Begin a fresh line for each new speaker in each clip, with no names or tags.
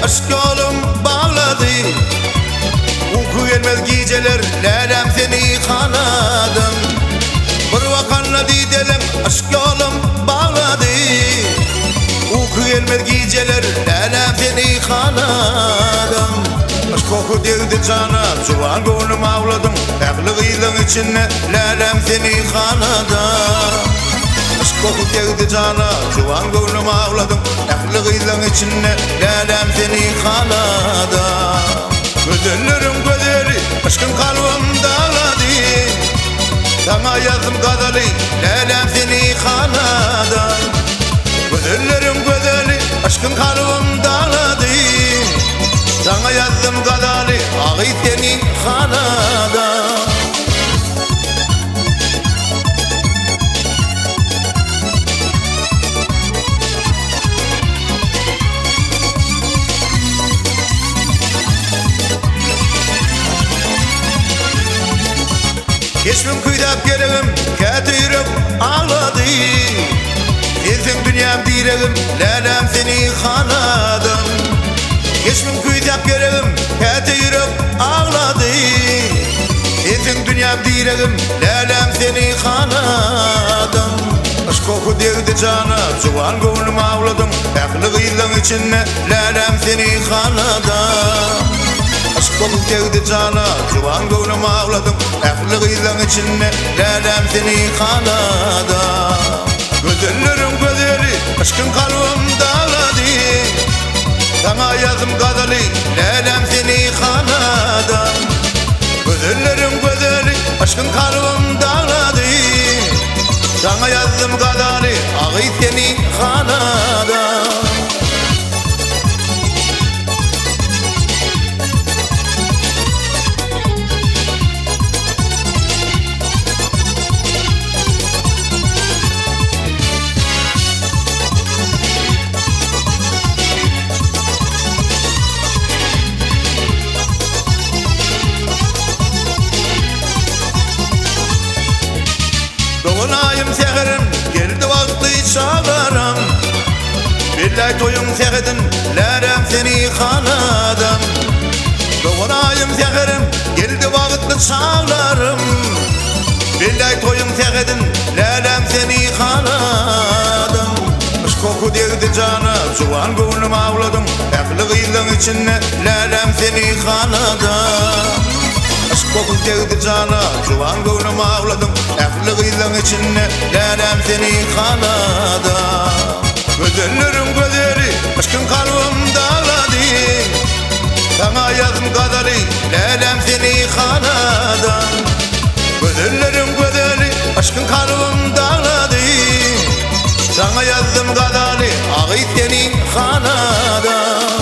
aşk yolum bağladı. Uyku gelmez geceler lelem seni kanadım. Bir vakanla didelem aşk yolum bağladı. Uyku gelmez geceler lelem seni kanadım. Aşk koku değdi cana Zuvan gönlüm ağladım. Evliliğin içine lelem seni kanadım. Aşk koku değdi cana Zuvan gönlüm ağladım. Evliliğin içine lelem seni kanadım. Gözlerim gözeli aşkın kalbimde ağladı. Sana yazdım gazeli lelem seni kanadım. Gözlerim gözeli aşkın kalbimde ağladı. Sana yazdım gazeli ağı seni kanadım. Geçmem küydap gelelim, kötü yürüp ağladı. Ezim dünyam direlim, lelem seni kanadım. Geçmem küydap gelelim, kötü yürüp ağladı. Ezim dünyam direlim, lelem seni kanadım. Aşk koku değdi cana, Zuvan gönlüm ağladım. Evliliğin içine lelem seni kanadım. Aşk koku değdi cana, Zuvan gönlüm ağladım. Evliliğin içine lelem seni kanadım. Gözlerim gözeli aşkın kalbimde ağladı. Sana yazdım gazeli lelem seni kanadım. Gözlerim gözeli aşkın kalbimde ağladı. Sana yazdım gazeli ağı seni kanadım. Doğunayım seherim, geldi vakti çağlarım. Billahi toyum sehedin, lelem seni kanadım. Doğunayım seherim, geldi vakti çağlarım. Billahi toyum sehedin, lelem seni kanadım. Aşk koku değdi cana, Zuvan gönlüm ağladım. Evliliğin içine lelem seni kanadım. Aşk koku değdi cana, Zuvan gönlüm ağladım. Evliliğin içine lelem seni kanadım. Gözlerim gözeli aşkın kalbimde ağladı. Sana yazdım gazeli lelem seni kanadım. Gözlerim gözeli aşkın kalbimde ağladı. Sana yazdım gazeli ağı seni kanadım.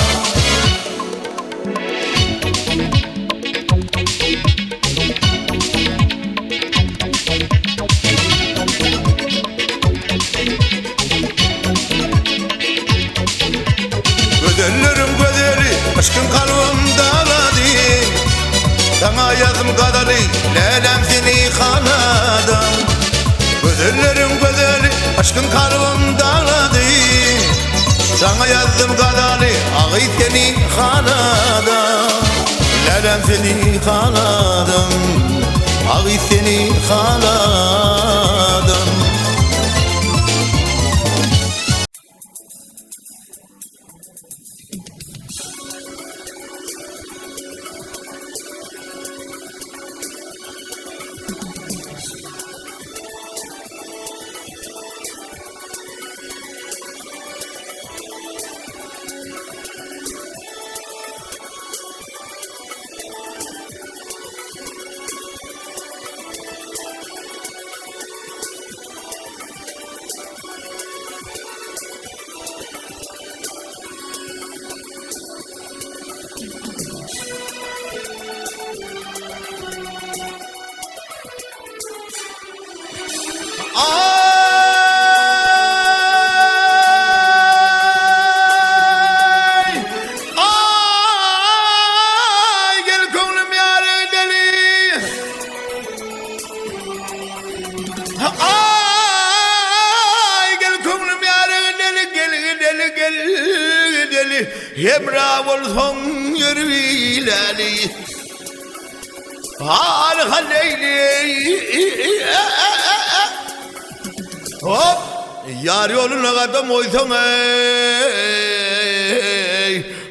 Gözlerim gözeli aşkın kalbimde ağladı. Sana yazdım gazeli lelem seni kanadım. Gözlerim gözeli aşkın kalbimde ağladı. Sana yazdım gazeli ağı seni kanadım. Lelem seni kanadım, ağı seni kanadım. hemra olsun yürüyleli harika Leyli hop yar yoluna kadar oysan ey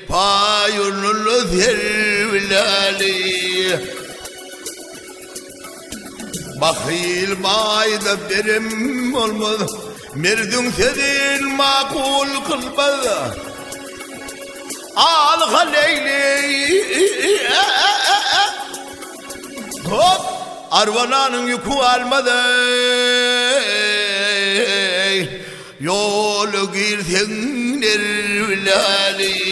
payurnulu zervileli Bakil mayda derim olmaz Merdün sedil makul kılmaz Alha Leyli Hop Arvananın yükü almadı Yolu girsin nervilali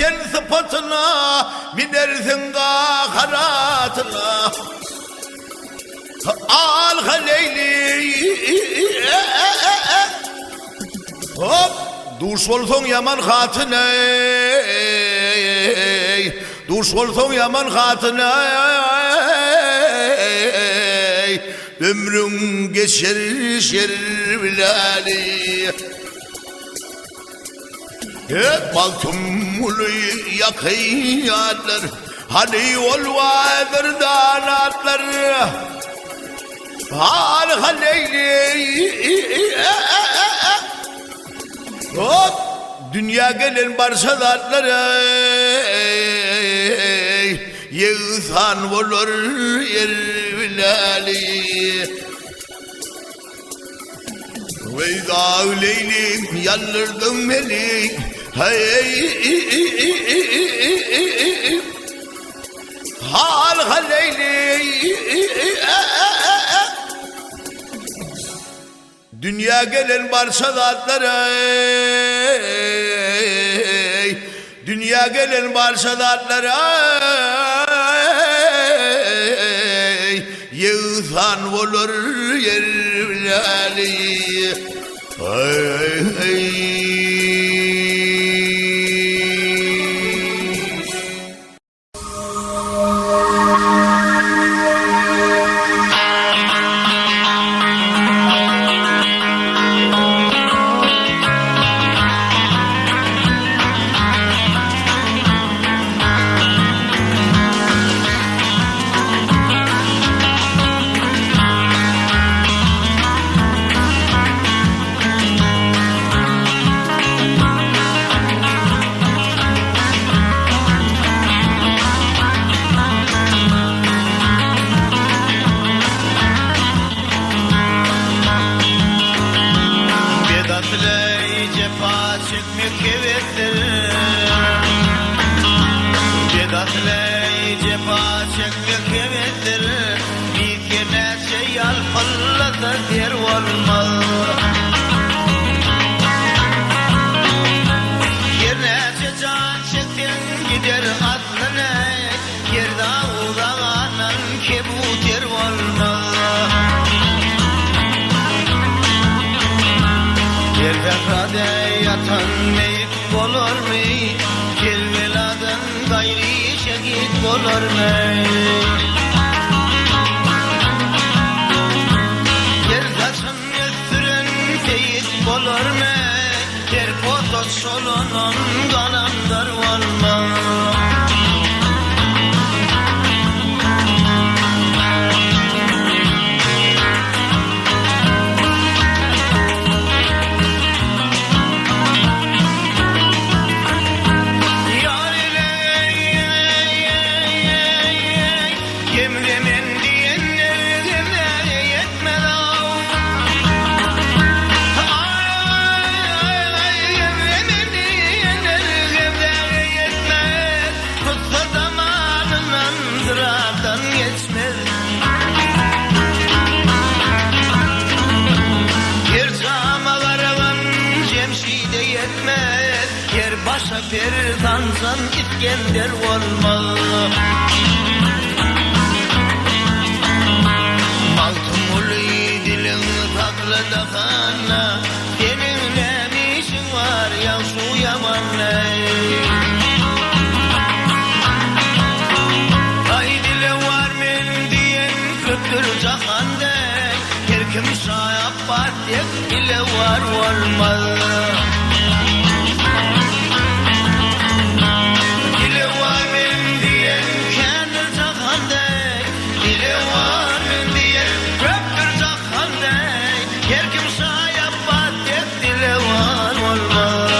Sen sıfatına binersin kaharatına Al Leyli Hop duş olsun yaman hatın ey Duş olsun yaman hatın ey Ömrün geçer şerbilali Baltumulu yakıyatlar Hani ol vardır danatlar Harika Leyli Hop dünya gelen barsa zatlar Yığsan olur yervilali Veyda Leyli yalırdım beni Hey harika Leyli Dünya gelen barsa zatlara Dünya gelen barsa zatlara Yığsan olur yerlali Hey
yatan meyik olur mu? Kirveladan gayri şehit olur mu? Yer taşın yüzsürün teyit olur mu? Yer potos solunun kanamdır olma. Bir dansan İskender olmalı. Baltumulu dilin Söyle dakana senin ne işin var ya şu yamanla. Haydi var men diyen köktür cahanda. Her kim şayap var dek bile var olmaz. Dile var men diyen kendi cahanda. Dile var men diyen köktür cahanda. Her kim şayap var dek dile var olmaz.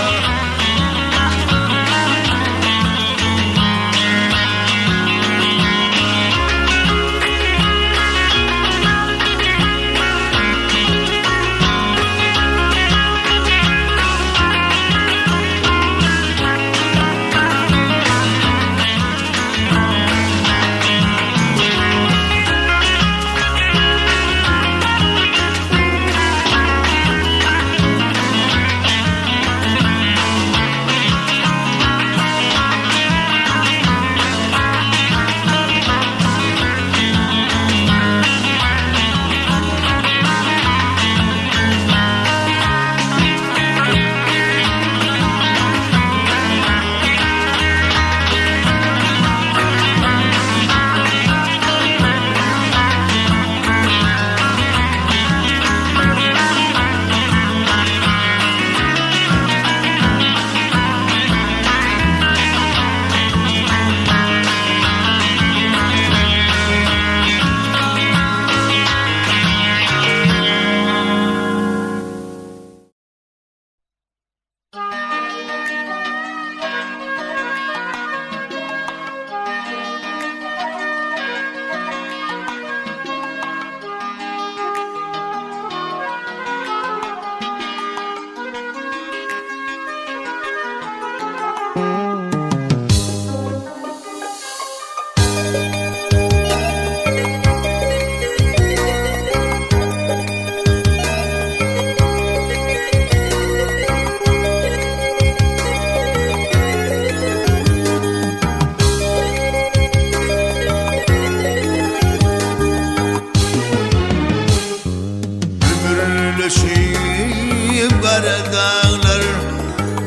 Ömürleşim kara dağlar,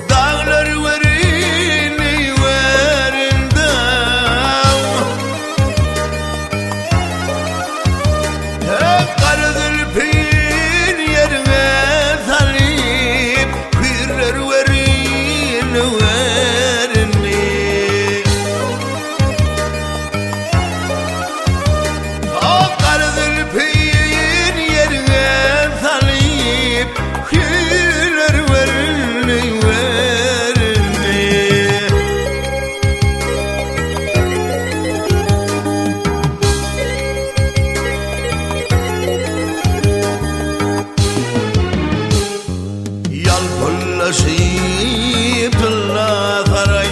dağlar verini verinde. Hep karadır peyir yerine talip, pirler verini verinde. O karadır peyir yerine Hüller verini verini. Yalpırlaşıp tırla karay,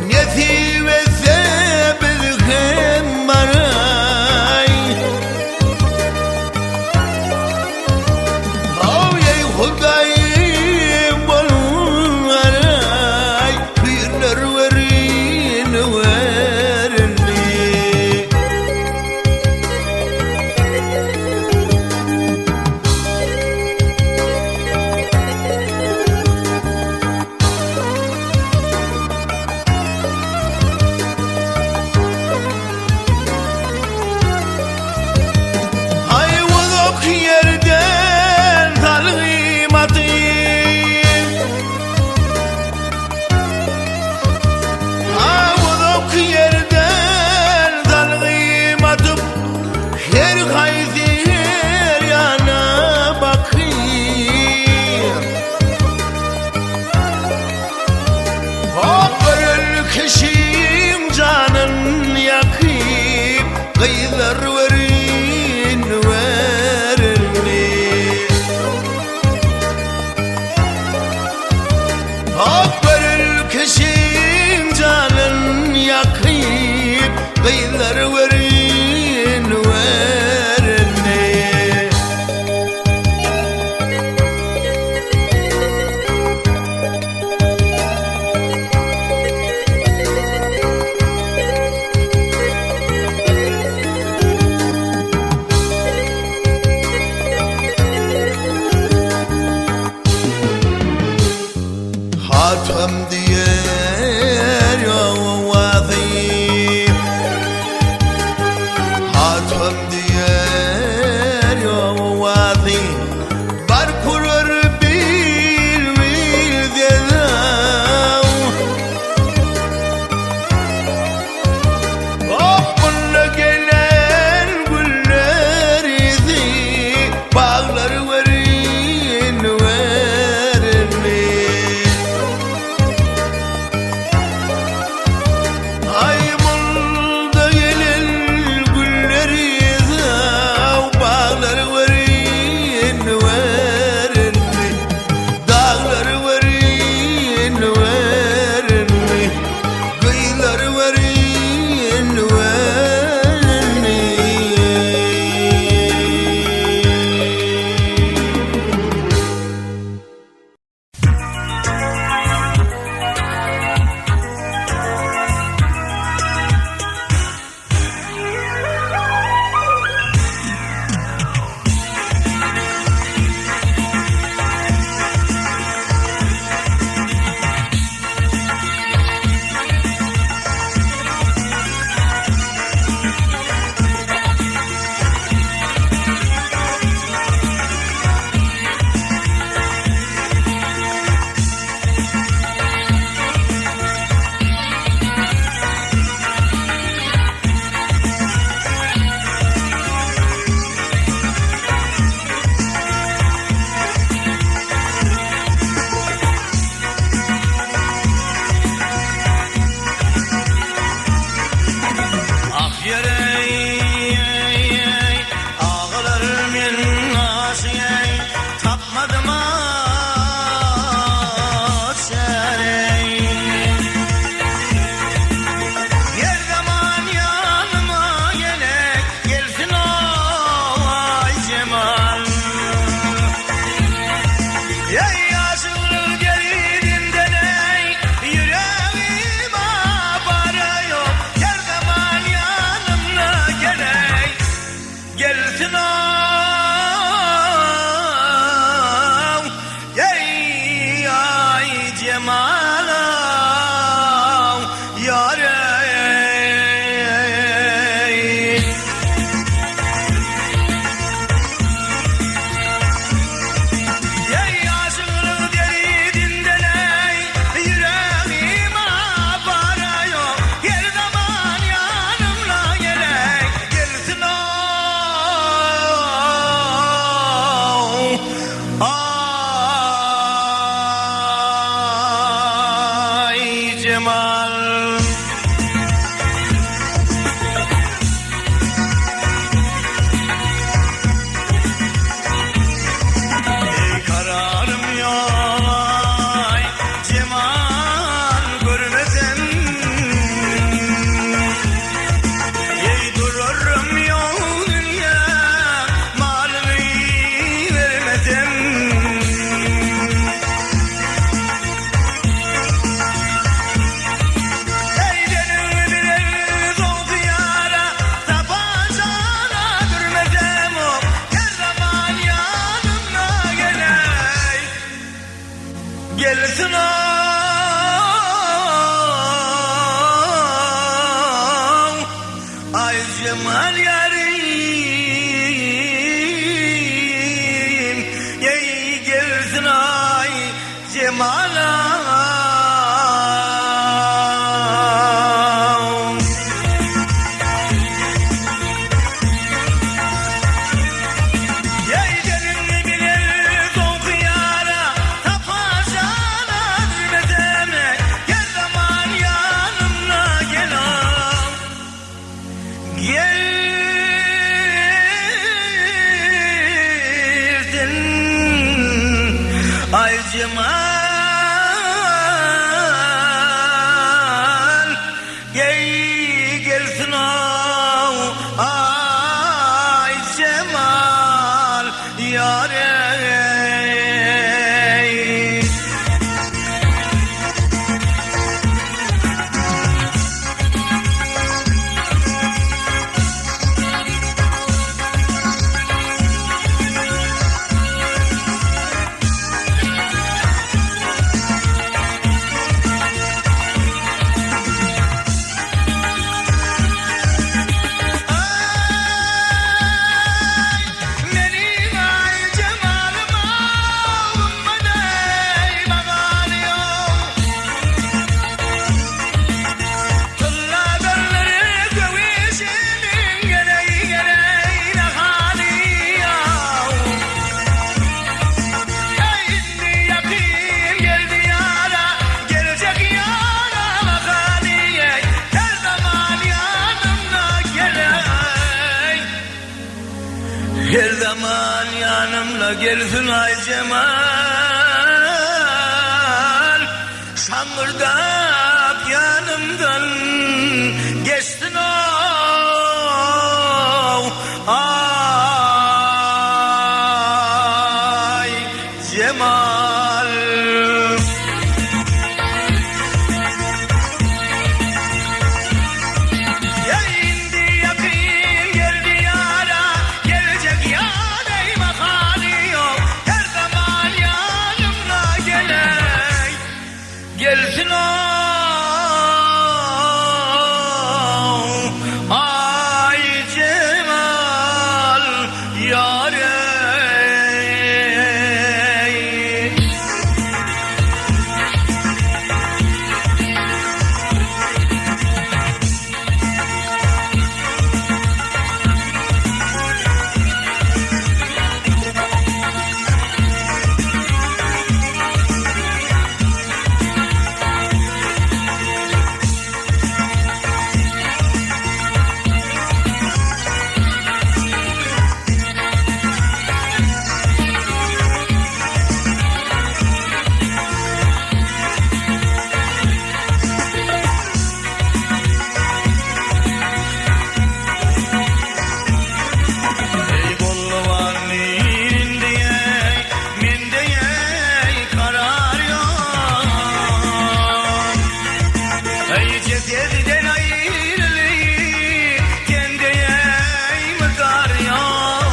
neti ve sebirken baray. Avyay Hudayım bolun aray, pirler verini verini. Hatem diyer ya vazim Hatem diyer ya vazim Bar kurur bil dedav Aklına gelen güller izi Bağlar verin verin Ay bunda gelen güller izi Bağlar verin verin Dağlar verin verin Kıyılar verin Ah yere ağlarım nasiyey tapmadım çarey Her zaman yanıma gelek gelsin o ay cemal Ey aşıklı derinden ey yüreğim aparıyor Her zaman yanımda gelek gelsin o ey ay cemal yâre Ey aşıklı derinden ey yüreğim aparıyor Her zaman yanımda gelek gelsin o ay cemal Ey kararım yolay cemal görmesem Ey dururum yol dünya malımı vermesem Ey benim birer doğdu yara tabancana durmesem o Her zaman yanımda geley gelsin o ay cemal yarim ey gelsin ay cemal Ey benim birer doğdu yara tapancana durmesem Her zaman yanımda gelsin ay cemal gelsin o ay cemal yâre
gelsin ay Cemal, şangırdak yanımdan geçtin o ay Cemal. Ya indi yakın geldi yara, gelecek yar eyvah hali yok, her zaman yanımda geley, gelsin o ay Cemal yar ey. Ey bolluğun mindiye, mindiye karar yok. Ey cedediden ayrılık, kendiye mıkar yok.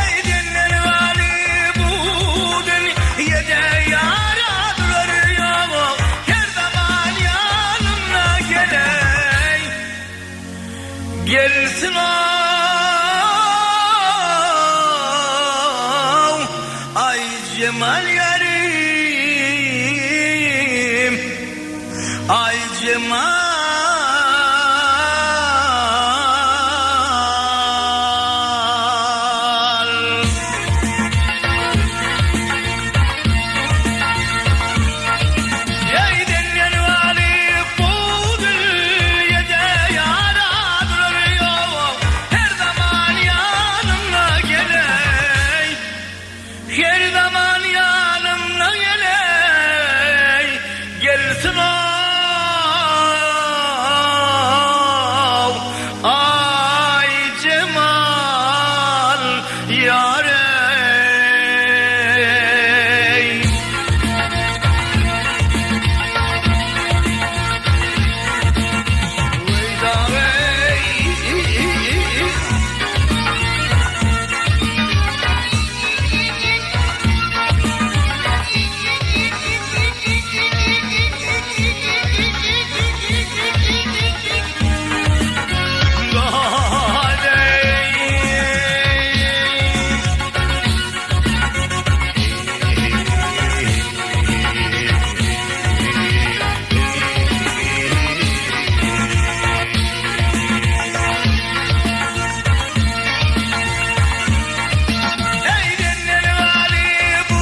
Ey dinler vali bu dünyada yara durur yok, her zaman yanımda geley, gelsin o ay Cemal yarim, ay Cemal. Ey dinler vali bu dünyada yara durur yok, her zaman yanımda geley, her zaman yanımda geley, gelsin o ay Cemal yar ey. Veyda vey. Ey dinler vali bu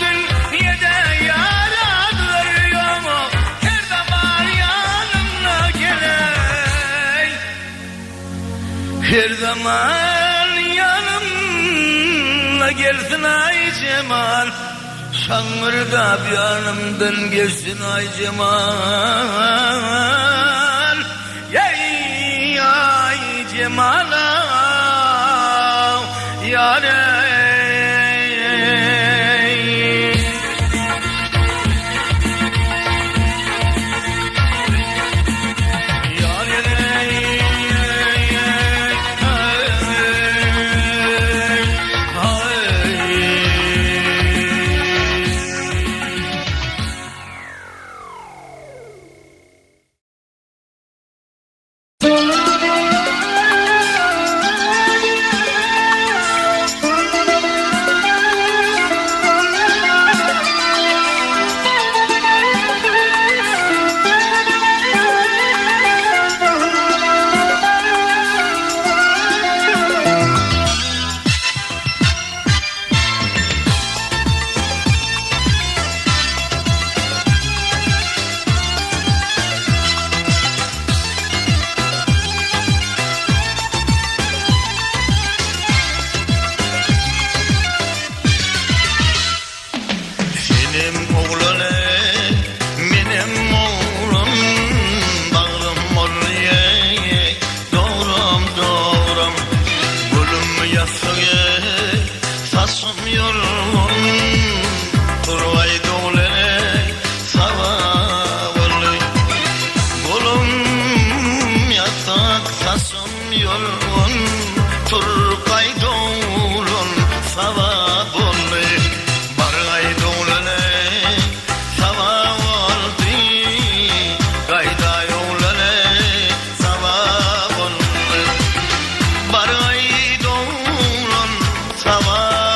dünyada yaradır yok, her zaman yanımda geley, her zaman yanımda gelsin ay Cemal, şangırda bir yanımdan geçsin ay Cemal. Ey ay Cemal yar ey. Yar ey. yorgun Turgay doğle savalı Bolum yatak tasım yorgun Turgay doğulun savalı Bargay doğle savalı Gayda yolale savalı Bargay doğulun savalı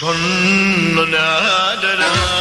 şonun adına.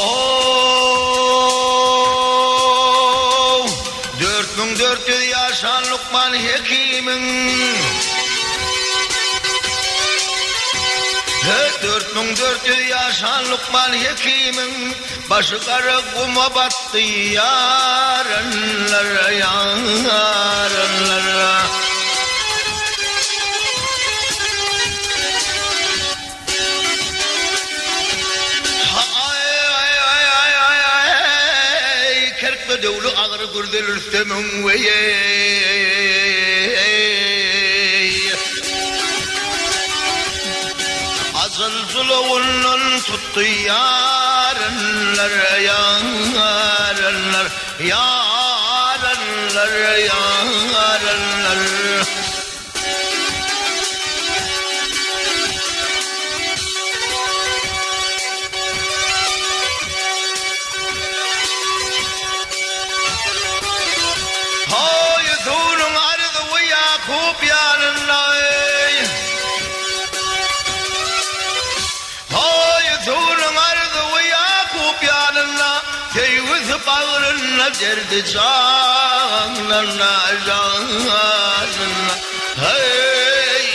Oh, 4400 yaşan Lokman Hekim'in 4400 yaşan Lokman Hekim'in başı kara kuma battı yarınlara yarınlara. Devlu ağır gürdülür semin veye azıl zuluvunun tuttu yarınlar yarınlar yarınlar yarınlar. Bağrına derdi canlarına canlarına hey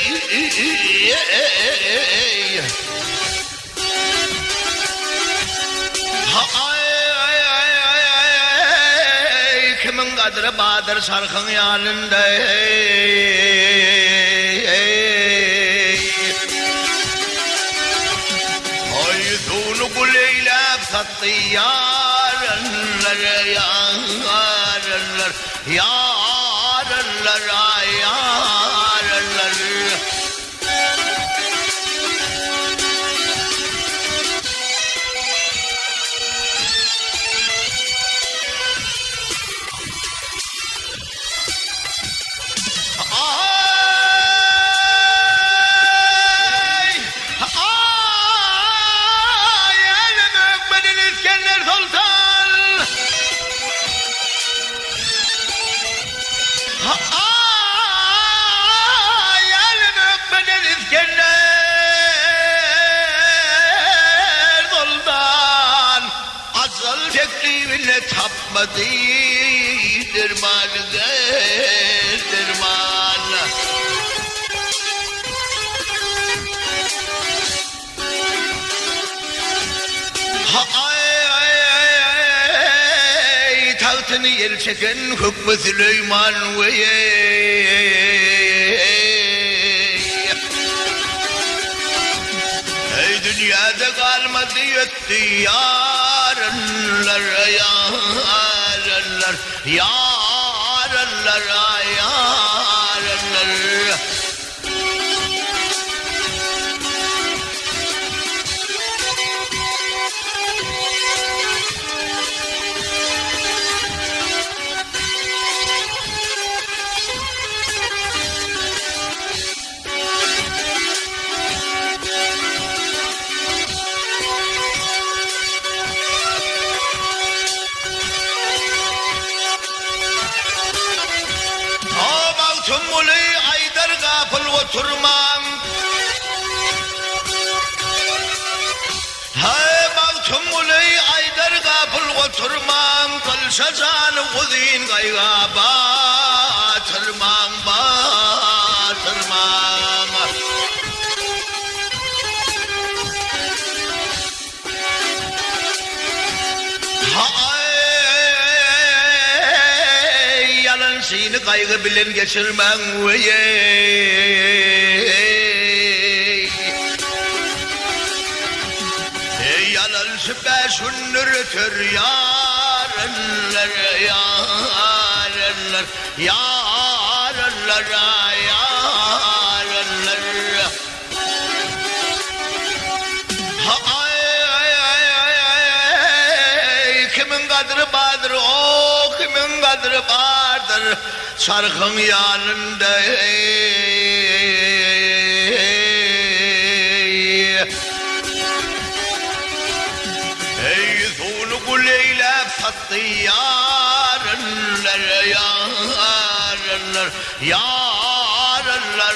kimin kadri badır sarkın yanında Haydunu kuleylep sattı yarınlar yarınlar yarınlar yarınlar. yine tapmadı dermanı dermanı. Tahtını yer çeken Hükmü Süleyman ve dünyada kalmadı yetti yarınlar yarınlar yarınlar yarınlar. Tümülü aydar gafıl oturmam. Tümülü aydar gafıl oturmam. Kılsa canı uzun kayga batırmam batırmam. Seni kaygı bilen geçirmen yalan süper sünnürtür yarınlar yarınlar yarınlar yarınlar. Kimin kadri vardır o kimin kadri vardır çarkın yanında. Ey zulü Leyla sattı yarınlar yarınlar yarınlar.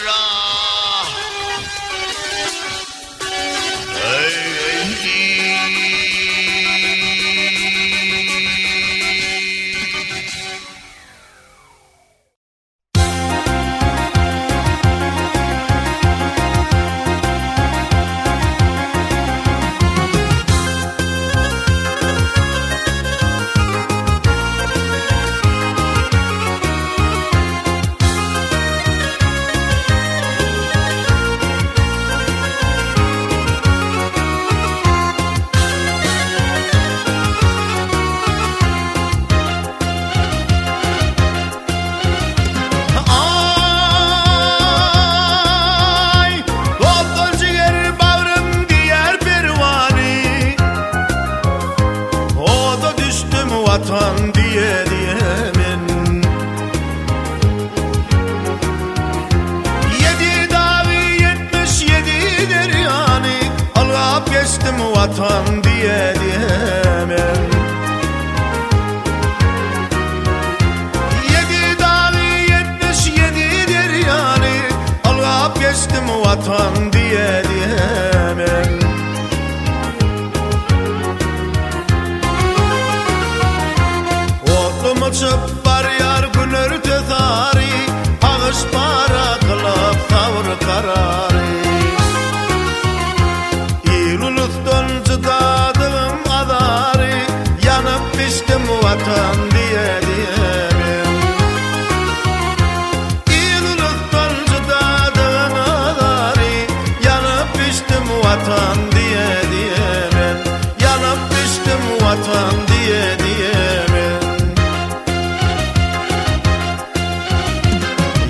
Vatan diye diyemin yedi davi 77 deryani alıp geçtim vatan diye diyemin. Yedi davi 77 deryani alıp geçtim vatan diye diyemin. Açıp var yar günür tezari ağış para kılıp tavır kararı. İluluktan çıdadığım adarı yanıp piştim vatan diye diyemin. İluluktan çıdadığım adarı yanıp piştim vatan diye diyemin. Yanıp piştim vatan diye diyemin.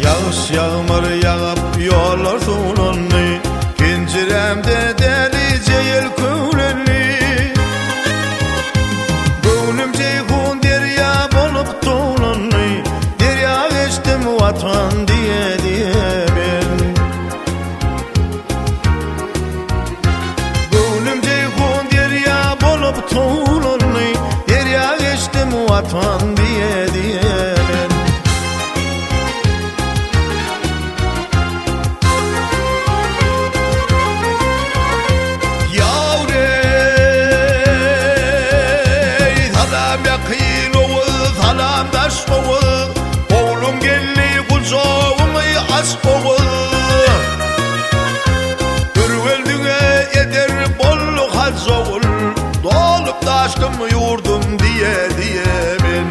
Yağış yağmur yağıp yollar soğunanlı Penceremde delice yel kövlenli. Gönlüm ceyhun derya bolup dolanlı derya geçtim vatan diye diyemin. Gönlüm ceyhun derya bolup dolanlı derya geçtim vatan diye diyemin.
taş oğul, oğlum gelli kucağımı aç oğul. Ürveldüğe eder bolluk hac oğul, dolup taştım yurdum diye ben.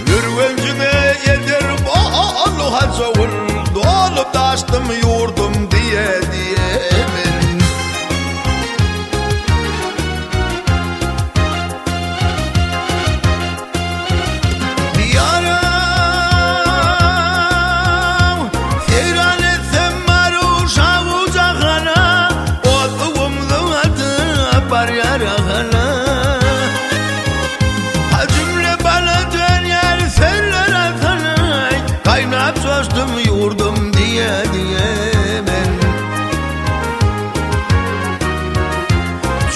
Ürveldüğe eder bolluk hac oğul, dolup taştım yurdum diye ben. Yurdum diye ben.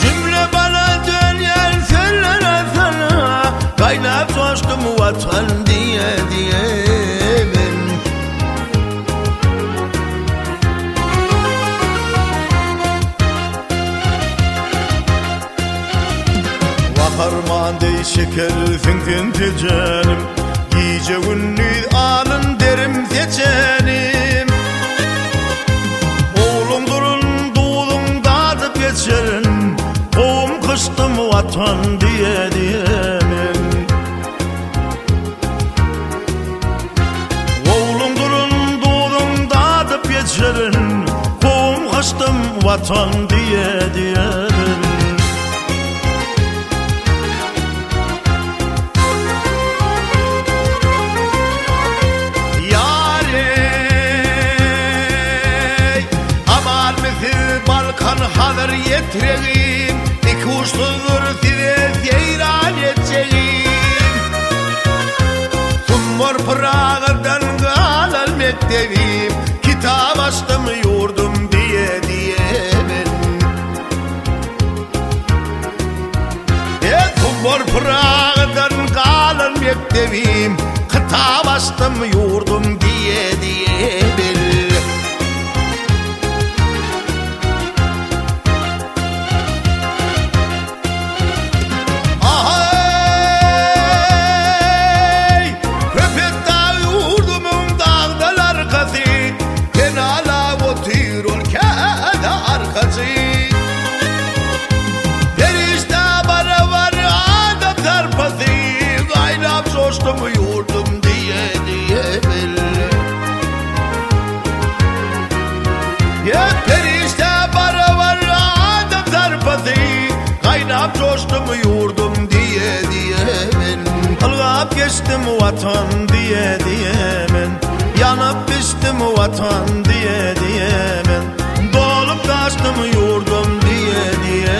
Cümle bana döner sellere sana, kaynap coştum vatan diye ben. Vakarman dey şeker fin tecanim, gece günlü alın derim geçenim. Oğlum durun doğdum dadı geçerin, kovum kıştım vatan diye ben. Oğlum durun doğdum dadı geçerin, kovum kıştım vatan diye ben. Balkan haber yetireyim, iki uçludur size seyran edeceğim. Summor Prag'dan kalan mektebim, kitap açtım yurdum diye ben. Summor Prag'dan kalan mektebim, kitap açtım yurdum diye ben. Yurdum diye ben. Ya perişte para var adam zarpatı, kaynap coştum yurdum diye ben. Algap geçtim vatan diye ben. Yanıp piştim vatan diye ben. Dolup taştım yurdum diye ben.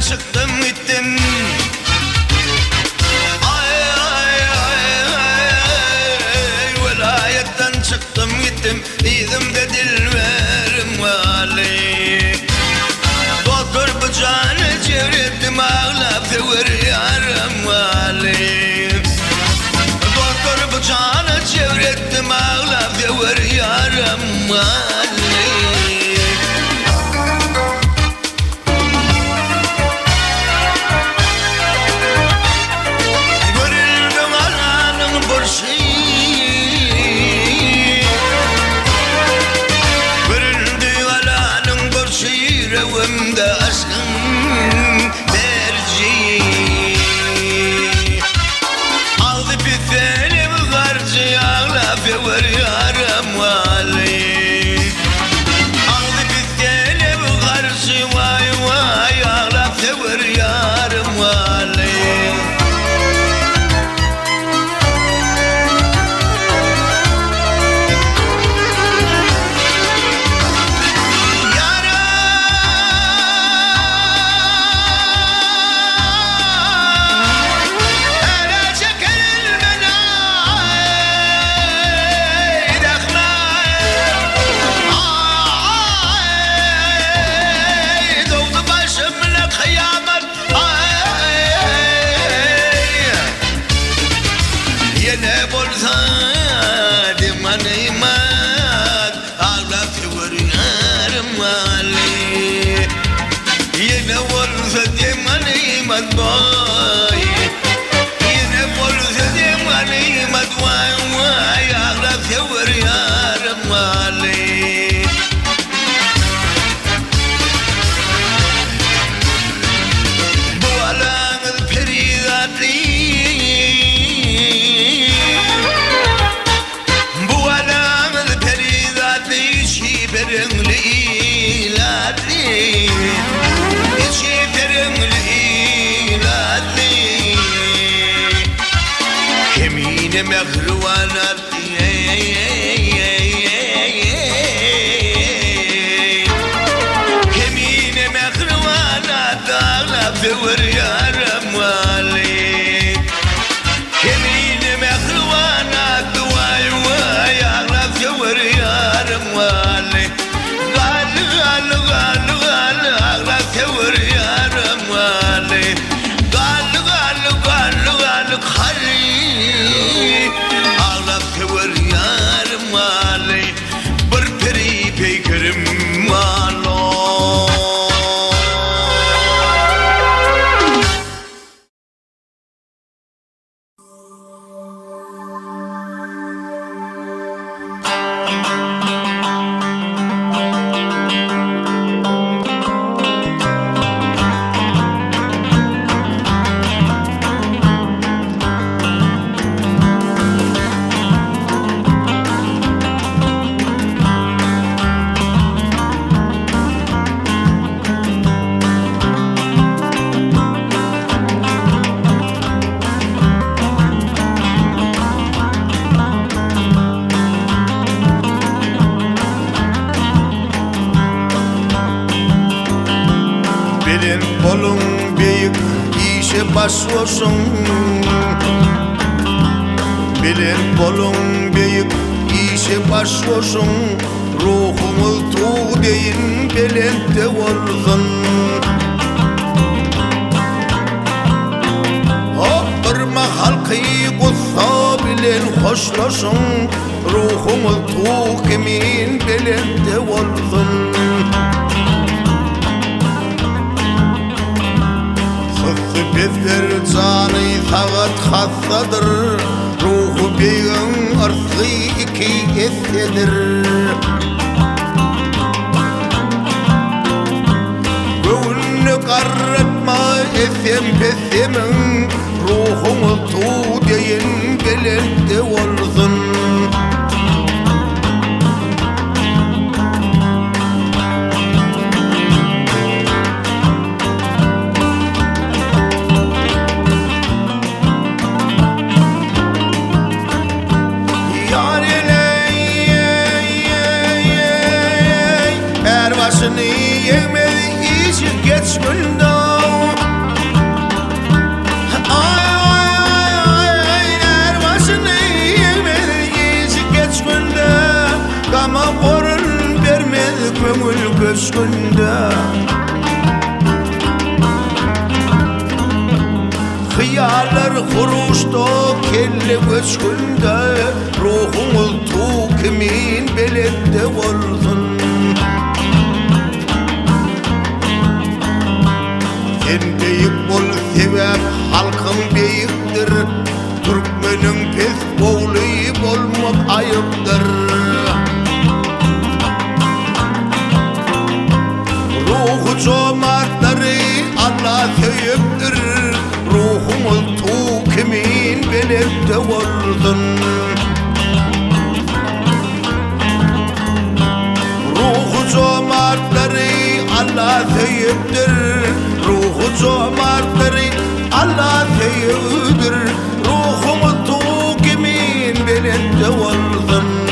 Çıktım gittim, velayetten çıktım gittim, idim de dilverim vali. Doktor bıçağını çevrettim, ağlap sever yarım vali. Doktor bıçağını çevrettim, ağlap sever yarım vali. Yüreğimde aşkın merci, aldı pifelim karşı ağla fever yarım vali. Aldı pifelim karşı vay vay ağla fever yarım vali.
adli içi derinli adli kemine mehruvan adli kemine mehruvan adli dövür yarım vali kemine mehruvan adli vay vay ağla dövür yarım vali
Belin kolun büyük işe başlıyorsun Belin kolun büyük işe başlıyorsun Ruhumuz tuğ deyin belinde olsun Hopırma halkı kutsa bilen hoşlaşın Ruhumuz tuğ kimin belinde olsun Bizler canı sagat hassadır Ruhu beyin arsı iki essedir Gönlü karretma esem pesemin Ruhumuz tuğ deyin belinde olsun Gözünde Hıyalar kuruştu kelle gözünde Ruhumuz tuğ kimin belinde olsun Sen büyük bol sebep halkın büyüktür Türkmenin pes boğulayıp olmak ayıptır Ruhu cömertleri Allah seviptir Ruhumuz tuğ kimin belinde olsun Ruhu cömertleri Allah seviptir Ruhu cömertleri Allah seviptir Ruhumuz tuğ kimin belinde olsun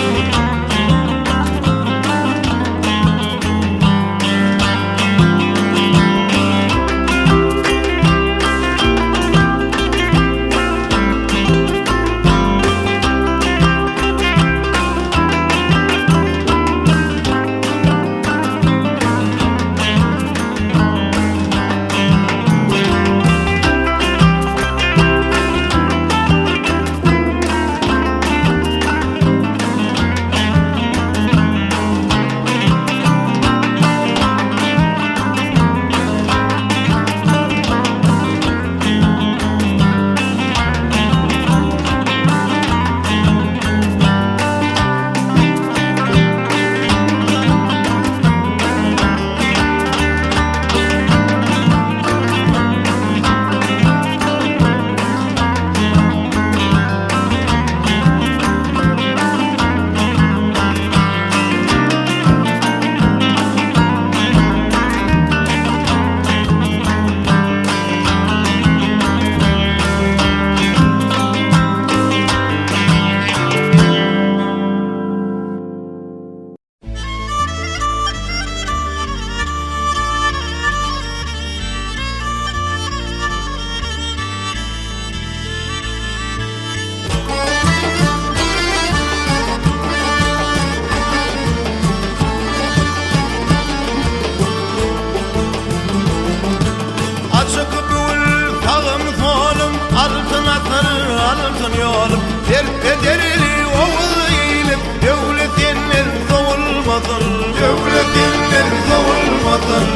doğulmadın.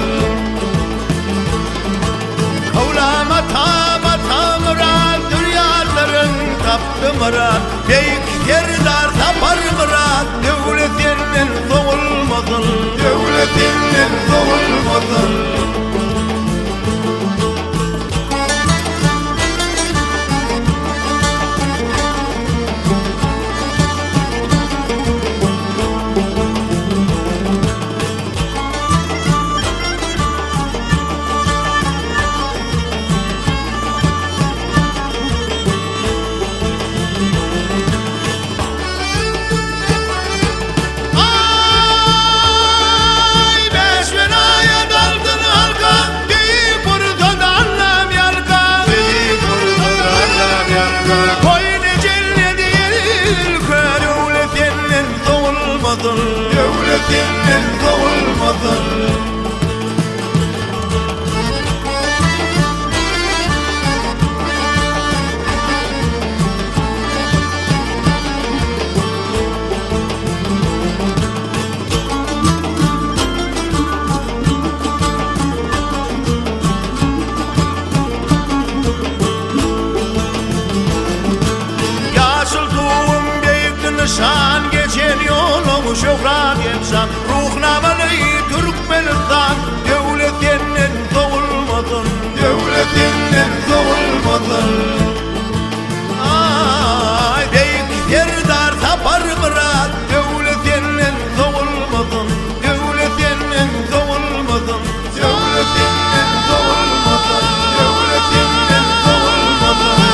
Kavlama tam murat, dünyaların taptı murat. Beyik yerdar tapar murat, devletinden doğulmadın. Devletinden doğulmadın. Devletinden doğulmadın. Yaşılduğum büyük nişan, geçen yolum şöhret insan. Ruhnamalı Türkmenistan, devletinden doğulmadın. Devletinden doğulmadın. Ay beyik yerdar tapar murat, devletinden doğulmadın. Devletinden doğulmadın. Devletinden doğulmadın. Devletinden doğulmadın.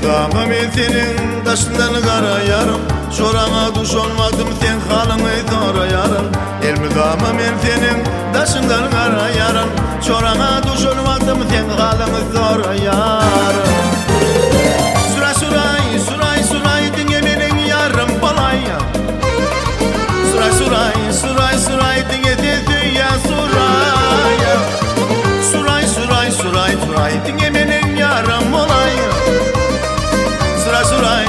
Damım etinin taşından kara yarım, sorana duş olmadım sen halımı doğrayarım. Elmi damım etinin taşından kara yarım, sorana duş olmadım sen halımı doğrayarım. Suray suray suray suray dinle benim yarım balay. Suray suray suray suray dinle dedi ya suray. Suray suray suray suray dinle benim yarım balay. Suray suray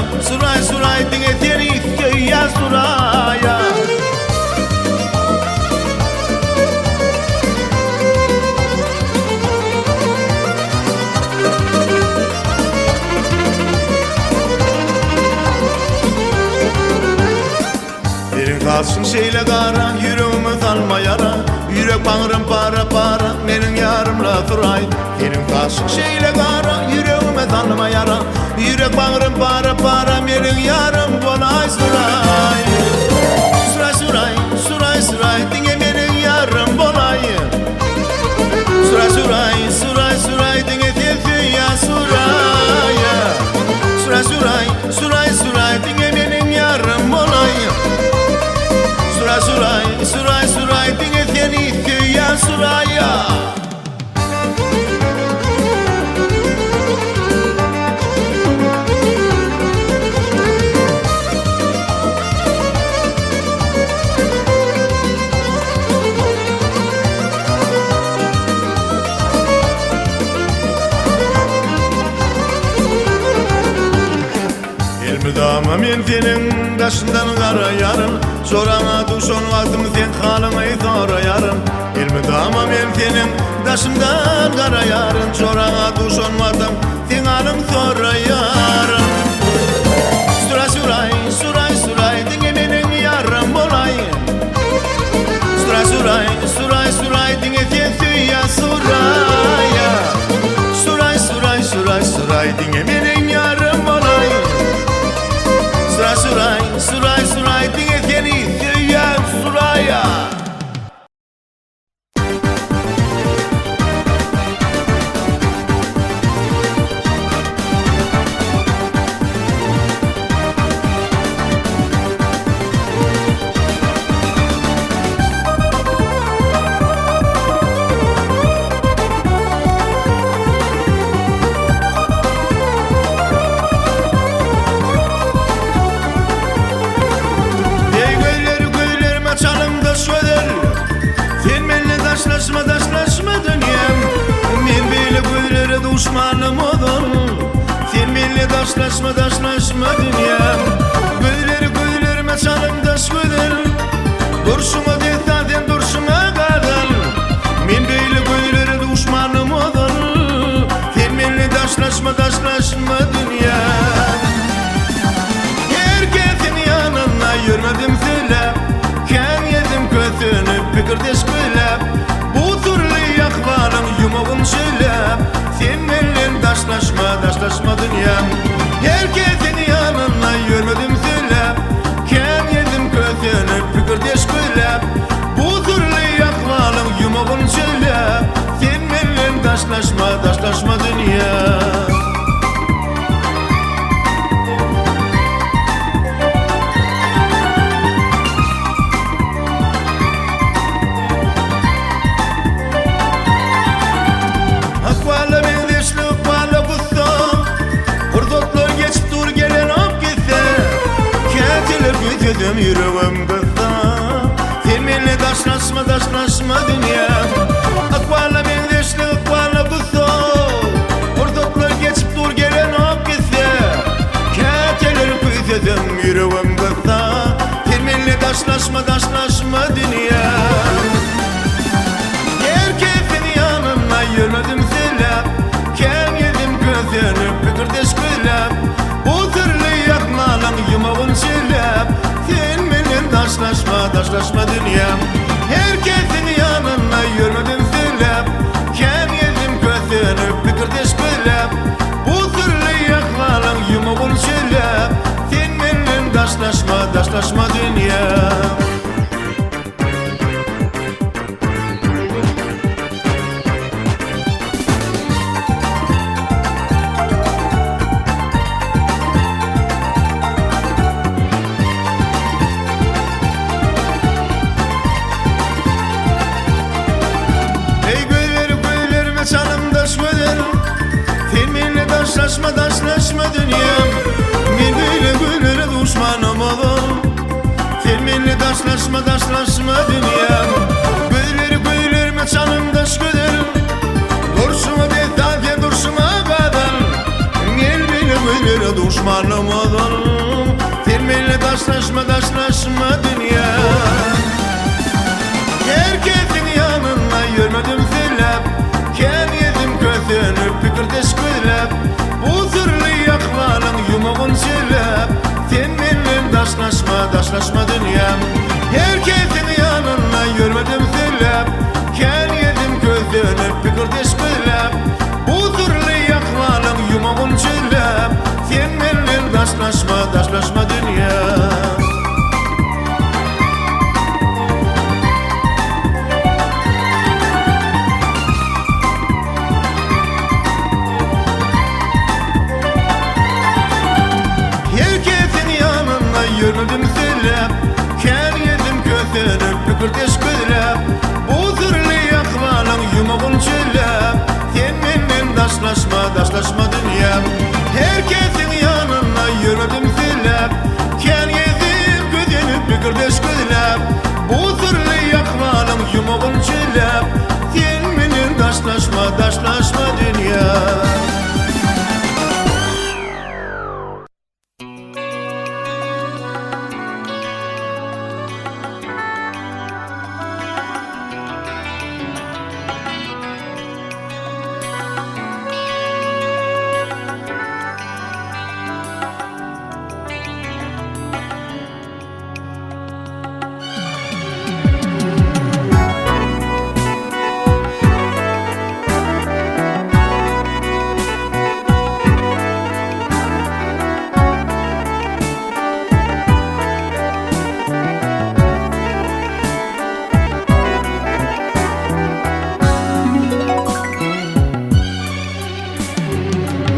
kalsın şeyle kara, yüreğimi salma yara. Yürek bağrım para para, menin yarımla duray. Senin kalsın şeyle kara, yüreğimi salma yara. Yürek bağrım para para, menin yarım bolay suray. Suray suray, suray suray, dinge menin yarım bolay. Suray suray, suray suray, dinge tefü ya suray. Suray suray, suray suray, dinge menin yarım bolay. Suray suray, suray suray, dinge tefü ya suray. Elmidama men senin daşından kara yarın. Sorana duşon vaktim sen halımı zora yarın. Elmidama men senin daşından kara yarın. Sorana duşon vaktim sen halım zora yarın. Suray suray, suray suray, dinge menin yarım bolay. Suray suray, suray suray, dinge sen suya suray. Suray suray, suray suray, dinge menin yarım bolay. Suray suray, suray suray, dinge seni suya suraya. Daşlaşma dünyam, men böyle güllere düşmanım oldum. Sen benimle daşlaşma dünyam. Güllerime çalım daş güller, durşuma dehtaden durşuma kadar. Men böyle güllere düşmanım oldum. Sen benimle daşlaşma dünyam. Herkesin yanına yürümedim söylep, ken yedim kötünü pikirdeş güllep. Bu türlü yakvarım yumağın söylep, sen benimle daşlaşma dünyam. Herkesin yanına yürümedim söylep, ken yedim kötünü pikirdeş güllep. Bu türlü yakvarım yumağın söylep, sen benimle daşlaşma dünyam. Gözüm yüreğim kısa, sen benimle daşlaşma dünyam. Akvala ben deşli akvala kısa, Kurduklar geçip dur gelen hop gitse. Keteler gözüm yüreğim kısa, sen benimle daşlaşma dünyam. Herkesin yanına yürümedim söylep, ken yedim gözünü pikirdeş güllep. Bu türlü yakmalım yumağın söylep, sen benimle daşlaşma dünyam. Herkesin yanına yürümedim söylep, ken yedim gözünü pikirdeş güllep. Bu türlü yakmalım yumağın söylep, sen benimle daşlaşma dünyam. Daşlaşma dünyam. Men böyle güllere düşmanım oldum. Sen benimle daşlaşma dünyam. Güllerime çalım daş güller, durşuma dehtaden durşuma kadar. Men böyle güllere düşmanım oldum. Sen benimle daşlaşma dünyam. Herkesin yanına yürümedim söylep, ken yedim gözünü pikirdeş güllep. Bu türlü yakmalım yumağın söylep, sen benimle daşlaşma dünyam. yürüdüm söylep, ken yedim gözünüp bir kurdeş kılap. Bu türlü yakmalım yumağın çölep, sen benimle daşlaşma dünya. Herkesin yanına yürüdüm söylep, ken yedim gözünüp bir kurdeş kılap. Bu türlü yakmalım yumağın çölep, sen benimle daşlaşma dünya. Herkesin yanına yürüdüm söylep, ken yedim gözünüp bir kurdeş kılap. Bu türlü yakmalım yumağın çölep, sen benimle daşlaşma dünya.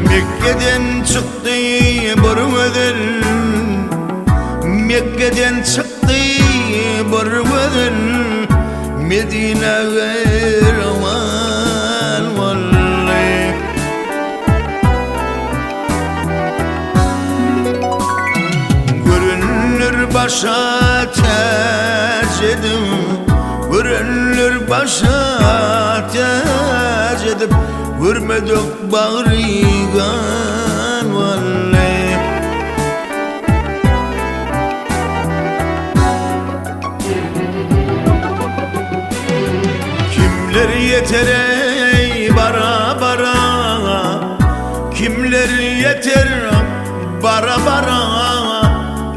Mekke'den çıktı bir ödül, Mekke'den çıktı bir ödül, Medine'ye aman vallahi. Görünür başa tac edip, görünür başa tac edip, görmedik bağrıgan vallahi. Kimler yeter ey bara, kimler yeter bara,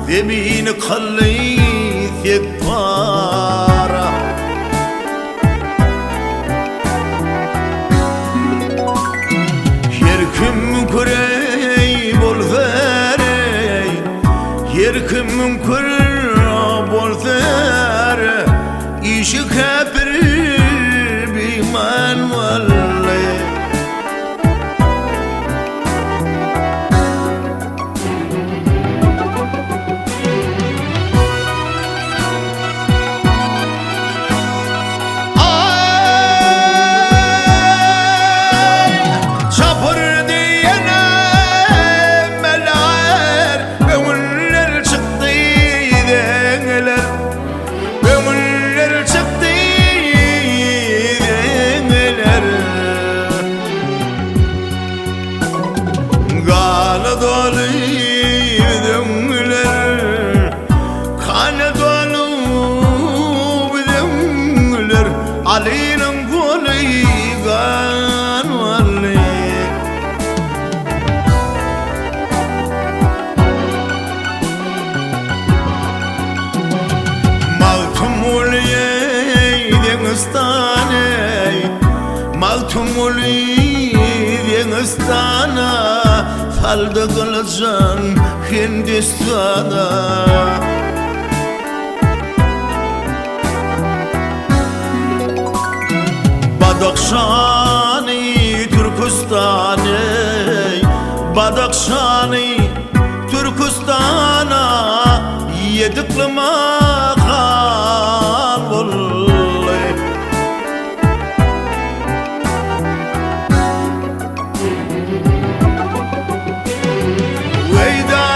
zemini kallayıp para. Kim kurey bolzer, yer kim kurer bolzer, işi kapır biman vallahi. Ali'nin koligan vallahi. Maltum uliyey Dengistane, Maltum uliyey Dengistana, Saldı kılıcan Hindistan'a. Badakşani Türkistan'ı, Badakşani Türkistan'a, yedikli makan vallahi. Veyda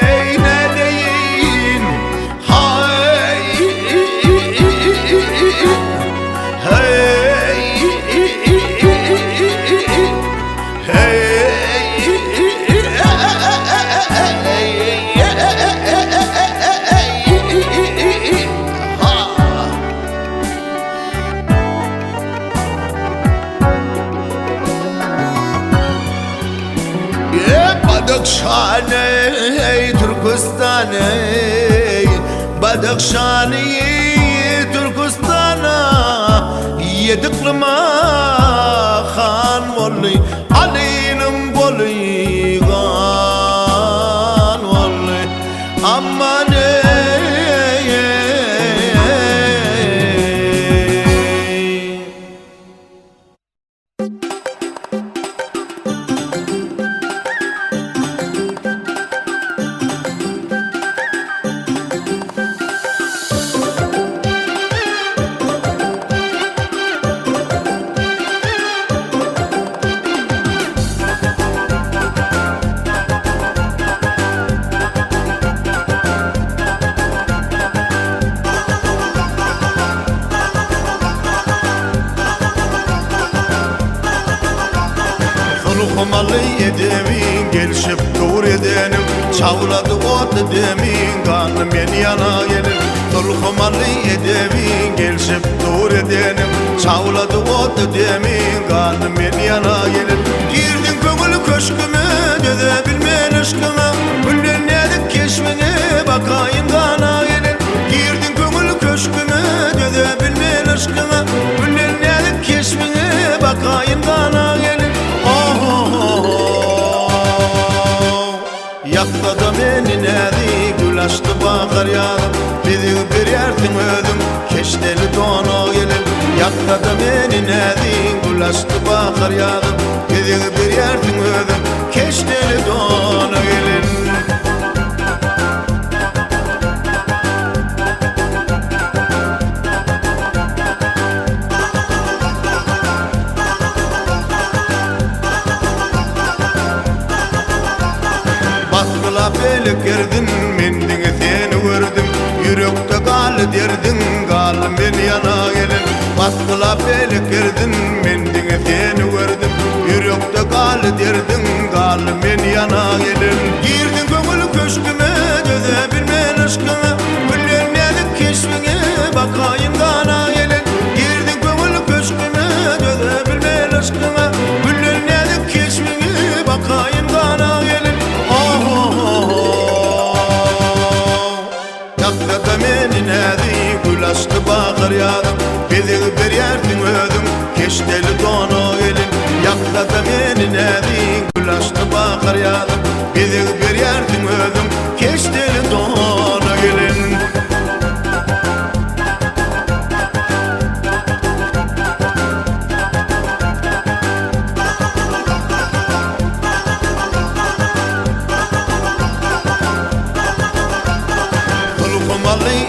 ey ne deyin, hay Badakşani Türkistan'ı, Badakşani Türkistan. dıklama han bolly Ali'nin bolly gan bolly Aman Kumalı edemin gelişip dur edenim Çavladı ot edemin kanım beni yana gelir Kumalı edemin gelişip dur edenim Çavladı ot edemin kanım beni yana gelir Girdin köngül köşküme dödebilmen aşkıma Günden nedik keşfine bakayım kana gelir Girdin köngül köşküme dödebilmen aşkıma Günden nedik keşfine bakayım kana gelir Yakta da beni nedi gül açtı bakar yadım Bizi bir yersin ödüm keşteli dona gelir Yakta da beni nedi gül açtı bakar yadım Bizi bir yersin ödüm keşteli dona gelir Belik girdin, mendini seni gördüm Yürekte gal derdin, galım beni yana gelin Baskıla belik girdin, mendini seni gördüm Yürekte gal derdin, galım beni yana gelin Girdin köngül köşküme, dödebilmen aşkına Güller nedik keşfine, bakayım kana gelin Girdin köngül köşküme, dödebilmen aşkına Güller nedik keşfine, bakayım kana gelin Yakta da beni nedi gül açtı bakar yadım Bizi bir yersin ödüm keşteli dona gelin Yakta da beni nedi gül açtı bakar yadım Bizi bir yersin ödüm keşteli dona gelin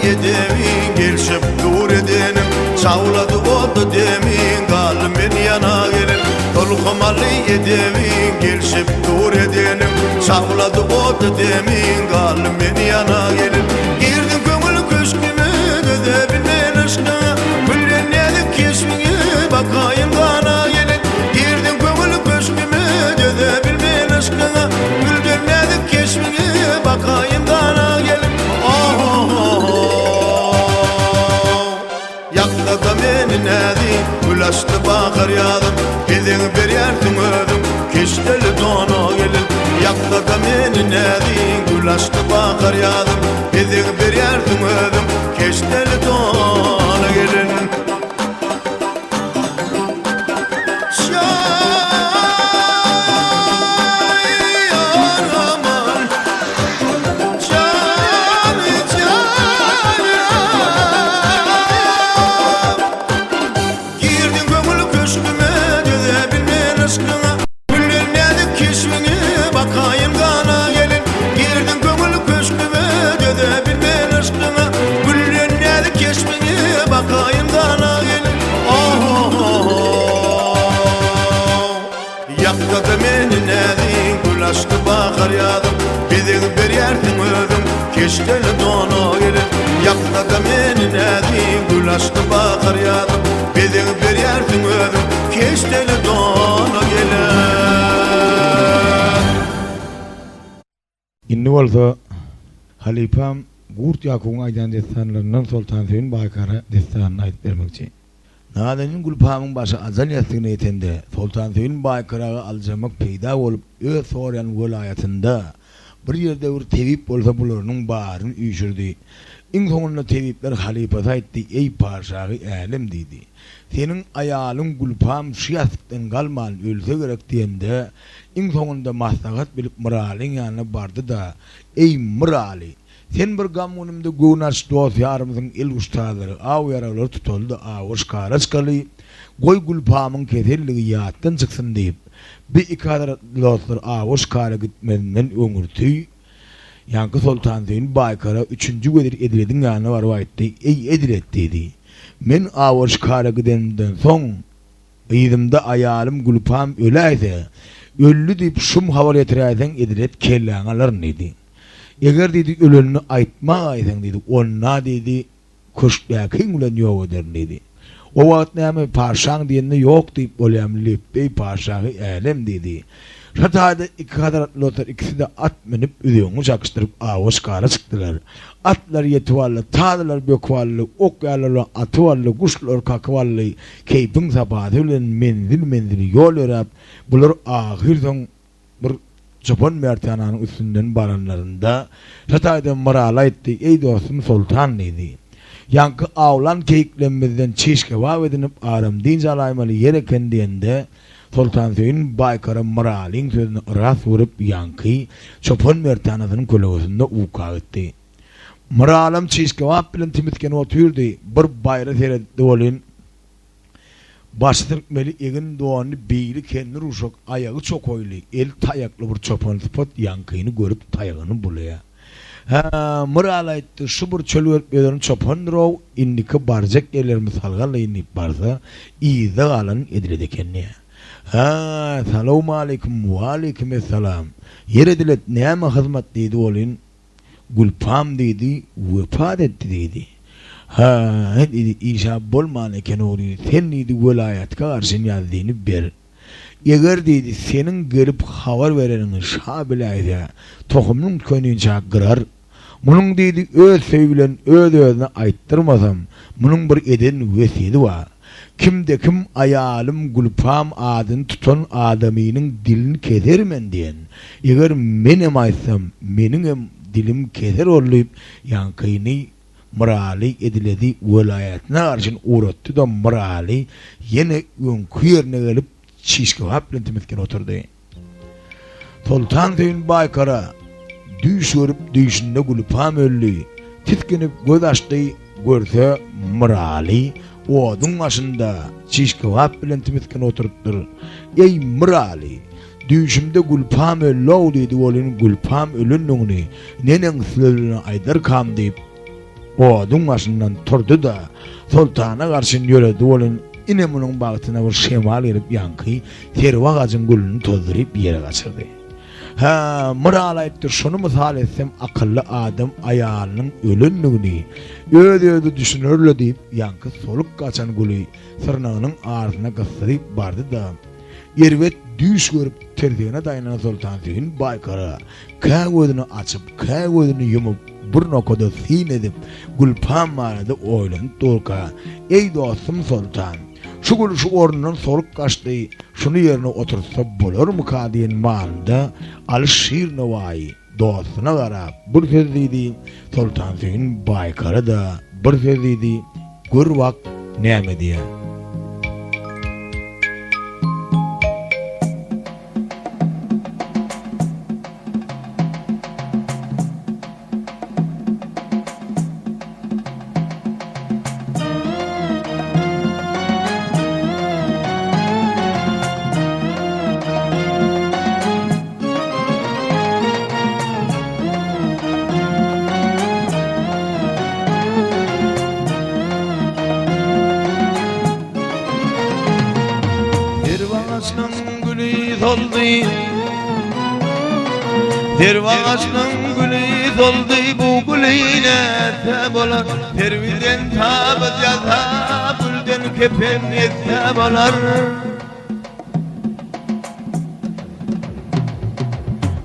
Edemin gelişip dur edenim Çavladı oldu demin kalım beni yana gelin Tolkumalı edemin gelişip dur edenim Çavladı oldu demin kalım beni yana gelin Girdim köngül köşküme dödebilmen aşkına Güller nedik keşfine bakayım kana gelin Girdim köngül köşküme dödebilmen aşkına Güller nedik keşfine bakayım kana gelin Yakta da beni nedi gül açtı bakar yadım Bizi bir yersin ödüm keşteli dona gelin Yakta da beni nedi gül açtı bakar yadım Bizi bir yersin ödüm keşteli dona gelin Yakta da beni nedi gül açtı bakar yadım Bizi bir yersin ödüm keşteli dona gelin Yakta da beni nedi gül açtı bakar yadım Bizi bir yersin ödüm keşteli dona gelin
İnni bolsa halifam Gurt Yakun aydan destanlarından Sultan Seyyin Baykara destanını ayıp vermekçi. Nadenin gulpamın başı azal yastıgını etende Sultan Seyyin Baykara'a aljamak peyda olup öz soğrayan vilayetinde Bir yerde bir tebip bolsa bularının barını üýşürdi. Iň soňunda tebipler halipa aýtdy, ey paşahy älim diýdi. Senin aýalyň Gulpam şiýasykdan galman ölse gerek diýende, iň soňunda maslahat bilip Miralyň ýanyna bardy da, ey Miraly, sen bir gamynymda göwnaş dost ýarymyzyň el ustadlary, aw ýaralar tutuldy, awş karaçkaly, goý Gulpamyň keselligi ýatdan çyksyn diýip, bir ikadar dostlar awş kara gitmenden öňürtüý. Yankı Sultan Zeyn Baykara 3-nji wedir Edilediň ýanyna baryp aýtdy, ey Edilet diýdi. Men awş kara gidenden soň ýyzymda aýalym Gulpam öläýse, öllü diýip şum habar ýetiräýäň Edilet kelläň alaryn diýdi. Eger diýdi ölelini aýtmaýsaň diýdi, onna diýdi köşkläkiň bilen ýok ederin diýdi. O wagt näme paşaň diýende ýok diýip bolýam lepey paşahy älim diýdi. Şataýda iki kadaratlar ikisi de at minip üýüňi çakışdyryp awş kara çykdylar. Atlar ýetwally, taýlar bökwally, okýarlar atwally, guşlar kakywally, keýpiň sabaty bilen mendil ýol ýörüp, bular ahyrdan bir Japon mertananyň üstünden baranlarynda şataýda Miraly aýtdy, ey dostum Sultan diýdi. Yankı awlan keýiklenmezden çeşke wag edinip aram diňje alaýmaly ýere eken diýende, Sultan Zeyn Baykara Miralyň sözüne ras vurup yankı Japon mertanasynyň kölegesinde uka etdi. Miralym çeşke wag bilen timitken oturdy, bir bayra sereddi bolyn. Baştyrkmeli egin doğanı beyli kendi ruşok ayağı çok oyly, el tayaklı bir çopan sıfat yankıyını görüp tayagyny bulaya. Miraly aýtdy, şu bir çöl örtmelerin çopan row indiki barjak yerlerimiz halgaly inip barsa, iýde galan Edilet ekenni. Salamu aleykum wa aleykum esselam. Yer Edilet näme hyzmat diýdi bolyn? Gulpam diýdi, wefat etdi diýdi. Dedi işa bolman eken oğlu, sen dedi velayetke karşın yazdyny ber. Eger dedi senin gelip habar verenini şa biläýse, tohumyň könünçe girer. Munuň dedi öz söýbilen öz-özüne aýtdyrmasam, munuň bir eden wesidi var. Kimde kim aýalym Gulpam adyny tutan adamynyň dilini kesermen diýen. Eger menem aýtsam, meniň hem dilim keser olup, yankyny Miraly Ediledi velayetine karşın uğratdı da Miraly yine önkü yerine gelip çişke bilen timitken oturdu. Sultan Zeyn Baykara düş görüp düşünde Gulpam öldü. Titkinip göz açtı, görse Miraly odun başında çişke bilen timitken oturttur. Ey Miraly, düşümde Gulpam öldü dedi bolyn, Gulpam ölünlüğünü nenen sözüne aýdarkam diýip odun başından turdu da sultana karşın ýöredi bolyn, ine munuň bagtyna bir şemal gelip yankı terwa gajyň gülüni tozduryp ýere gaçyrdy. Miraly aýtdy, şunu mysal etsem akylly adam aýalynyň ölünlüğini öýde düşünürle diýip yankı soluk gaçan güli sırnagynyň ardyna gysdyryp bardy da yerwet düş görüp terdiğine dayanan Sultan Zeyn Baykara kägödüni açyp kägödüni ýumyp bir nokada sin edip Gulpam barada oýlanyp durka, ey dostum Sultan, şu ornundan soluk kaçdy, şunu yerine otursa bolarmy ka diýen manda Alşir Nowai dostuna garap bir söz diýdi. Sultan Zeyn Baykara da bir söz diýdi, gör wak näme diýer.
Dervaşnyň güli soldy, bu güline täp bolar. Terwiden tabat ýaza, gülden kepen etse bolar.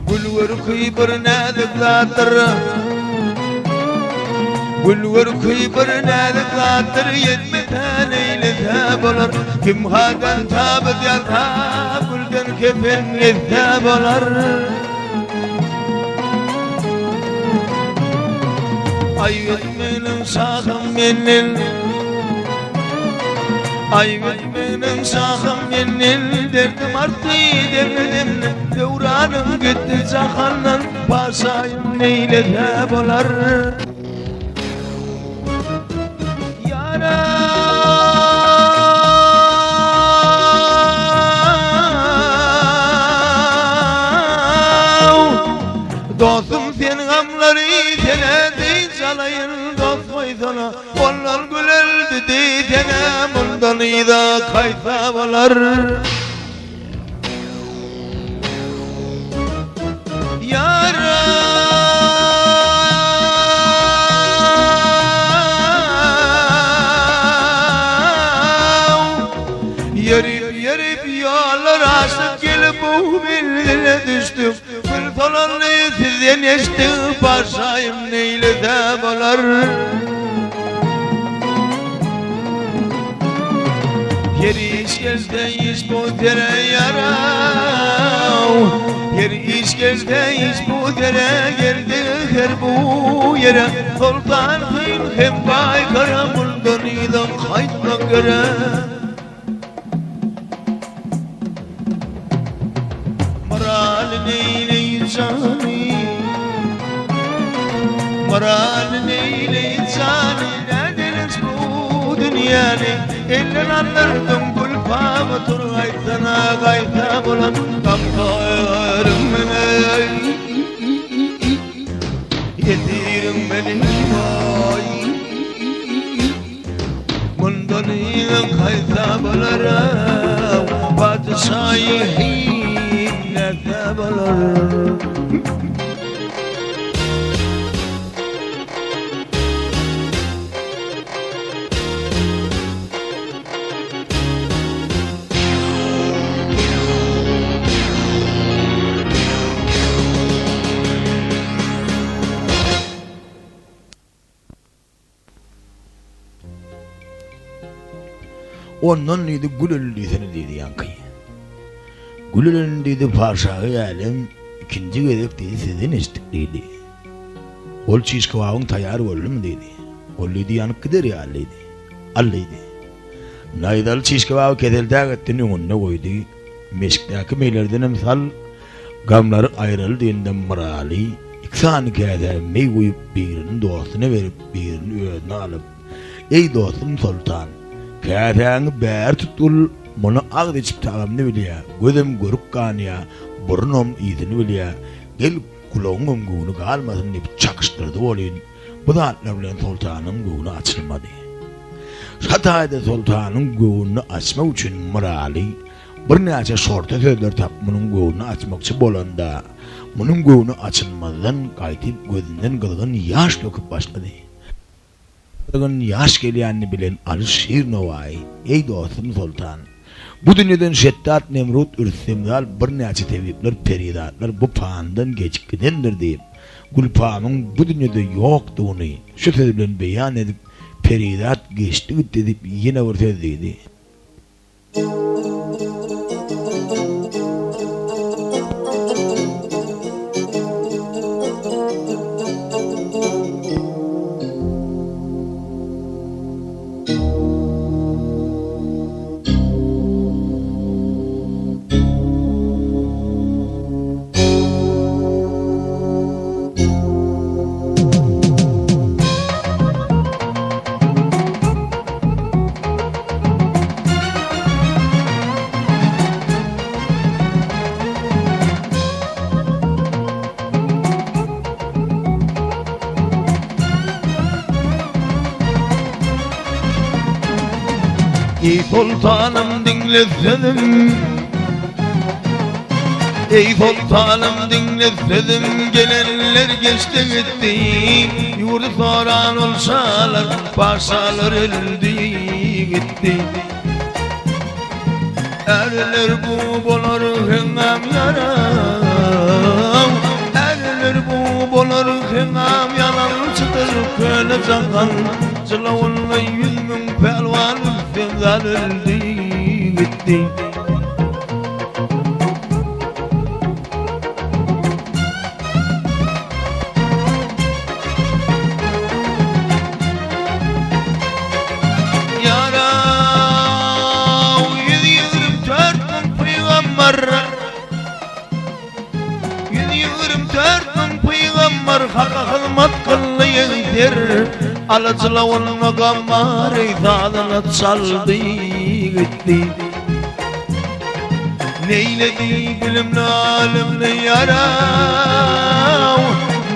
Gülwer kıybır nädik zatdyr, gülwer kıybır nädik zatdyr, ýetmeden eýlese bolar. Kim hadan tabat ýaza, gülden kepen etse bolar. Ayıp etmenin sakın benim, ayıp etmenin sakın benim. Derdim arttı demedim, devranım gitti sakallan. Pasayım neyle de bolar. Dostum sen gamları tenedi salayın dost koydana. Onlar güler dedi tene bundan iyi da kaysa bolar. Yarip yollar asıp gelip bu birine düştüm. Bir tolanlı sizden eşti başayım neyle de bolar. Yeri işkezde iş bu tere yarav. Yeri işkezde iş bu tere geldi her bu yere. Sultan hem baykara bundan iyiden kaytmak göre. Maral neyle insani, maral neyle insani. Ne deriz bu dünyanı, elden anlardım kulpamı turgaytana gayta bulan. Kaptarım beni, yetirim beni vay. Bundan iyiden kayta bularım, padişahı bolar.
Ondan neydi gülülüyseni dedi Yankı. Gülülün dedi paşağı alem ikinci gedek dedi sizin istikliydi. Ol çişkavağın tayar oldu mu dedi. Ol dedi yanık gider ya alleydi. Alleydi. Naydal çişkavağı kedeldak ettiğini önüne koydu. Meşktaki meylerden emsal gamları ayrıldı diyinden mırali. İksanı kâde mey koyup birinin dostuna verip birinin öğüdünü alıp. Ey dostum sultan, kâdeğini bär tutul. Bunu ağdı içip tağamını biliyor, gözüm görük kanıya, burnum iyisini biliyor. Gel kulağım güğünü kalmasın deyip çakıştırdı olayın. Bu da atlarla sultanın güğünü açılmadı. Şatayda sultanın güğünü açmak için mırali, bir nece şorta sözler tapmanın güğünü açmakçı bolanda, bunun güğünü açılmadan kaytıp gözünden kılgın yaş döküp başladı. Kılgın yaş geliyenini bilen Ali şiir novayı, ey dostum sultan, bu dünyadan Şeddat Nemrut Ürsimdal bir nece tevhidler, peridatlar bu pahandan geçkidendir deyip, Gülpam'ın bu dünyada yoktuğunu şu sözle beyan edip, peridat geçti dedip yine bir söz dedi.
Ey sultanım dinlesedim, ey sultanım dinlesedim, gelenler geçti gitti. Yurdu soran olsalar, paşalar öldü gitti. Erler bu bolar hengam yaram, erler bu bolar hengam yaram. Çıtır köle zakan, sılavunla 100.000 pelvan Fenzal öldü gitti.
akıllı yeter alıcıla onu kamarı tadına çaldı gitti neyledi bilimli alimli yarav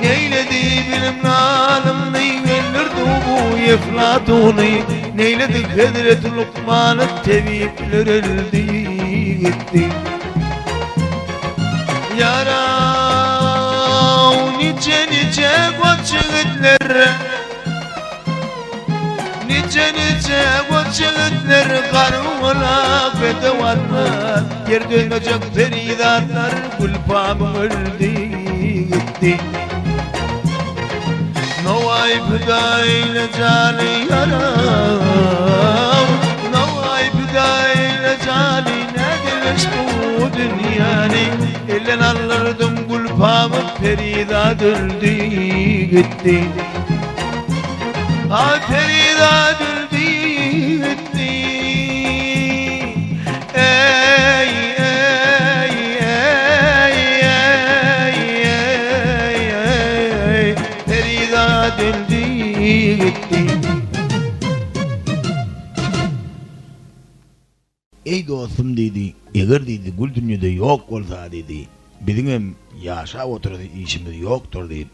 neyledi bilimli alimli verirdi bu eflatunu neyledi Hazreti Lokman'ı tevipler elde gitti yarav nice nice koçğitler nice nice koçğitler karıvına bedevanlar yer dönecek feridatlar gülpamın öldü gitti Novay pıdayla cani yarav Novay pıdayla cani nedir bu dünyani Ellen alırdım gülpamın feridat öldü gitti Ay feridat öldü gitti Ey ey ey ey ey feridat öldü gitti
Ey dostum dedi, eğer dedi gül dünyada yok olsa dedi, bizim hem yaşa oturdu işimiz yoktur dedi.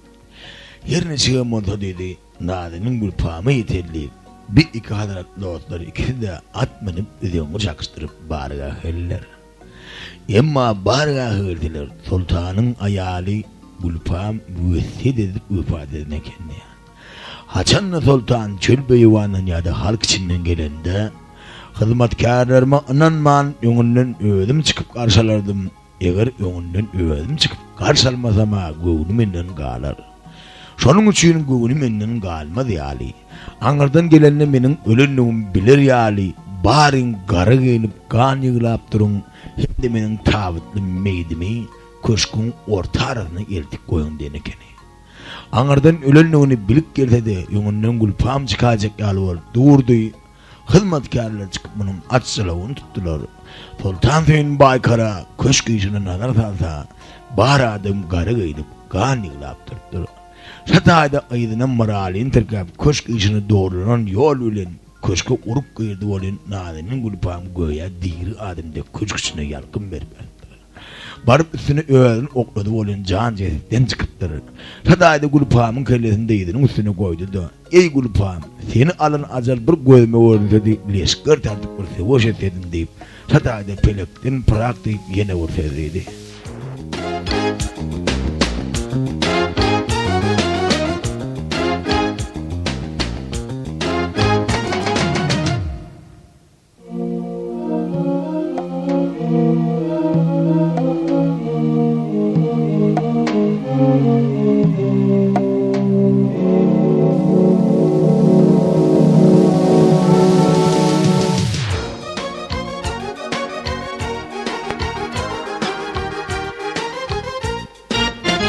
Her ne çıkım olsa dedi, nadenin gülpamı yeterli. Bir iki hadrat dostlar ikisi de atmanıp ödüğünü çakıştırıp barıga hırlar. Emma barıga hırdılar, sultanın ayali gülpam müesset edip ifade edine kendi. Haçanla sultan çöl beyvanın ya da halk içinden gelende, hizmetkarlarıma inanman yönünden ödüm çıkıp karşılardım. Eğer yönünden ödüm çıkıp karşılamazama göğünü menden galar. Şonun için göğünü menden galmaz yali. Anırdan gelenle menin ölünlüğüm bilir yali. Barin garı giyinip kan yığılap durun. Hem de menin tabıtlı meydimi köşkün orta arasına eltik koyun denekeni. Anırdan ölünlüğünü bilip gelse de yönünden gülpam çıkacak yalı var. Durdu. Hizmetkarlar çıkıp bunun açsalavını tuttular. Sultan Hüseyin Baykara köşkü işine nazar salsa bari adım garı gıyılıp kan yığılap durdu. Şatayda aydının moralini terkap köşkü işine doğrulanan yol ülen köşkü uruk gıyırdı olan nadenin gülpam göğe diri adımda köşküsüne yalkın vermezdi. Barıp üstüne öğren okladı olan can cesetten çıkıptır. Şatayda gülpamın kellesini değdinin üstüne koydu da ey gülpam seni alın acal bir gözüme vurdu dedi leşkır tertip vursa hoş etsedin deyip Şatayda pelekten pırak deyip yine vursa dedi.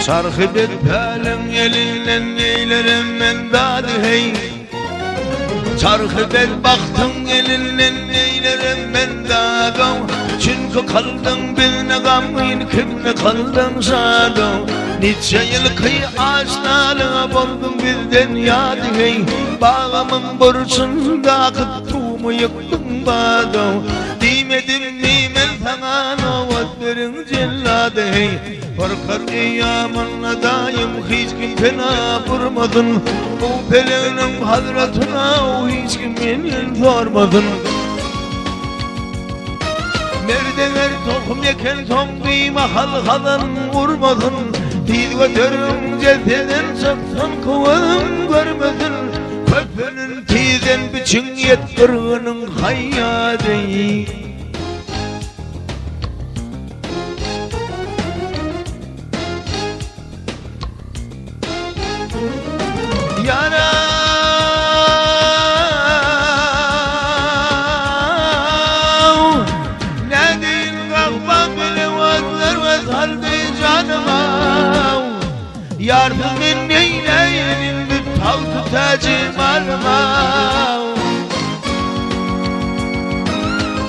Sarkı bir pelin elinden neylerim ben dadı hey Sarkı bir baktın elinden neylerim ben dadı Çünkü kaldın birine gamın kimle kaldın sadı Nice yıl kıyı ağaçlarına buldum birden yadı hey Bağımın borusunda akıttığımı yıktım bağdı Demedim mi ben sana novatların celladı hey Korkar eyyamınla daim hiç kim fena vurmadın Bu peleğinin hazretine hiç kim beni sormadın Merdeler tohum yeken tombi mahal halan vurmadın Dil götürüm ceseden saksan kıvım görmedin Köpeğinin tizden biçin yettirinin hayyadı Yarav Nedin kalkma bile vazlar ve saldı canıma Yardım eyleyin bir tav tutacım alma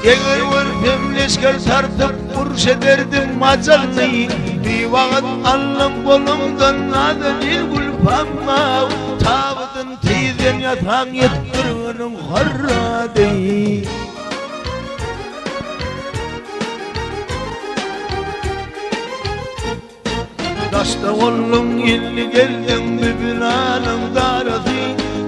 Eğer vurdum leşker sartıp vuruş ederdim macalını
Bir vakit allam kolumdan nadanil gülpamma Tağıdın teyzen yatan yettirginin harra değil Daşta ollum illi geldim bibilanım darısı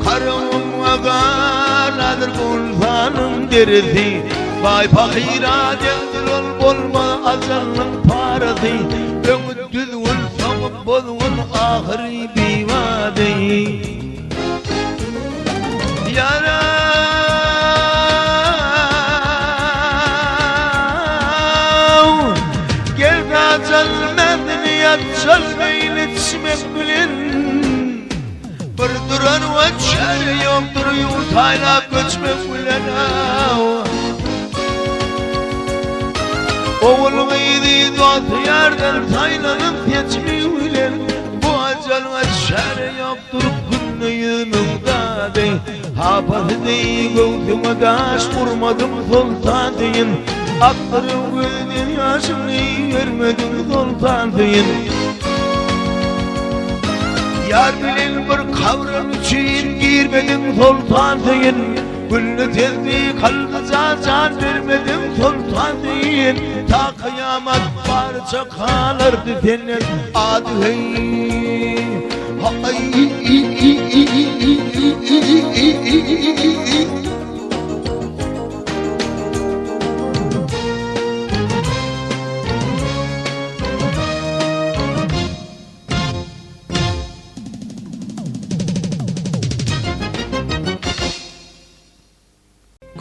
Karımın ağanadır gülfanım derisi Vay fakira dendir ol bolma azalın parası Ömüddüz gülfanım bozgun ahiri bivadi Yaram Gel kaçal medeniyet çalmayın içmek bilin Bir duran ve çare yoktur yurtayla göçmek bilen Oğul gıydı dost yerden saylanıp geçmeyi bilen Bu acal ve çare yoktur günlüğünün dadı Hapası değil göğsüme taş vurmadım sultan deyin Aktırım gözün yaşını vermedim sultan deyin Yar bilin bir kavram için girmedim sultan deyin Güllü tezli kalkıza can vermedim sultan deyin Ta kıyamet parça kalırdı senin adı hey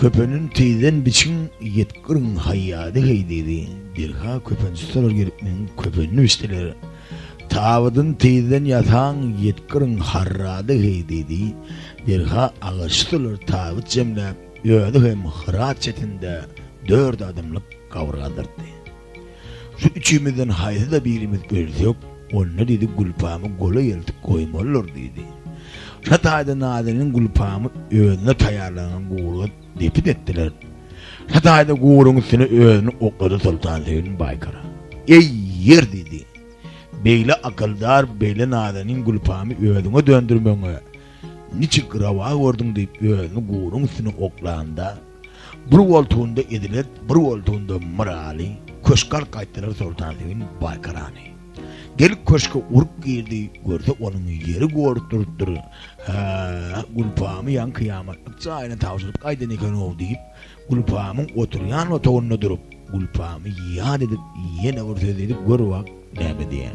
Köpeğinin teyzen biçin yetkırın hayyadı heydiydi. Dirha köpeğinçiler gelipmenin köpeğini üsteleri. Tağıdın teyzen yatan yetkırın harradı heydiydi. Dirha ağaçtılar tağıt cemle ödü hem hırat çetinde 4 adımlık kavradırdı. Şu üçümüzden haydi da birimiz görsek, onunla dedi gülpamı gola yeltik koymalılar dedi. Şatayda nadenin gülpamı ödüne tayarlanan guğruğa depit ettiler. Şatayda guğrun üstüne ödünü okladı Sultan Selim'in baykara. Ey yer dedi. Beyle akıldar, beyle nadenin gülpamı ödüne döndürmene. Niçin kırava vurdun deyip ödünü guğrun üstüne oklağında. Bir voltuğunda edilet, bir voltuğunda mırali, köşkal kayttılar Sultan Selim'in baykarani. Gelip köşke urup girdi, görse onun yeri gorturttur. Gülpamı yan kıyametlik çayına tavşılıp kaydan iken ol deyip, Gülpamın oturuyan otoğununa durup, Gülpamı yad edip, yine vursa edip görvak nebe diye.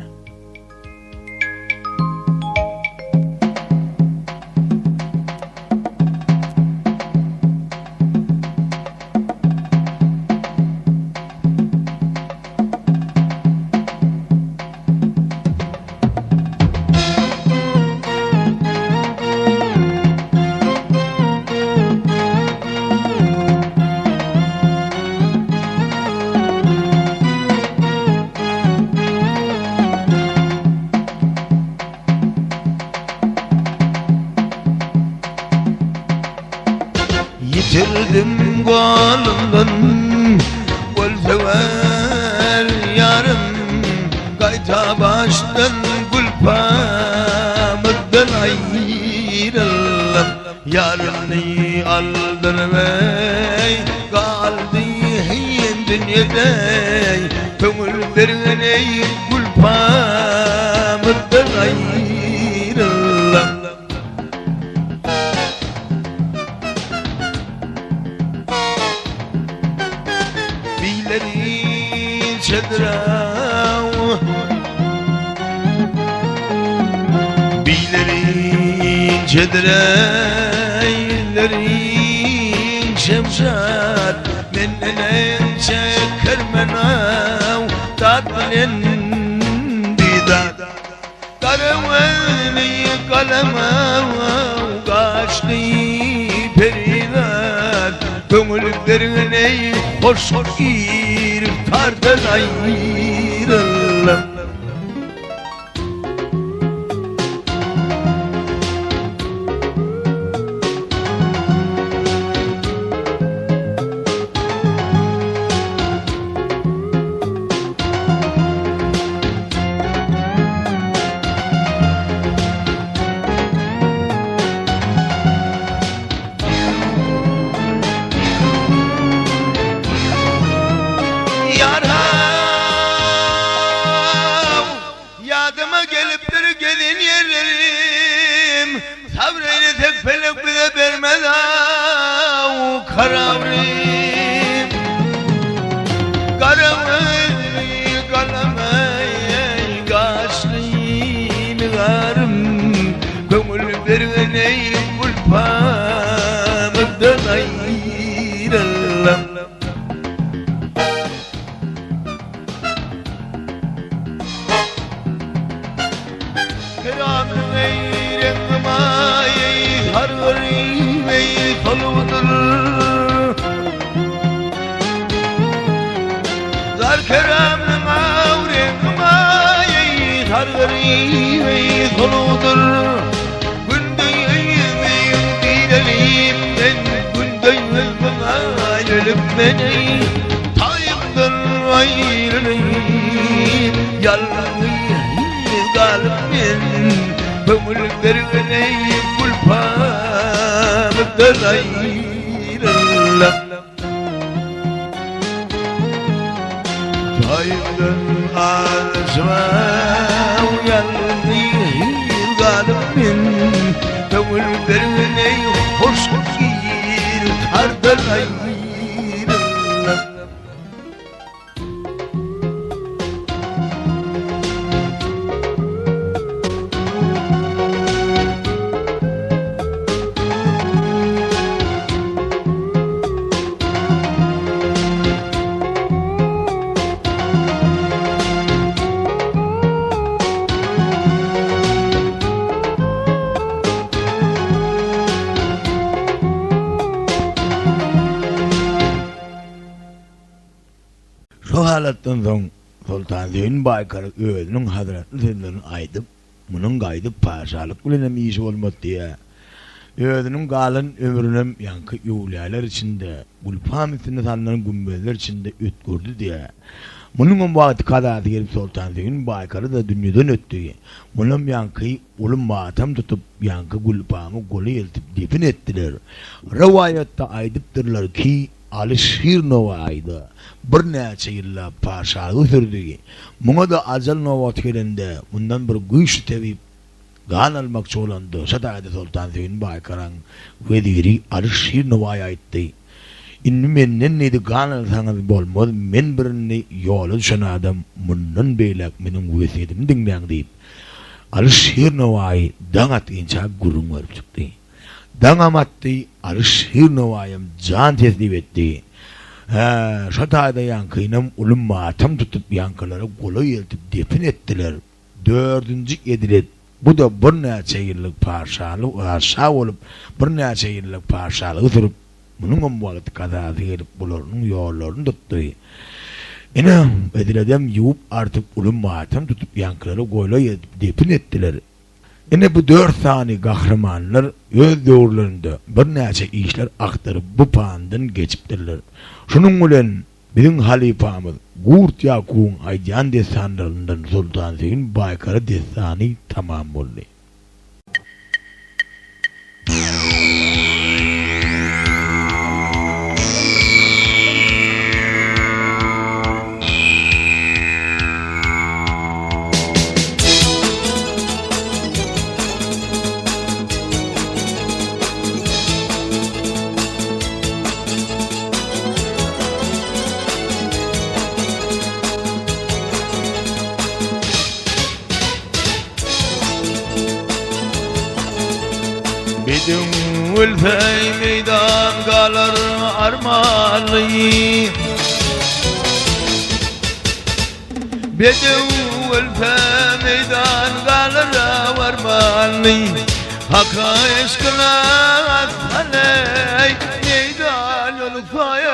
Yitirdim kolumdan gol sever yarım Kayta baştan gülpamıdan ayrıldım Yarını aldırmay kaldı hiyem dünyada Kömür vermey gülpamıdan ayrıldım Bilerin cedreylerin şemşat Mennenen çeker menav tatlın didat Karavani kalamav kaçtı peridat Kömülüklerine hoş gir tardan ayrılım
vergeneyim kulpamıktan ayrılam. Keramın eyrem mayeyi hargari ve toludur. Zar keramın avrem mayeyi hargari ve toludur. Gündeyim dilelimden gündeyim ayrılıp beni tayımdan ayrılayım yalnız kalıp ben kömür vergeneyim kulpamıktan ayrılam. Tayımdan ağzıma yalnız kalıp ben kömür vergeneyim hoş giyir hardan ayrılam.
Şu halattan soň Sultan Zeyň Baykar özüniň hazratly sözlerini aýdyp, munyň gaýdyp paşalyk bilen işi bolmady diýe. Özüniň galan ömrünem ýanky ýuglaýlar içinde, gulpam üstünde sallanan gümbezler içinde ötkürdi diýe. Munyň wagty kadaty gelip Sultan Zeyň Baykary da dünýeden ötdi. Munyň ýanky ulum matam tutup ýanky gulpamy goly eltip depin etdiler. Rewayatda aýdypdyrlar ki Alişir Novaýdy bir näçe ýylla paşalyk sürdü. Muňa da ajal nowat gelende mundan bir güýçli tebip gan almakçy bolandy. Şadaýda Sultan Zeyň Baykaryň wediri Alişir Novaýy aýtdy. Inni menden nedi gan alsaňyz bolmaz, men birini ýola düşen adam mundan beýlek meniň wesetimi dinleň diýip. Alişir Novaýy daňat inça gurun berip çykdy. Daňamatdy Alişir Novaýym jan teslim etdi. Şataýda ýankynam ulum matam tutup ýankylara goly eltip depin etdiler. 4-nji edilet. Bu da bir näçe ýyllyk paşalyk aşa bolup, bir näçe ýyllyk paşalyk sürup, munyň wagty kadaty gelip bularyň ýollaryny tutdy. Ene ediledem ýuwup artyk ulum matam tutup ýankylara goly eltip depin etdiler. Ene bu 4 sany gahramanlar öz döwürlerinde bir näçe işler aktaryp bu pandan geçipdirler. Şunuň bilen biziň halifamyz Gurt Ýakubyň aýdýan destanlaryndan Sultan Zeyň Baykary destany tamam boldy.
Bidim ülfey meydan galar armanly. Bidim ülfey meydan galar armanly. Haka eşkına atmanay meydan ülfey.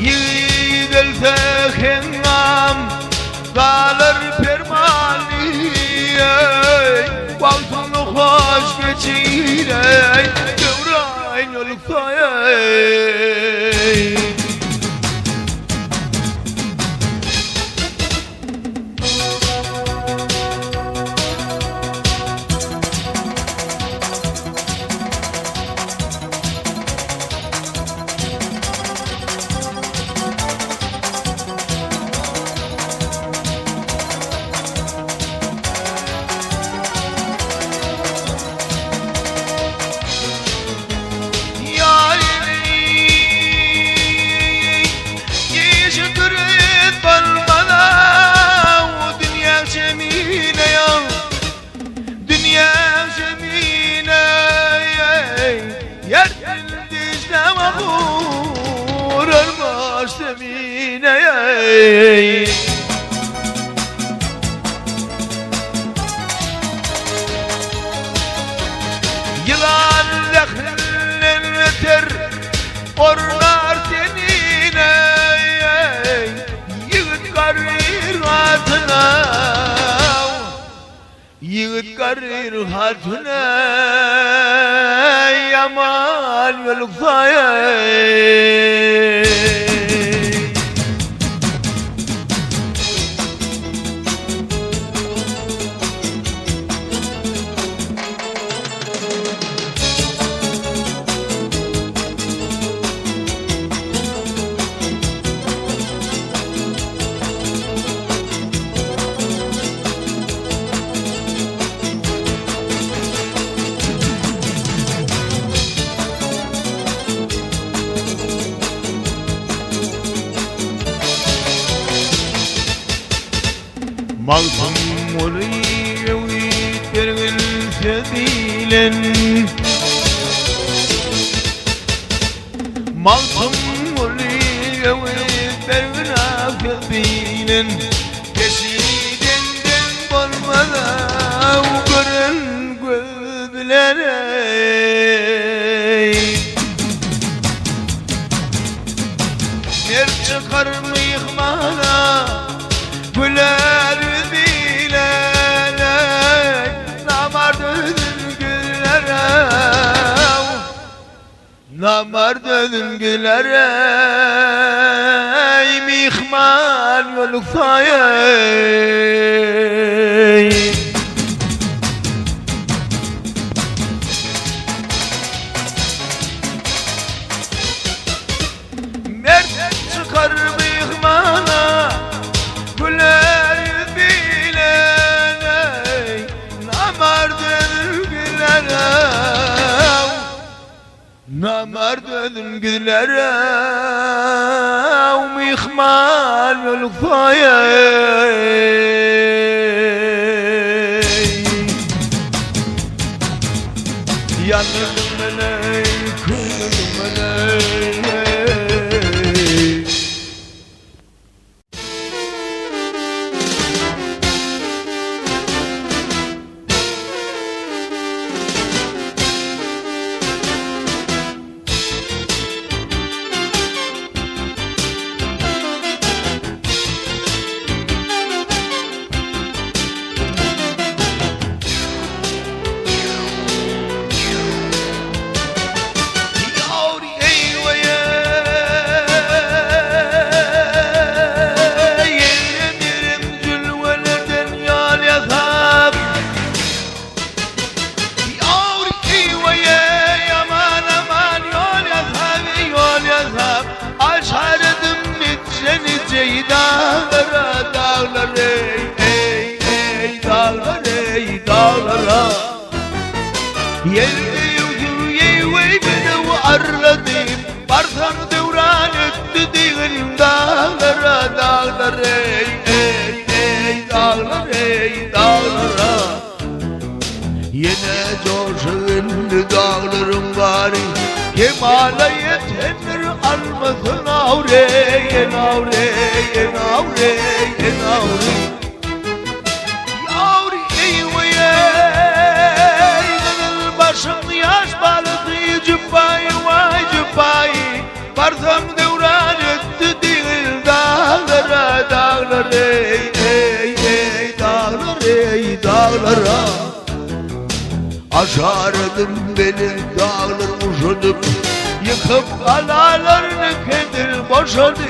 Yiğit ülfey hengam galar permanly. Wagtyny hoş geçirey, döwraň ýolukdaýy.
Yasemin'e Yılan lehlin öter orlar tenine Yiğit karir hatına Yiğit karir hatına Yaman yoluksa Maltum oluyor uyutlarının sevilen Maltum oluyor uyutlarına sevilen Kesidenden olmadan görün gözlere Mer çıkar mı yıkmana güler Namardın gülere mihman yoluksa Mert çıkar mihmana güler bilene Namardın gülere Namardın gülere mihman yoluksa Yanırdım beni, kırdım beni Dağlara dağlar ey dağlar ey dağlara Yerde yüzü yevey beni arladım Barzan devran etti diğerim dağlara dağlar ey dağlar ey dağlara Yine coşun dağlarım bari Kemal'e tenir almasın avreye navreye navreye navreye Yavri eyveye Gönül başım yaş balığı cübbayı vay cübbayı Barzam devran etti değil dağlara dağlar ey dağlar ey dağlara Aşardım benim dağlar uşadım Yıkıp alalarını kendir boşadım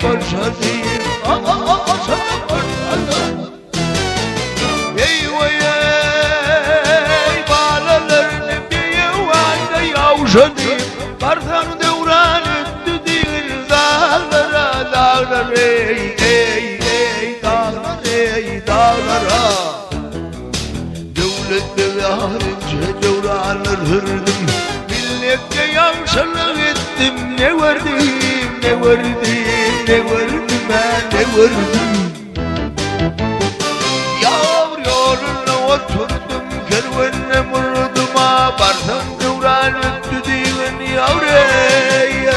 boşadım Eyvay ey bağlalarını bir yuvayda yavşadım Barzam devran etti değil dağlara dağlar ey dağlar ey dağlara Devlette yarince devranır hırdım Millette yavşalık ettim ne verdim ne verdim ne verdim ben ne verdim Yavr yoluna oturdum kervenle vurduma Barzan devran etti diğen yavreye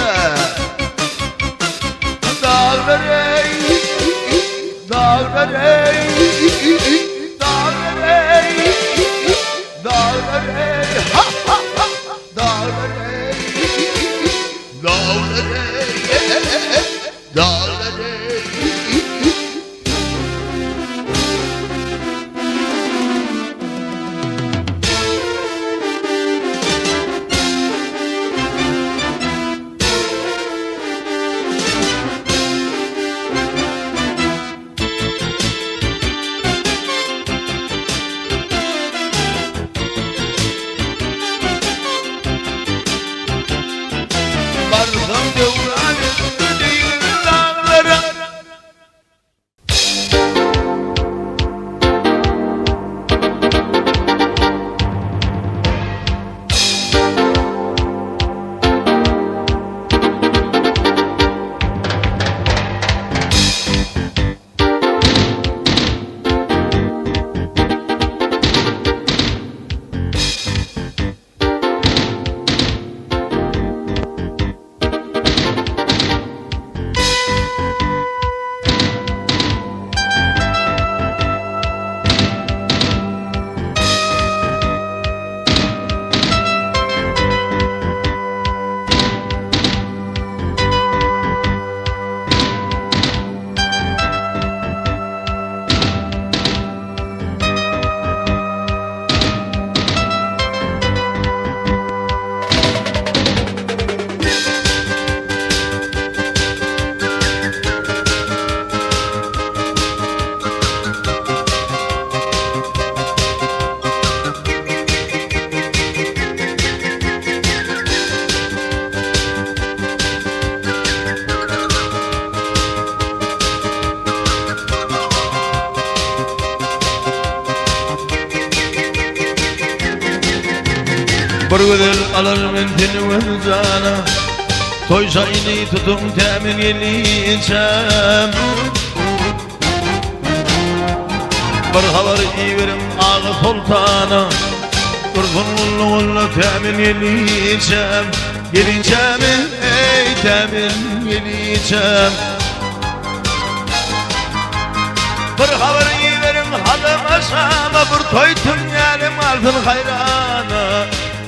Bir güzel alırım entini ve cana Toy şahini tutun temin geleceğim Bir haber iyi verin ağı sultana Kurbanlı'nla temin geleceğim Geleceğim ey temin geleceğim Bir haber iyi verin halıma şama Bir toy tünyelim altın hayrana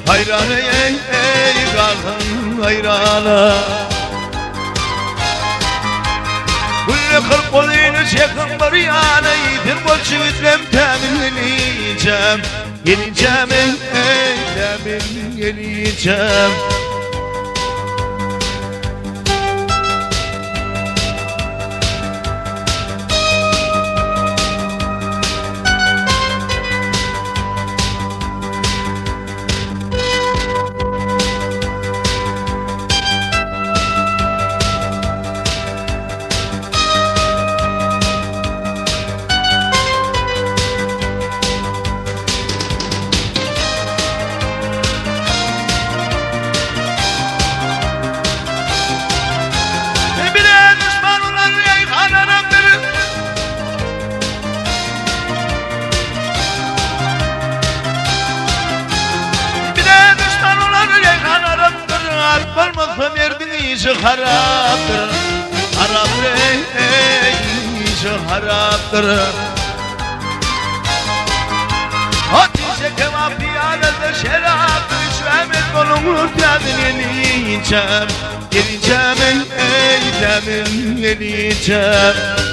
Hayrana ey kalın hayrana Gülle kırk koluyunu çekin bir yana Yiğitin bolçu ütlem temin geleceğim Geleceğim ey temin geleceğim Varmazsam erdin işi haraptır Haraptır ey işi haraptır Ateşe kebap piyanede şeraptır İçmemet kolumu temin geleceğim Geleceğim ey temin geleceğim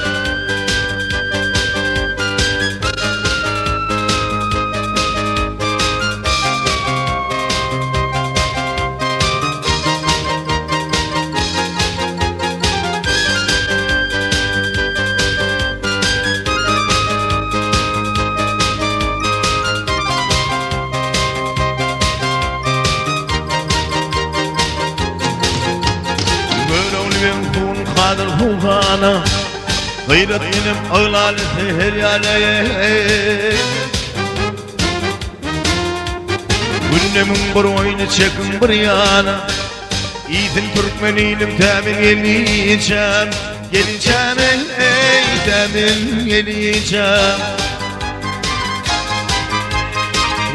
Kadir Hulhana Gıyret benim ağlalesi her yaleye Günnemin bir oyunu çekin bir yana Yiğitin Türkmenilim temin geleceğim Geleceğim ey temin geleceğim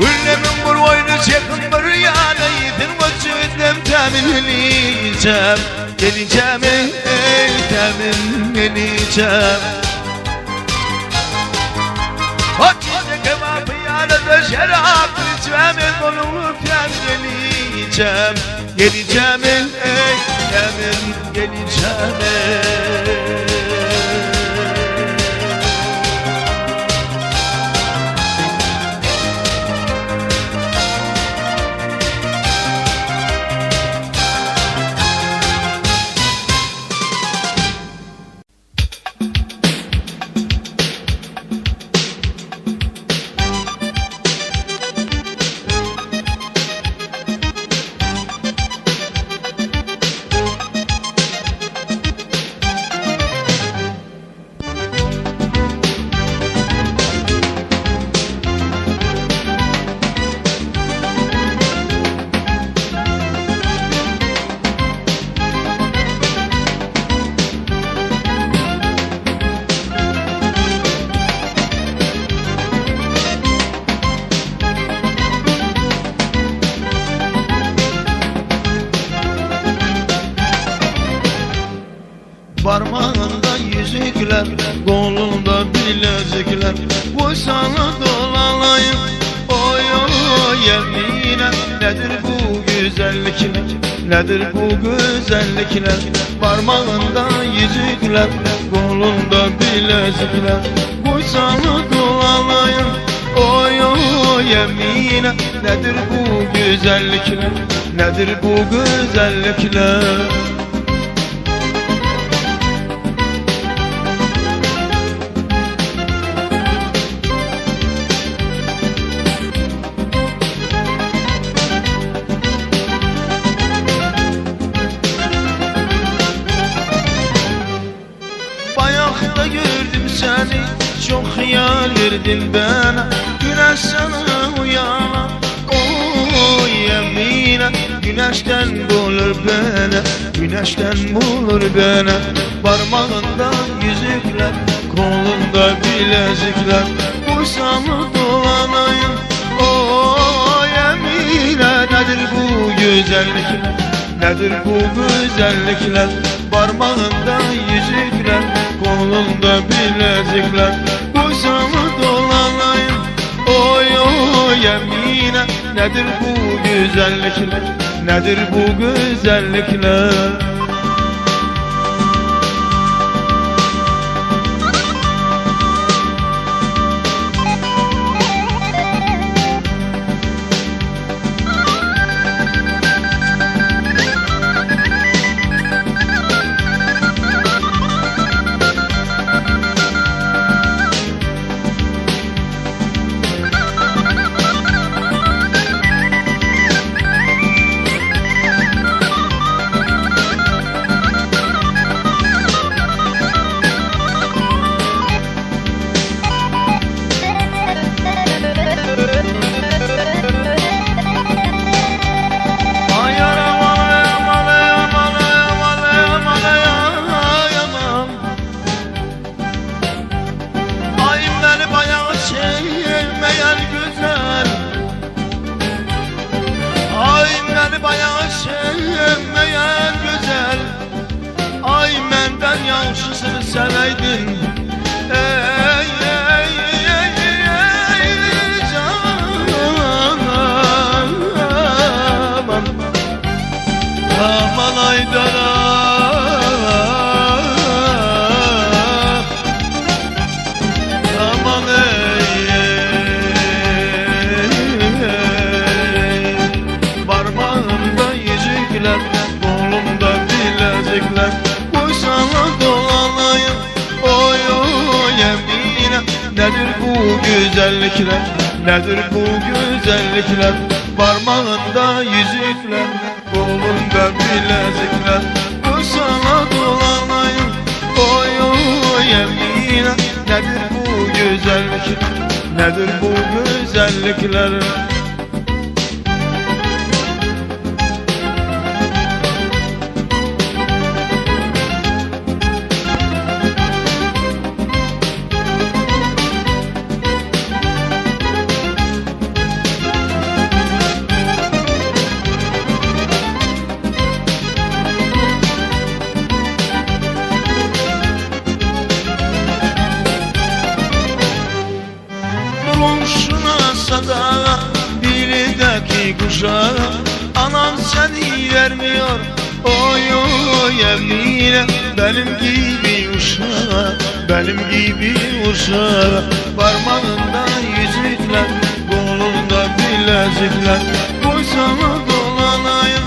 Günnemin bir oyunu çekin bir yana Yiğitin bolçu ütlem temin geleceğim Geleceğim ey temin geleceğim Hatice kebapı yanında şerap İçmemin kolumu temin geleceğim Geleceğim ey temin geleceğim Parmağında yüzükler, kolunda bilezikler Bu sana dolanayım, oy oy yemine Nedir bu güzellikler, nedir bu güzellikler Parmağında yüzükler, kolunda bilezikler Bu sana dolanayım, oy oy yemine Nedir bu güzellikler, nedir bu güzellikler seni çok hayal verdin bana Güneş sana uyana oy
Güneşten bulur beni, güneşten bulur beni. Parmağında yüzükler, kolunda bilezikler. Uysamı dolanayım, Emine. Nedir bu güzellikler, nedir bu güzellikler? Parmağında yüzükler, kolunda bilezikler. Uysamı dolanayım, Emine. Nedir bu güzellikler, nedir bu güzellikler? Sevmeyen güzel, ay menden yaxşısını seveydin. Ey ey ey ey canım, aman Aydara, aman ey parmağımda yüzükler, kolumda bilezikler. Uysana dolanayım, Emine. Nedir bu güzellikler, nedir bu güzellikler? Parmağında yüzükler, kolumda bilezikler. Uysana dolanayım, Emine. Nedir bu güzellikler, nedir bu güzellikler? Komşuna sada, birideki kuşa, anan seni vermiyor, Emine. Benim gibi uşağa, benim gibi uşağa. Parmağında yüzükler, kolunda bilezikler. Uysana dolanayım,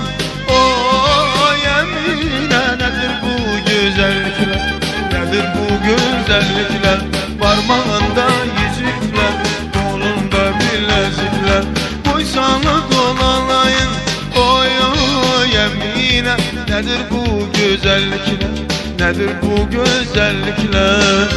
Emine. Nedir bu güzellikler, nedir bu güzellikler? Parmağında yüzükler, kolunda bilezikler. Uysana dolanayım, Emine. Nedir bu güzellikler, nedir bu güzellikler?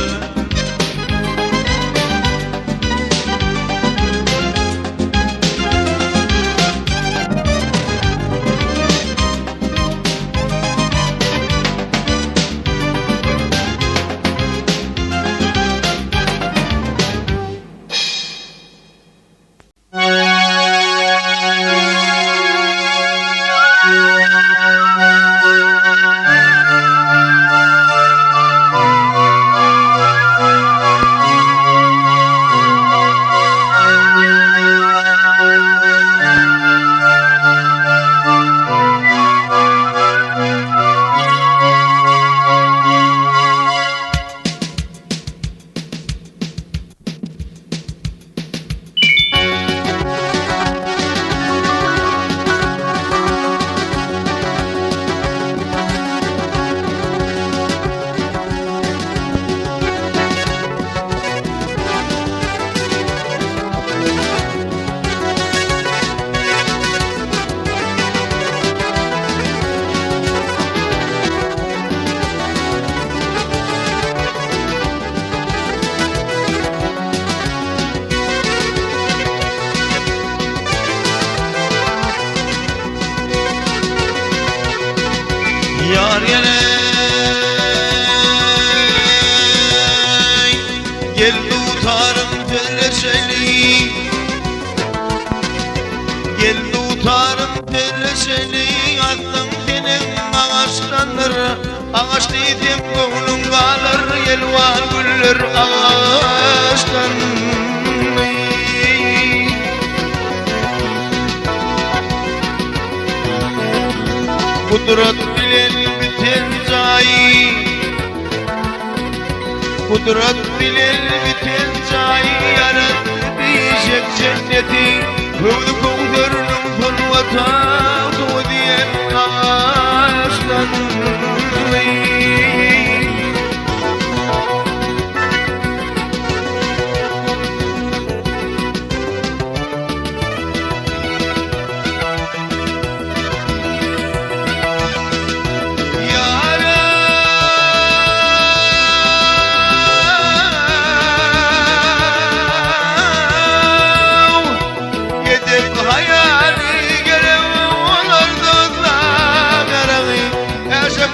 Gel tutarım seni aklım senin ağaçlanır Ağaçlı idim gönlüm kalır Yelvan güller ağaçtan Kudret bilen biten cayı Kudret bilen biten cayı Yarattı diyecek cenneti Kövdü kongörünüm pın vatan Tuğ diyen ağaçtan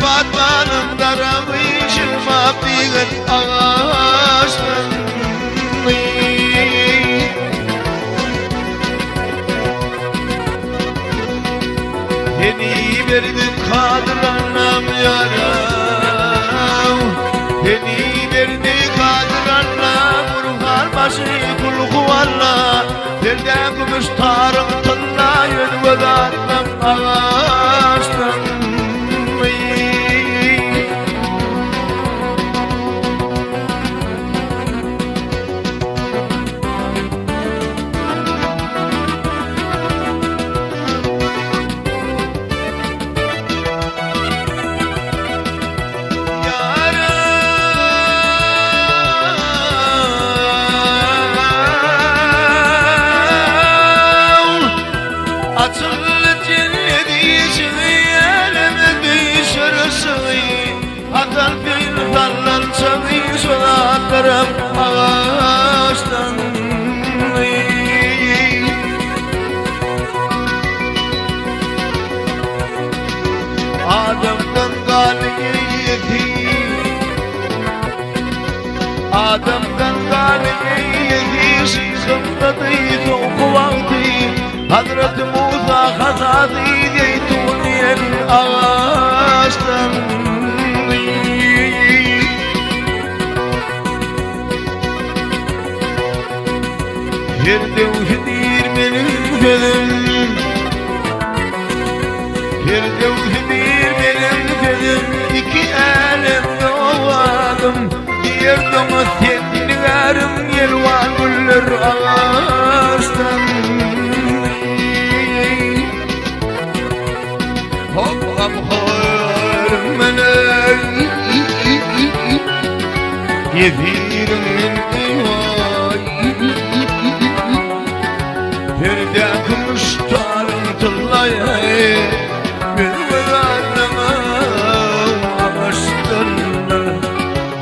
Batmanım daramışım abigen ağaçtan Beni verdin kadranam yaram Beni verdin kadranam Urhan başı kulku valla Derde gümüş tarım tınla Yönvedatlam ağaçtan Ağaçtan Adam'dan galiye yedim Adam'dan galiye yedim Zımdadı toku vakti Hazreti Musa hazadı Deytuniyen ağaçtan Firdevs'dir benim fedim Firdevs'dir benim fedim İki elimde ovadım Diğer dama kendini verim Yelvan güller ağaçtan Hop hop hoyarım bana Yefirim min eyvay Perde kımıştarım tıllaya Bir vedanlama ağaçtan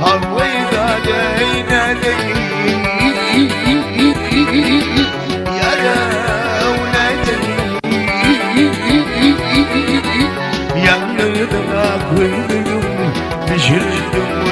Havayda değne değil Yaravne değil Yanına koydum Pişirdim bu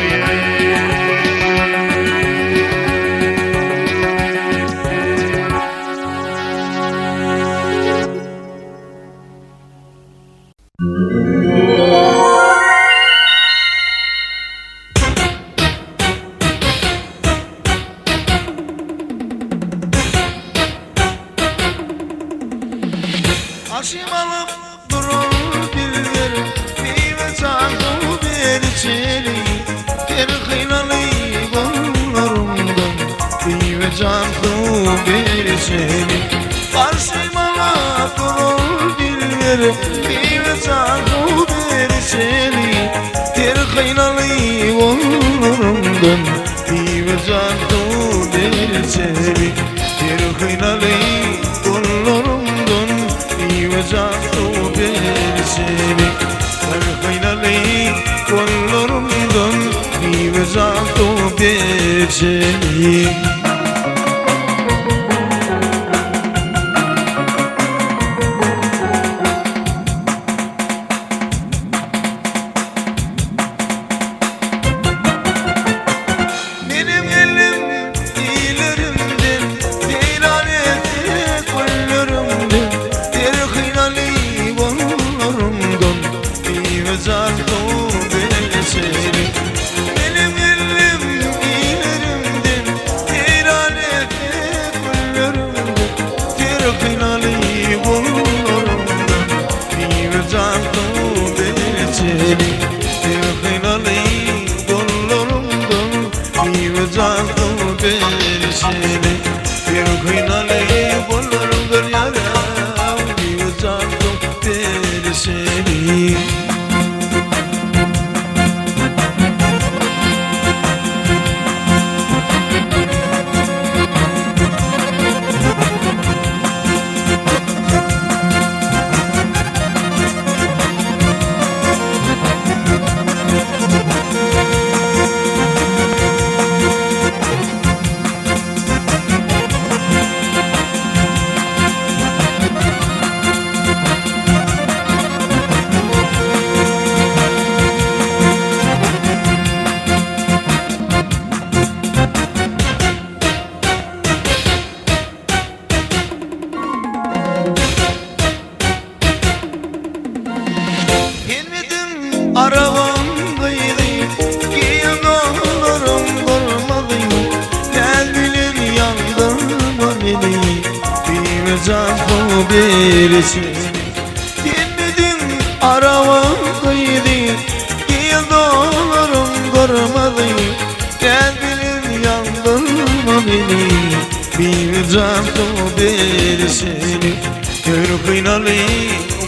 Aşım alıp durur dillerim Meyve çarpı bir içeri Bir kıynalı kollarımdan Meyve çarpı bir içeri Aşım alıp durur dillerim Meyve çarpı bir içeri Bir kıynalı kollarımdan Meyve çarpı bir içeri Bir kıynalı kollarımdan Meyvecatı bir seni Kıynalı kollarımdan Meyvecatı bir seni Benim elim ilerimden
bilmeyeceğim bu birisini. Dinledin arama kıydı, gel dolarım görmedi. Gel bilin yandırma beni, bilmeyeceğim bu birisini. Gör kıynalı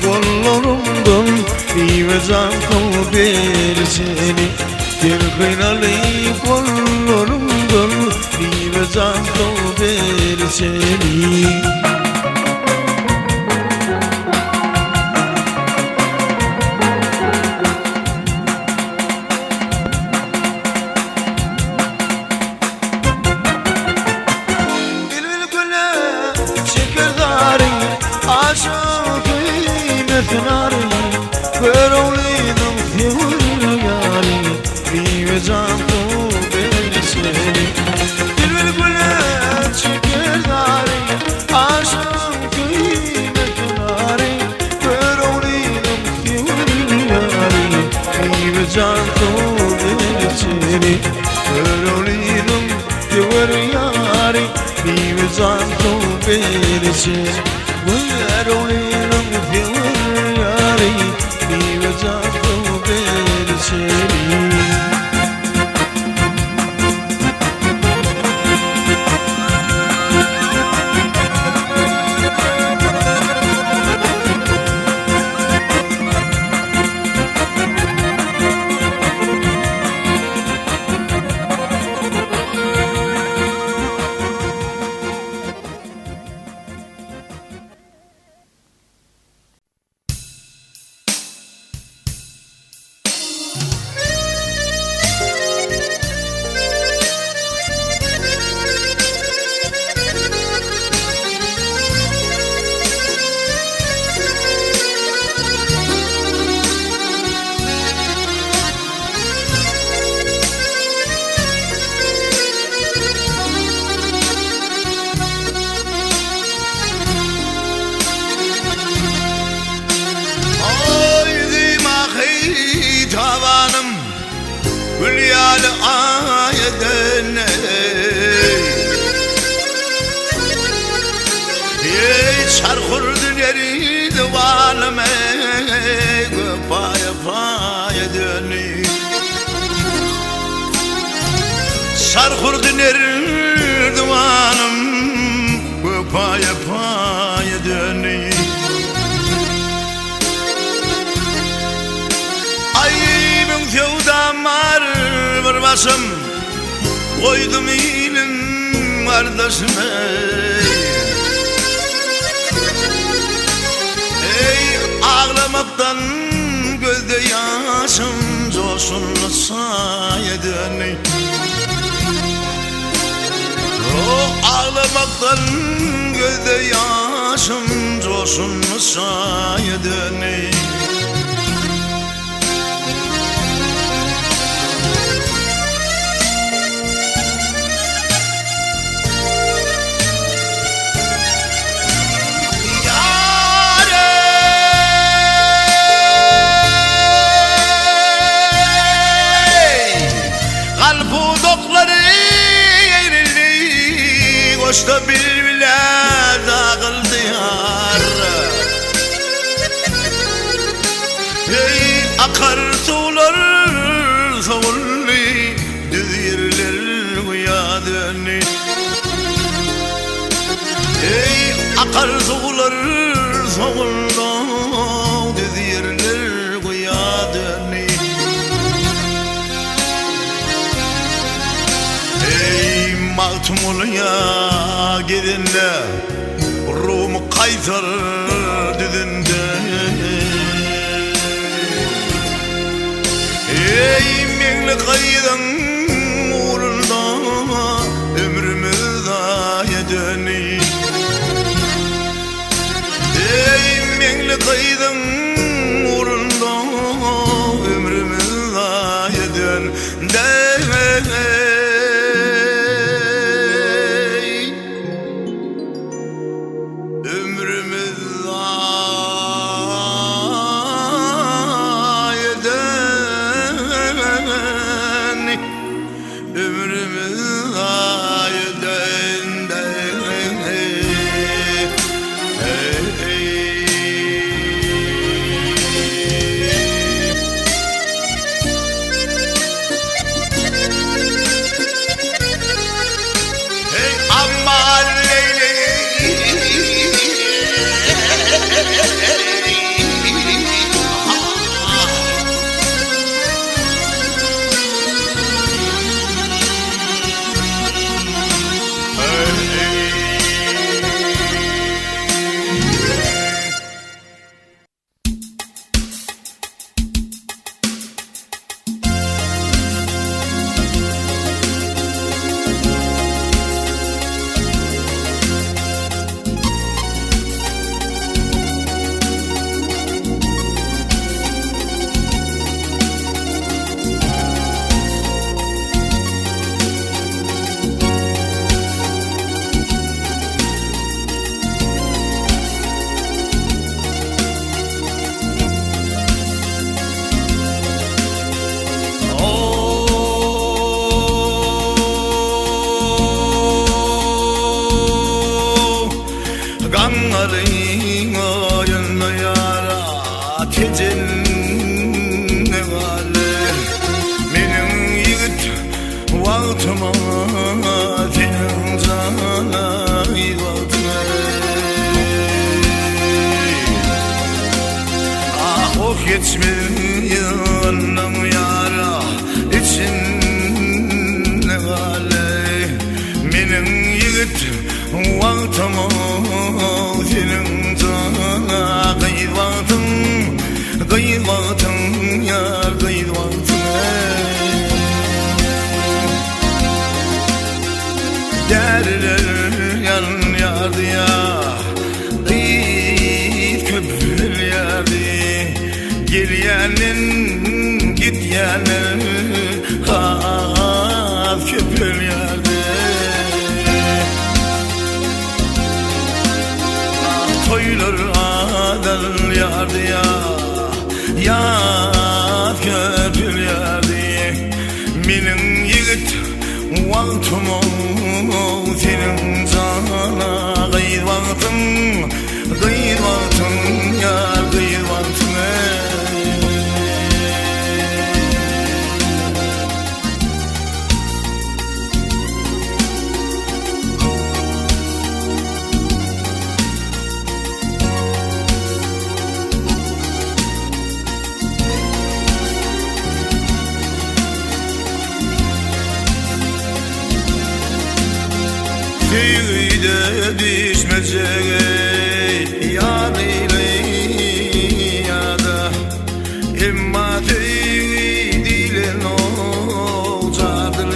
kollarımdan, bilmeyeceğim bu birisini. Gör kıynalı kollarımdan, bilmeyeceğim bu birisini. Aşık kıymetnari Görevliydim fiil yari Bilmeyeceğim bu birisini. Bülbüle çekerdari Aşık kıymetnari Görevliydim fiil yari Bilmeyeceğim bu birisini. Görevliydim fiil yari Bilmeyeceğim bu birisini. Görevliydim fiil yari Bilmeyeceğim bu birisini. Hülyalı ayedene Ey çarkurdun yeri divanım ey Paya paya dönü Çarkurdun yeri divanım Paya paya dönü Ayımın fevdamar vurmasım Koydum iyinin kardeşime Ey ağlamaktan gözde yaşım Coşun saye dönü O ağlamaktan gözde yaşım Coşun saye dönü Koşta bile dağıldı yar Ey akar sular soğullu Düz yerler kuya dönü Ey akar sular soğullu Düz yerler kuya dönü Ey mahtum oluya gidinle Ruhumu kaytar düdünde Ey menli kaydan uğrunda Ömrümüz daya dönü Ey menli kaydan uğrunda Ömrümüz daya dön Halin oyunlu yara tecinne gale Menin yigit vaktıma senin cana vaktıma Ah o geçmeyen yara içinne gale Menin yigit vaktıma senin cana gıyvatın yar gıyvatın derler yan yardı ya gıyt köpür yardı gelyenin gityenin haf köpür yardı toylar adal yardı ya yat köpür yardı menin yigit vaktıma senin cana gıyvatın yar gıyvatın Tüyde düşmeyecek yar ile ya da imma tüy dilin olacaktır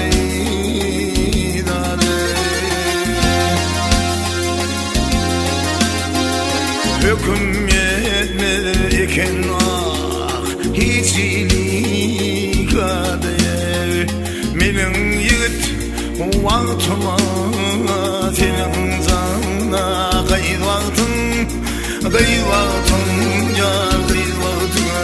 hüküm yetmeyken ah hiç iyilik adı menin yigit vaktıma senin cana gıyvatın yar gıyvatın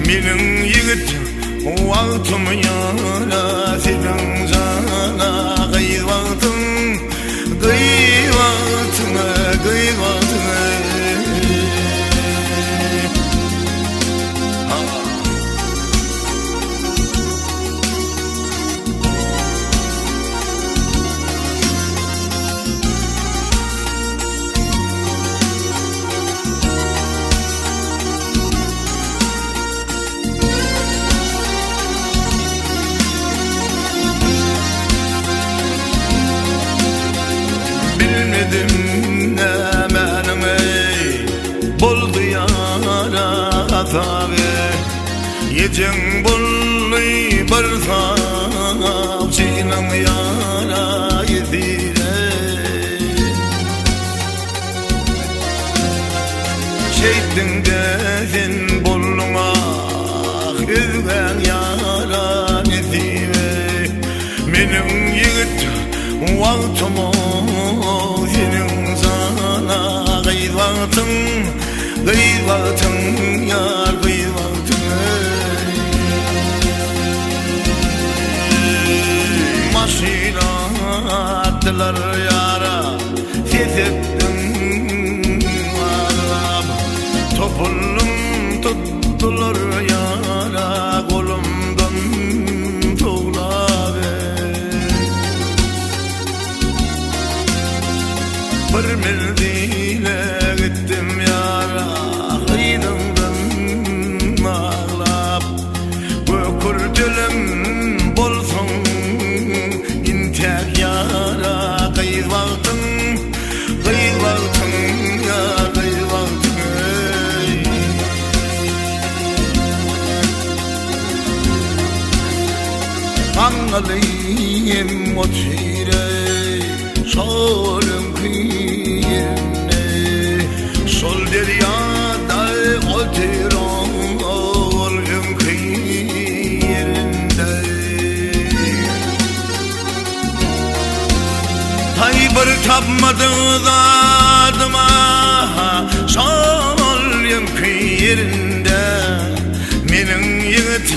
Menin yigit vaktim yana senin cana gıyvatın Yeceng bulli bartham chinam yara yedire Şeytin desin bulluma Üzgen yara yedire Menin yigit vaktıma senin sana gıyvatın yar gıyvatın Maşina attılar yara Seseptin ağlam Topullum tuttular yara Kolumdan tuğla ver bir merdine gittim yara kıydımdan ağlap Bökürdülüm bolsun intek yara kıyvaktın ya kıyvaktın Angalıyım o tire solun kıyırne sol deryada oturan oğlum kıyırında hay bir tapmadım zadıma solun kıyırında menin yigit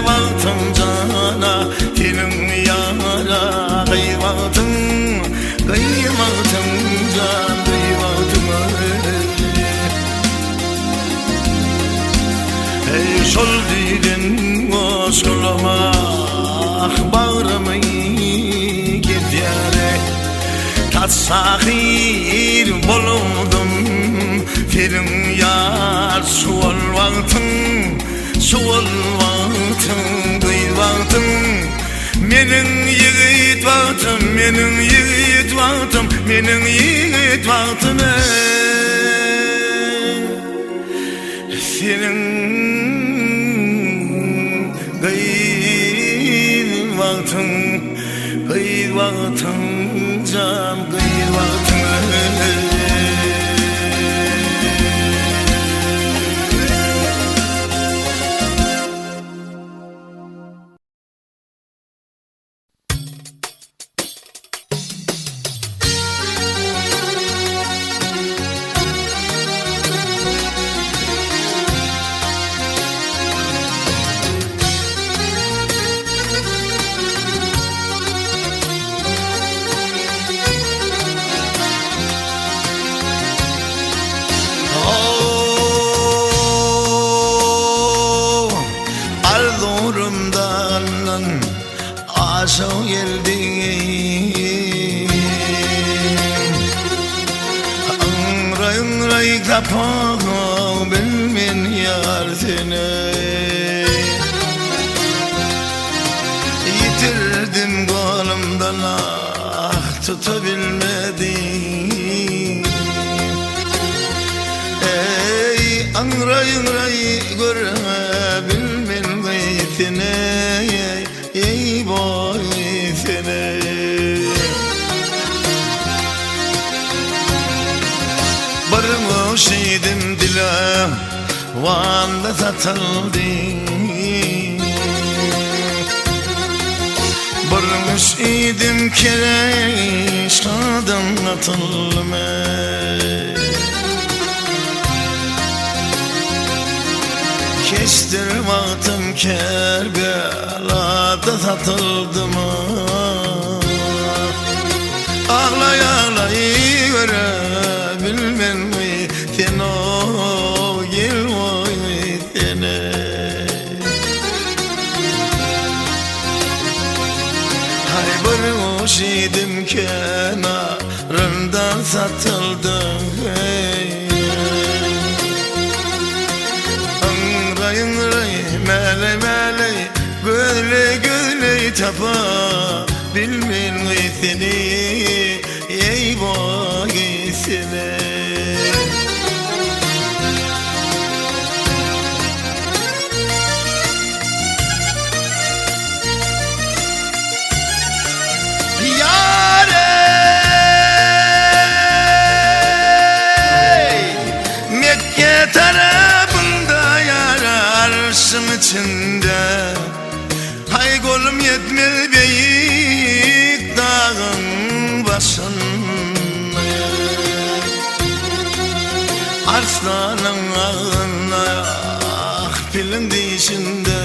vaktim cana senin yara kıyvatın can kıyvatım ey sol dedin o solama bağrımı gidyare tatsahir bulundum senin yar sual vaktin kıyvatın menin yiğit vaktim menin yiğit vaktim menin yiğit vaktim senin kıyıt vaktim can kıyıt vaktim Aşağı geldim Anray kapağı bilmen yar seni Yitirdim kolumdan tutabilmedim Ey anray görebilmen seni Ey boy seni Barmış idim dile Van'da satıldı Barmış idim kereş Kadın atılmaz Geçtir vaktim Kerbela'da satıldım Ağlay ağlay görebilmen mi sen o gel oy seni Hay barmış idim kenarından satıldım Mele göle tapa bilmen seni ey boy seni Yare Mekke tarafında arşım içinde hay golüm yetmez büyük dağın başında Arslanın ağına pilin dişinde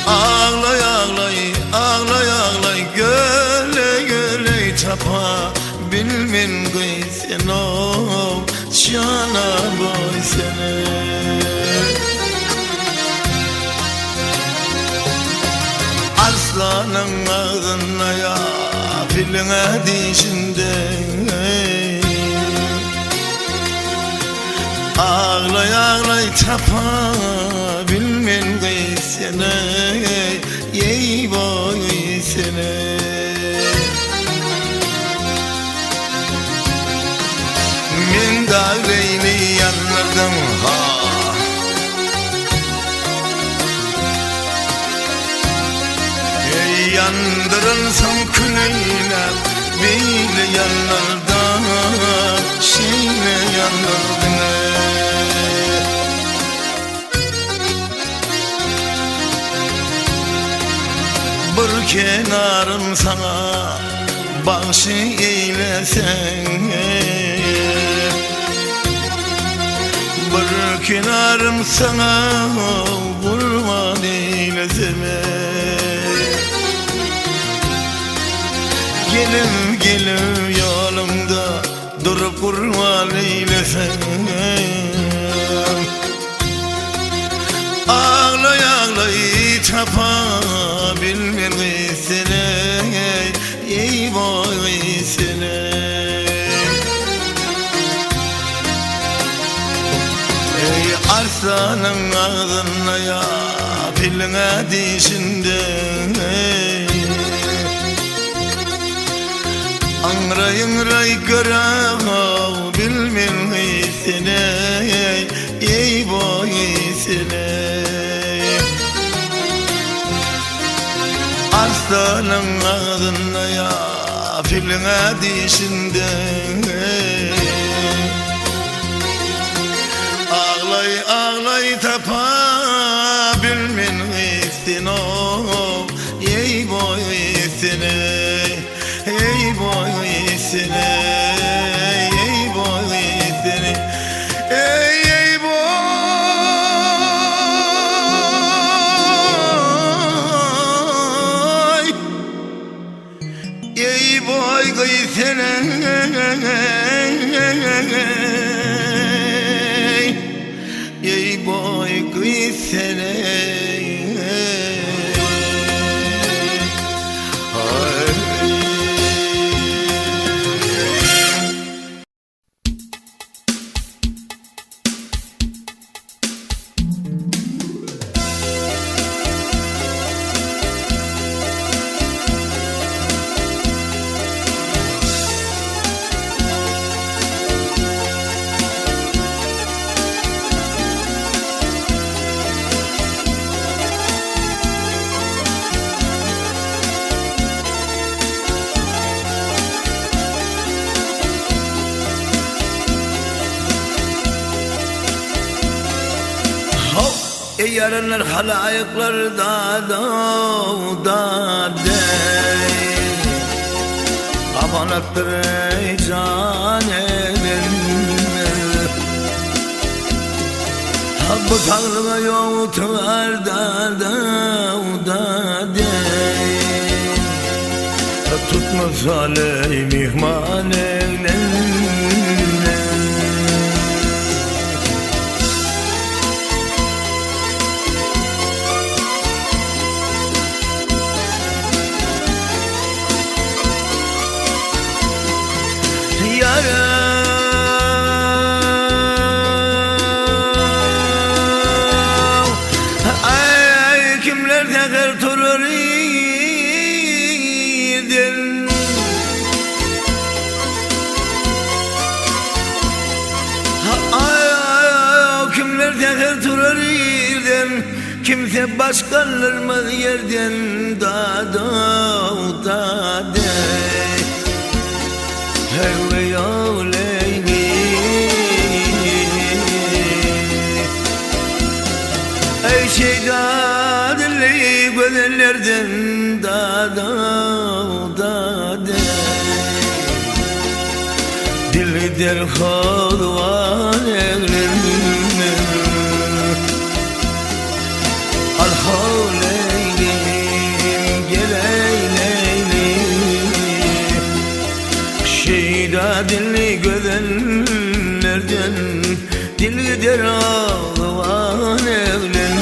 Ağlay ağlay ağlay ağlay göle tapa bilmen sen o Cana boy seni Arslanın ağzına ya filine dişinde Ağlay ağlay tapa bilmen gıysene Yey boy sene Men dağlayını yanlardan ha Yandırılsam küleyle Beyle yanlardan Şeyle yanlardan Bir kenarım sana Bağışı eylesen Bir kenarım sana Kurban eylesen Gelim gelim yolumda durup kurban eylesen Ağlay ağlay tapa bilmemesine Ey boysene Ey arsanın ağzına ya Filine dişinde Angray angray karav bilmen hissine Ey boy hissine Arslanın ağzına ya filine dişinde Ağlay ağlay tapa bilmen hissine Ey boy hissine Ey boy sene, ey boy sene, ey boy, ey boy sene, ey boy sene. Yarınlar halayıklar da Amanattır ey can elim Bu tanrıma yol tutar da Tutmaz aley mihman eylem Ay kimler tekrar turur idin Ay kimler tekrar turur idin Kimse başkanlarımız yerden da Hey ya leyli Ey şeyda dilli gözellerden da Dili derhal var evlerine Al havleylim geleylim Şeyda dilli gözellerden Dili derhal var evlerine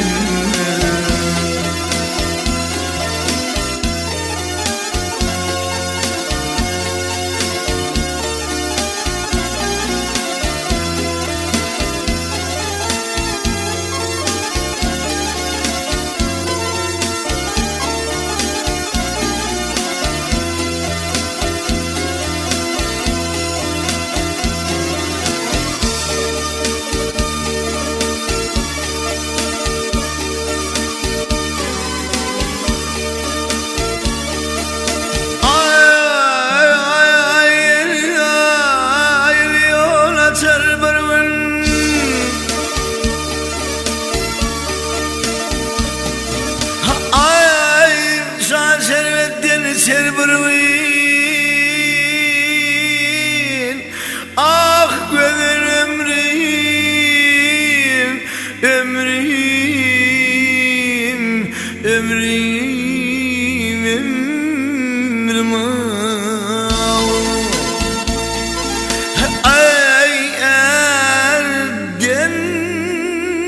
Ay ergen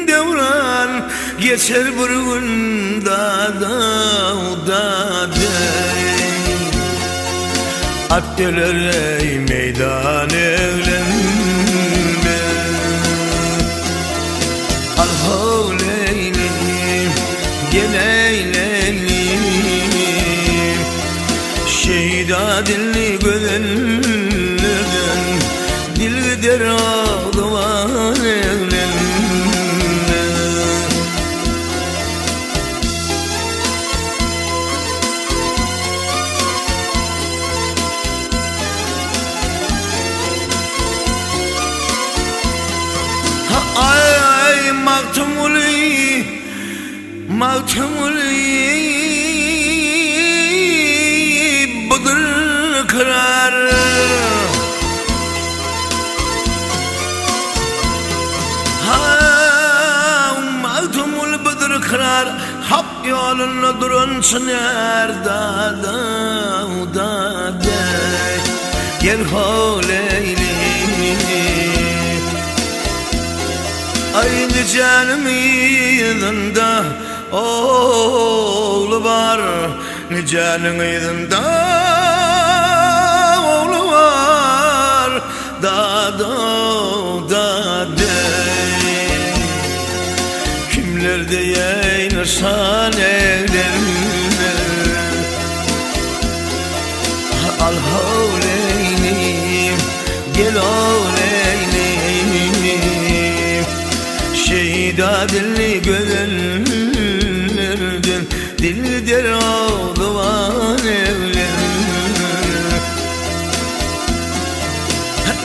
devran geçer bir gün dağda Attılar ey meydan evlenme Al havleylim gel eylelim Şehit adilli gözenlerden Dil gider ağlıvan evlenme Ay maktumuli budur karar Maktumul budur karar hak yolunda durunsun yerde gel haleyli Aynı canım yanında oğlu var Nice'nin yanında oğlu var da Kimler de yayınırsan evlenme Al havleynim gel havleynim Şehit adilli gözenlerden Dil der ağlıvan evlenme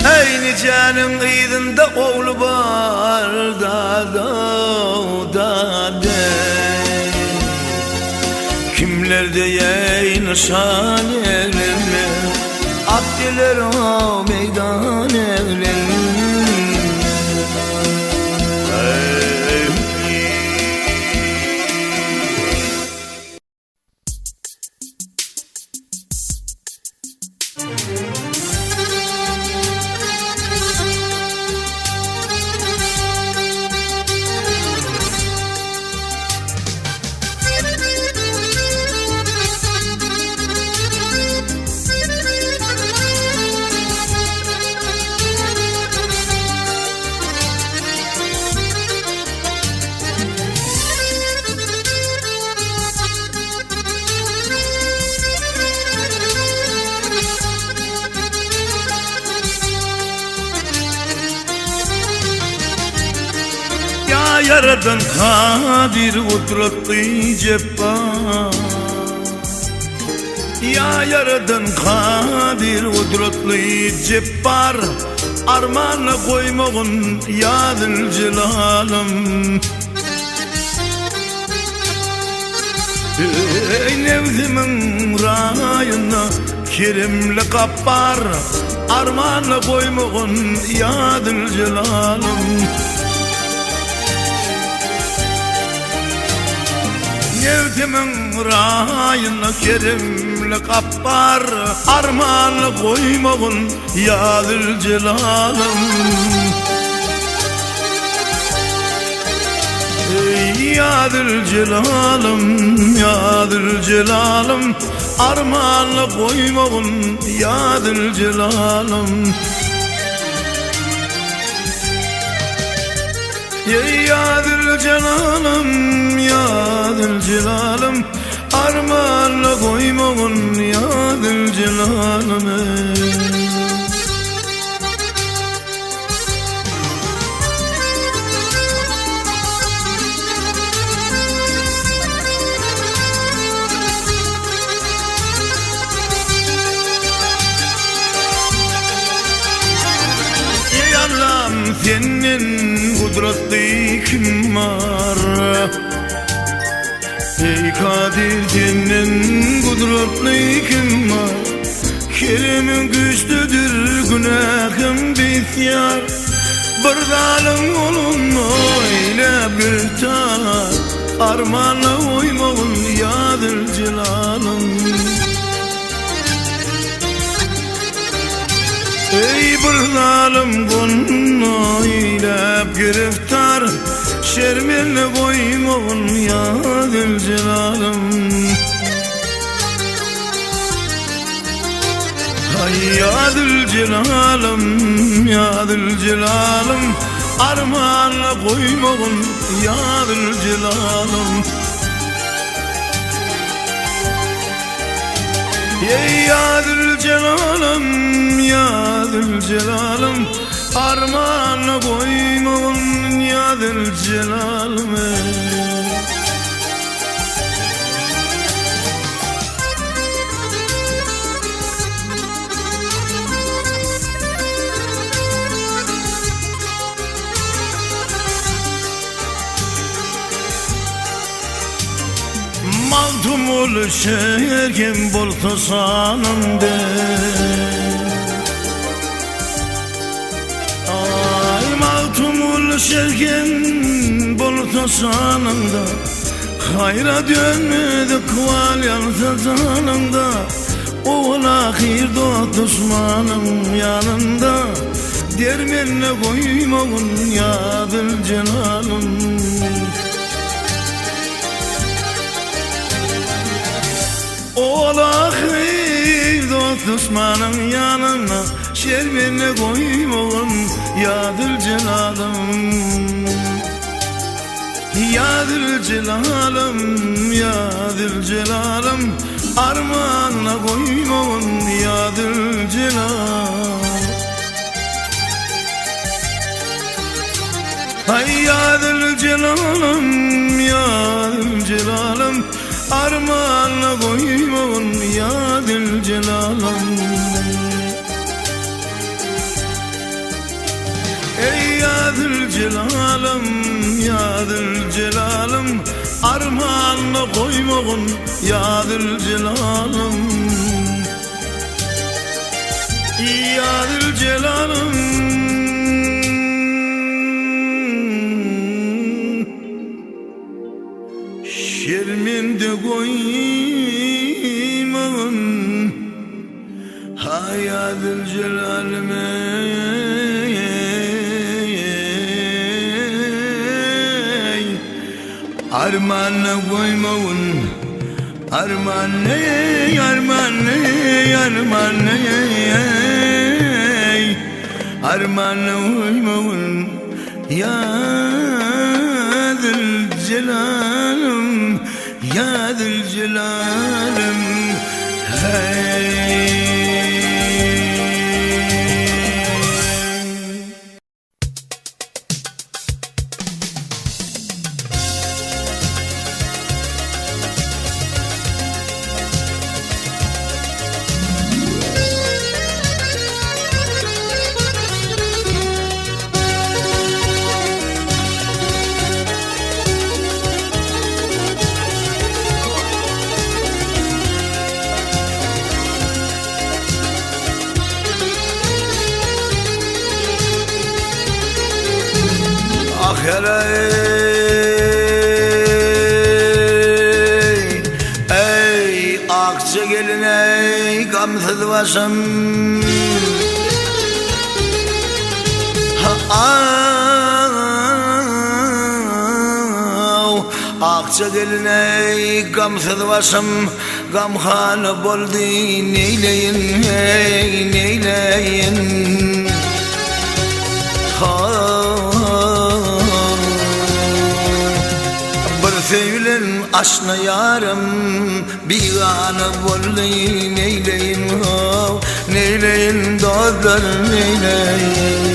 Aynı canın kıydında oğlu var da Kimler de yayınırsan evlenme Attılar o meydan evlenme Yaradan kadir kudretli cebbar Ya yaradan kadir kudretli cebbar Armana koymağın yadil celalım Ey nevzimin rayına kerimli kappar Armana koymağın yadil celalım Nevzimin rayına kerimli kappar Armanı koymağın yadil celalım Yadil celalım Armanı koymağın yadil celalım Yadil celalım Armanla koymağın yadil celalım Ey Allah'ım senin kudretli kim var Ey kadir senin kudretli kim var Kerimin güçlüdür günahım bityar Bir zalim olun öyle bir tar Armana uymağın yadil celalım
Ey bir zalim kulunu eylep giriftar, şermenle koymağın ya Zülcelal'ım. Ay ya Zülcelal'ım, ya Zülcelal'ım, armağanla koymağın ya Zülcelal'ım. Ey ya Zülcelal'ım, ya Zülcelal'ım, armağanla koymağın ya Zülcelal'ım. Maltumul şerkim bol tosanımdı. Ay maltumul şerkim bol tosanımda, hayra dönmedi kval yaltazanımda. Oğul ahir dost düşmanım yanında, dermenle koymağın ya Zülcelal'ım. Oğul ahir dost düşmanın yanına, şermenle koymağın ya Zülcelal'ım. Ya Zülcelal'ım, ya Zülcelal'ım, armağanla koymağın ya Zülcelal. Ay ya Zülcelal'ım, ya Zülcelal'ım, armağanla koymağın ya Zülcelal'ım. Ey ya Zülcelal'ım, ya Zülcelal'ım, armağanla koymağın ya Zülcelal'ım. Ya Zülcelal'ım, şermende koymağın ha ya Zülcelal'ım. Armağanla koymağın, armağanla, armağanla, armağanla, armağanla koymağın ya Zülcelal'ım, ya Zülcelal'ım. Hey. Ey akça gelin ey gamsız başım, akça gelin ey gamsız başım, gamhanı boldu neyleyin ey neyleyin. Sevlen aşna yarım bir anı boldu neyleyin, neyleyin dostlar neyleyin.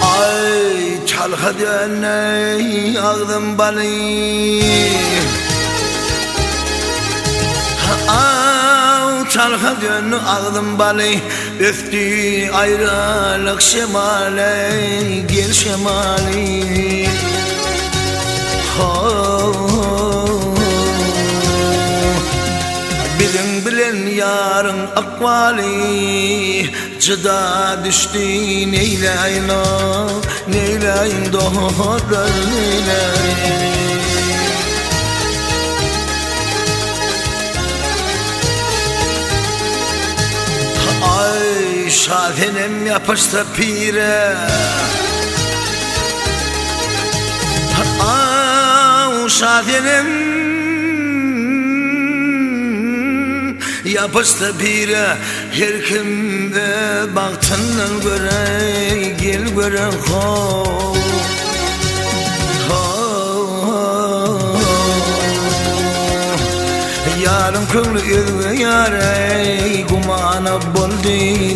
Ay çalha döney ağzım balı, çalha dönü ağzım balı, öftü ayrılık şemali, gel şemali. Bilin bilen yarın akvali, çıda düştü neyleyin o, neyleyin dostlar neyleyin.
şadenem yapıştı pire. Şadenem yapıştı pire. Her kimde baktığından göre gel göre ho. Yarın kılı yürü yare kumana buldu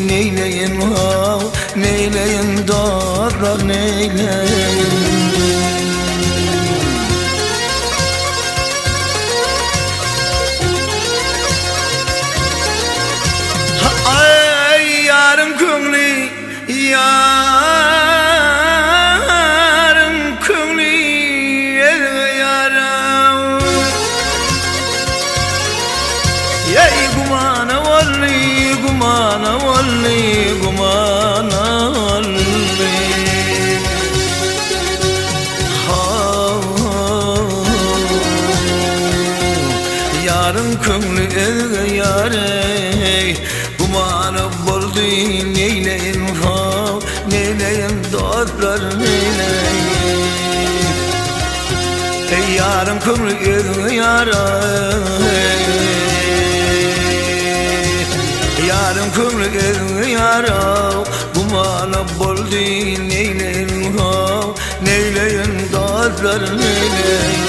neyleyin ha neyleyin doğru neyleyin. Ay yarın kılı yarın kılı yarın. Yey gumana walli gumana walli gumana walli yarın kömlü yare gumana buldu neyleyin ha neyleyin dostlar neyleyin. Yarın kömlü yare yarın kömlü yara gumana buldu neyleyin ha neyleyin dostlar neyleyin.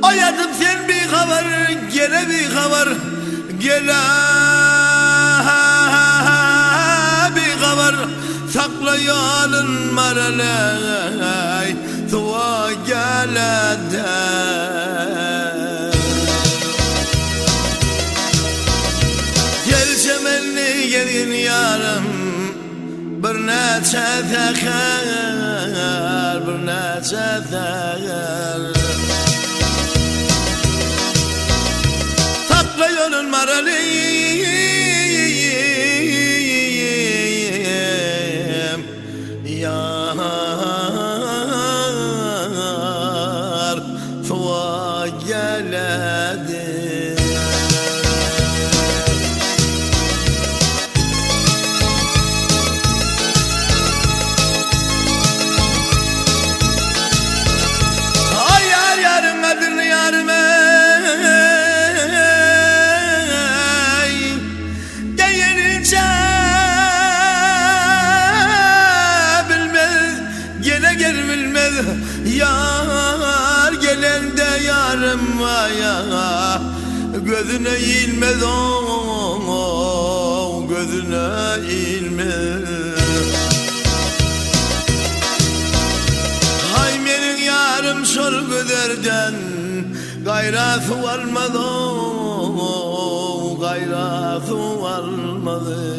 Oyadım sen bir haber, gele bir haber, gele bir haber. Saklayalım maralay, tuva gelede. Gel çemenli gelin yarım, bir neçe tekrar, bir neçe tekrar. Saklayalım maralıyım yar tuva geledi. Ay yar yarım kadirli yarım yar gelende yarım vaya gözüne ilmez o gözüne ilmez. Hay benim yarım şol gözerden gayrası varmadı o gayrası varmadı.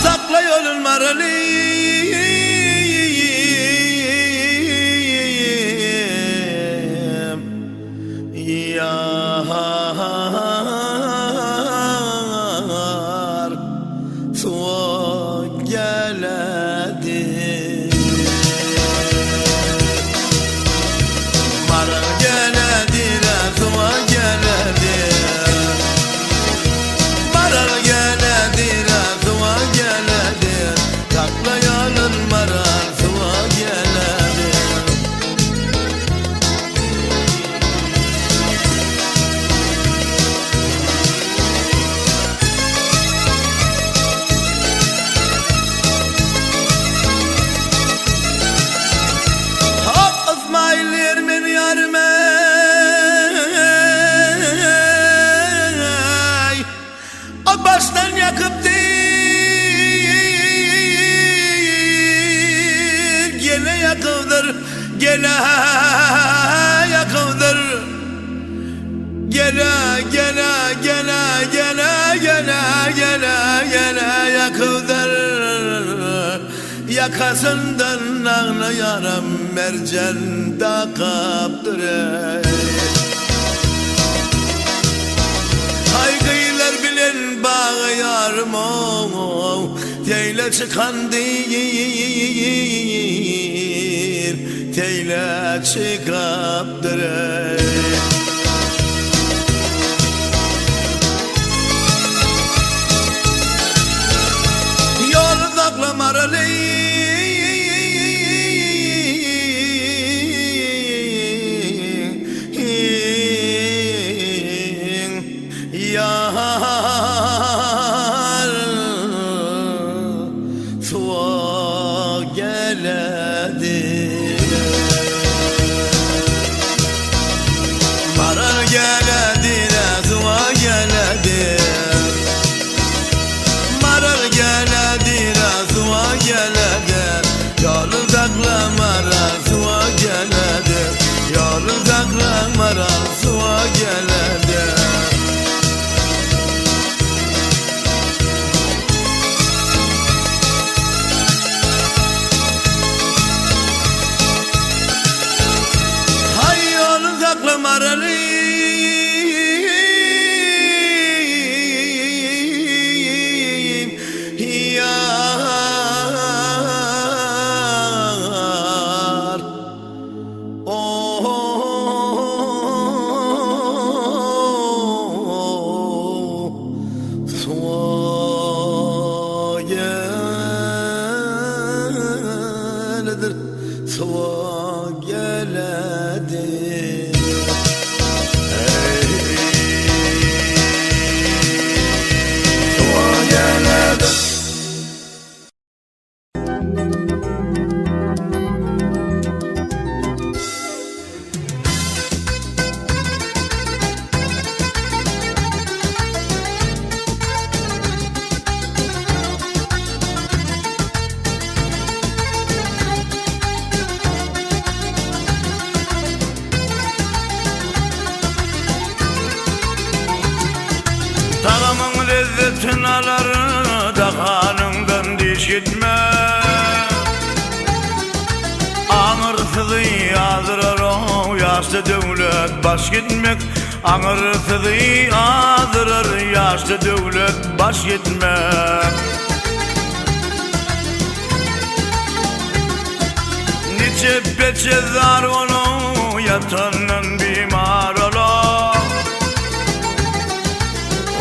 Sakla yolun maralıyım yar tuva geledi. Maral geledi tuva geledi. Maral geledi tuva geledi. Sakla
gele yakıdır, gele yakıdır. Gele yakıdır. Yakasından ağlayaram mercan da kaptır. Kaygılar bilen bağıyarım o, teyle çıkan değil, teyle çıkaptır. Yolun aklamaralı yar tuğa geledi, marar geledi, tuğa geledi, marar geledi, tuğa geledi, yolun takla marar tuğa geledi, yolun takla marar tuğa geledi. Tağımın lezzetin aları da kanımdan diş etme. Ağırsızı yazdırar o yaşlı devlet baş gitmek. Ağırsızı yazdırar yaşlı devlet baş gitmek. Nice peçe zar onu yatanın bimar ola.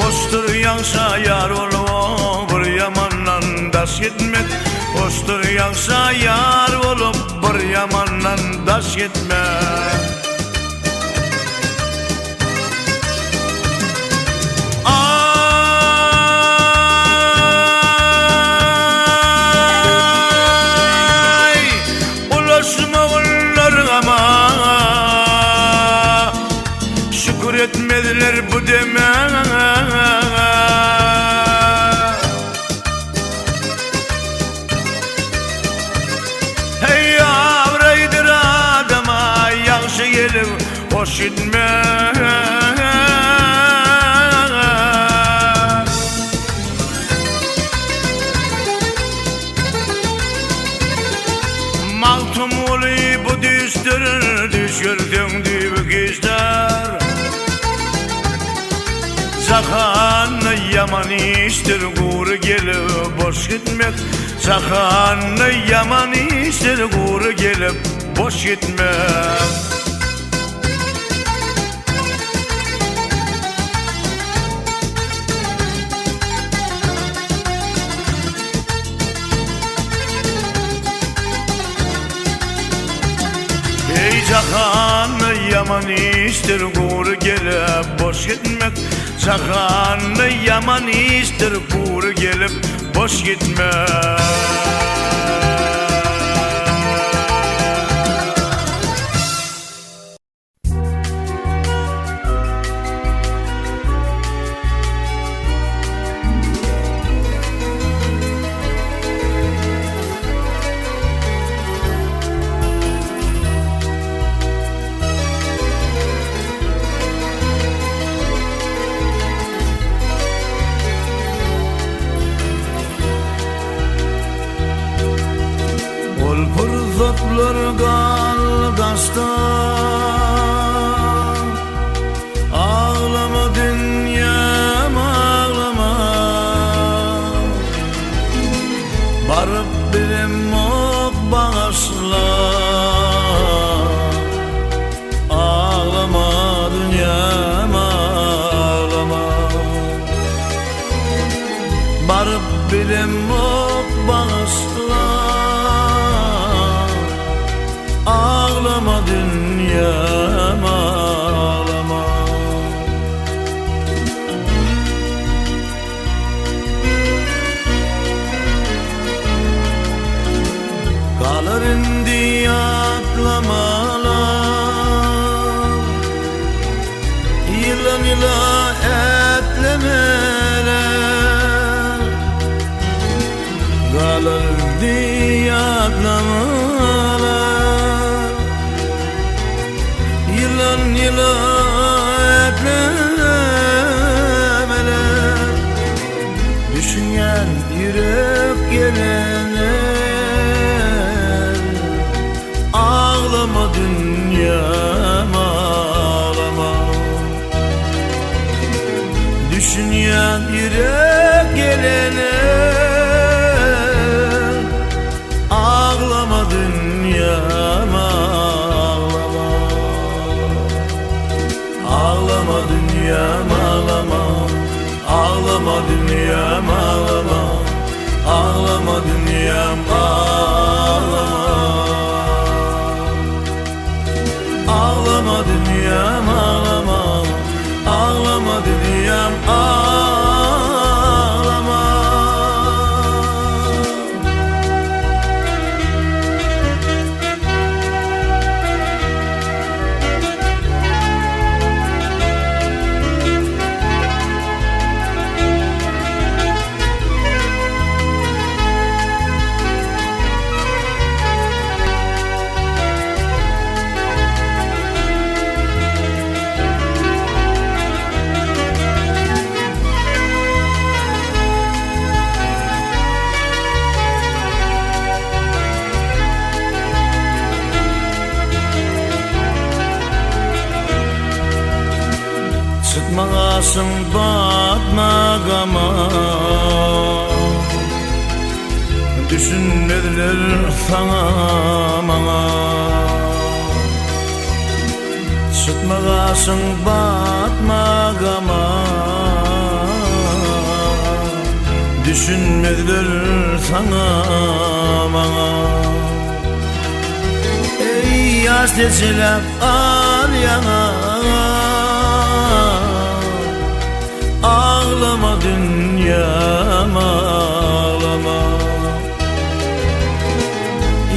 Hoştur yansa yar olup bir yamandan daş gitmek. Hoştur yansa yar olup bir yamandan daş gitmek. Ay ulaşma onların ama şükür etmediler bu deme. Hoş etme. Maltum olup bu düştür, düşürdün dübük işler. Sakanlı yaman iştir, guru gelip boş gitmek. Sakanlı yaman iştir, guru gelip boş gitmek. Sakanlı yaman iştir, guru gelip boş gitmek. Sakanlı yaman iştir, guru gelip boş gitmek. galgasta ağlama dünyam ağlama barıp birim ok bağışla ağlama dünyam ağlama barıp birim ok bağışla ağlama dünyam ağlama kalır indi atlamalar yılan yıla etlemeler kalır indi atlamalar yılan yıla etlemeler düşünen yürek gelenler ağlama dünyam ağlama düşünen yürek gelenler ağlama dünyam ağlama ağlama dünyam ağlama ağlama dünyam ağlama ağlama dünyam ağlama ağlama dünyam ağlama ağlama dünyam ağlama Sıtmagasın batmagama düşünmediler sana bana Sıtmagasın batmagama düşünmediler sana bana Ey yaz deseler al yana ağlama dünyam ağlama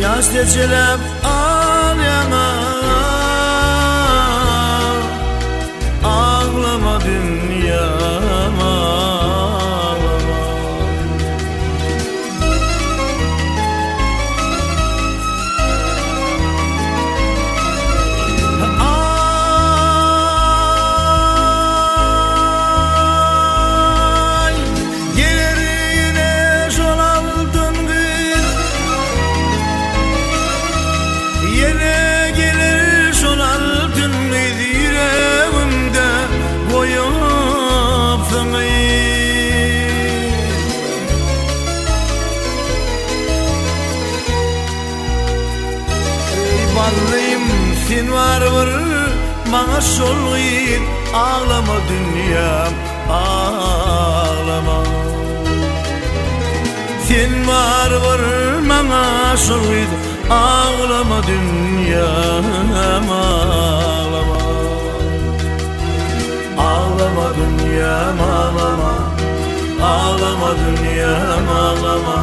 yaz deseler al yana ağlama dünyam ağlama sen var bana sol git ağlama dünyam ağlama sen var bana sol git ağlama dünyam ağlama ağlama dünyam ağlama ağlama dünyam ağlama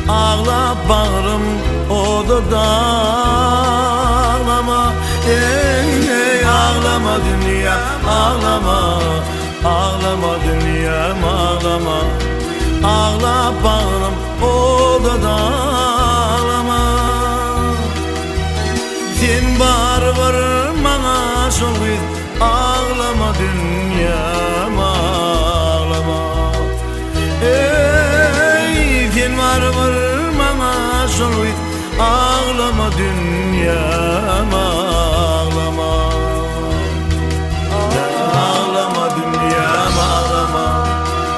ağla bağrım odada ağlama ey ağlama dünya ağlama ağlama dünya ağlama ağla bağrım odada ağlama sen var bana sol git ağlama dünya ağlama ey sen var bana sol git ağlama dünya dünyam ağlama. Ağlama dünyam ağlama.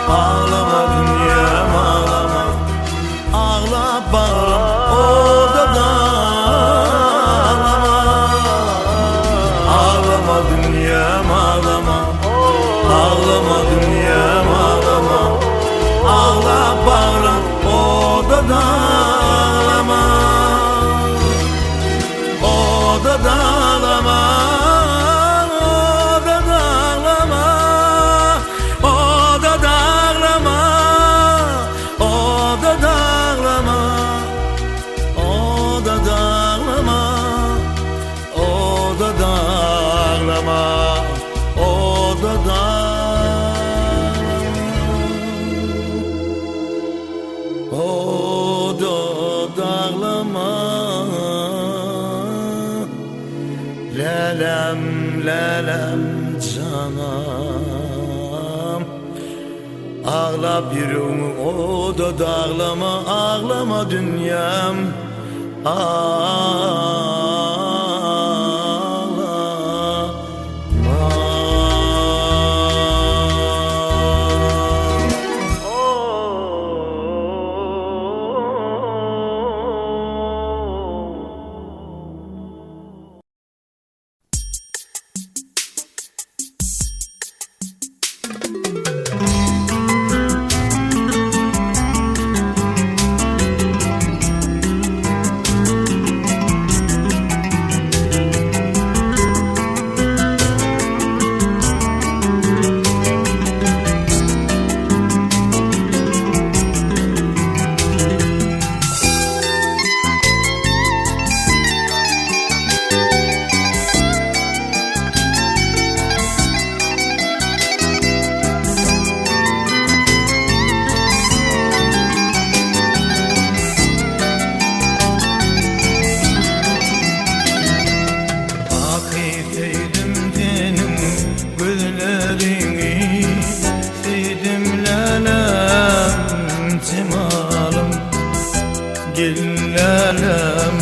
Ağlama dünyam ağlama. Ağla bağlam odada ağlama. Ağlama dünyam ağlama. Ağlama dünyam ağlama. Ağla bağlam odada ağlama. Odada ağlama. Odada ağlama. Odada ağlama. Odada ağlama. Odada ağlama. Odada ağlama. Odada ağlama. Lelem lelem canım. Ağla bir odada ağlama. Ağlama dünyam. Güllerim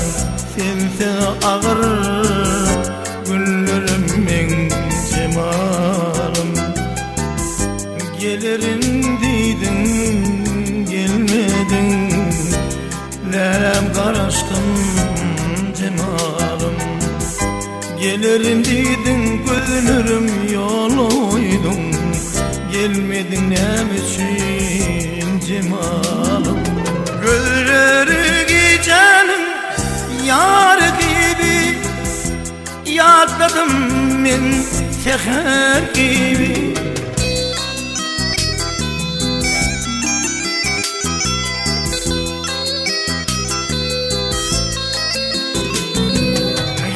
sense ağır günlerimin cemalım. Gelirim deydin gelmedin, lelem karıştım cemalım. Gelirim deydin gözlerim yoluydun, gelmedin nem için cemalım. Gözleri gecenin yar gibi yadladım men seher gibi.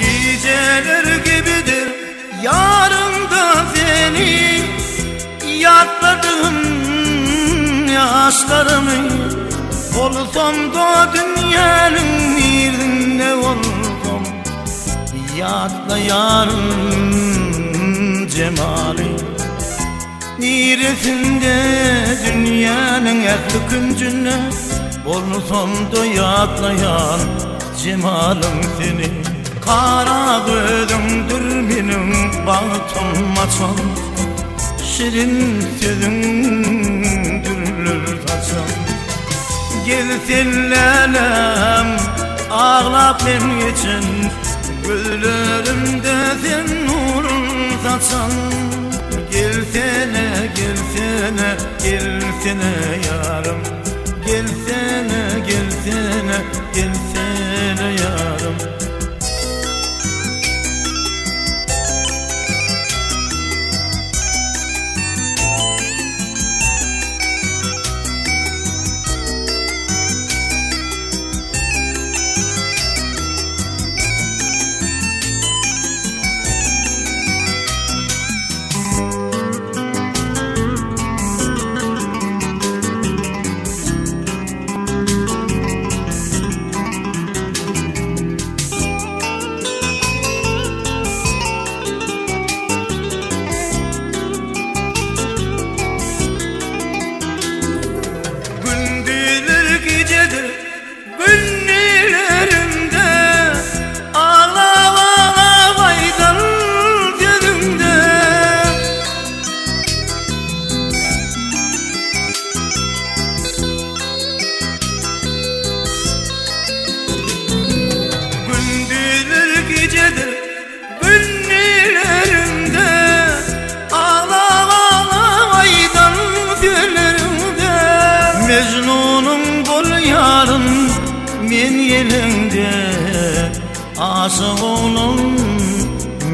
Geceler gibidir yarımda seni yadladım yaşlarımı. Olsam da dünyanın birinde olsam, yadla yarın cemali. Neresinde dünyanın ehli küncüne, olsam da yadlayan cemalım seni. Kara gözümdür benim bahtım açan, şirin sözündürler saçan. Gelsin lelem ağlap benim için, gözlerimde sen nurun saçan. Gelsene, gelsene, gelsene yarım. Gelsene, gelsene, gelsene yarım.
aşık oğlum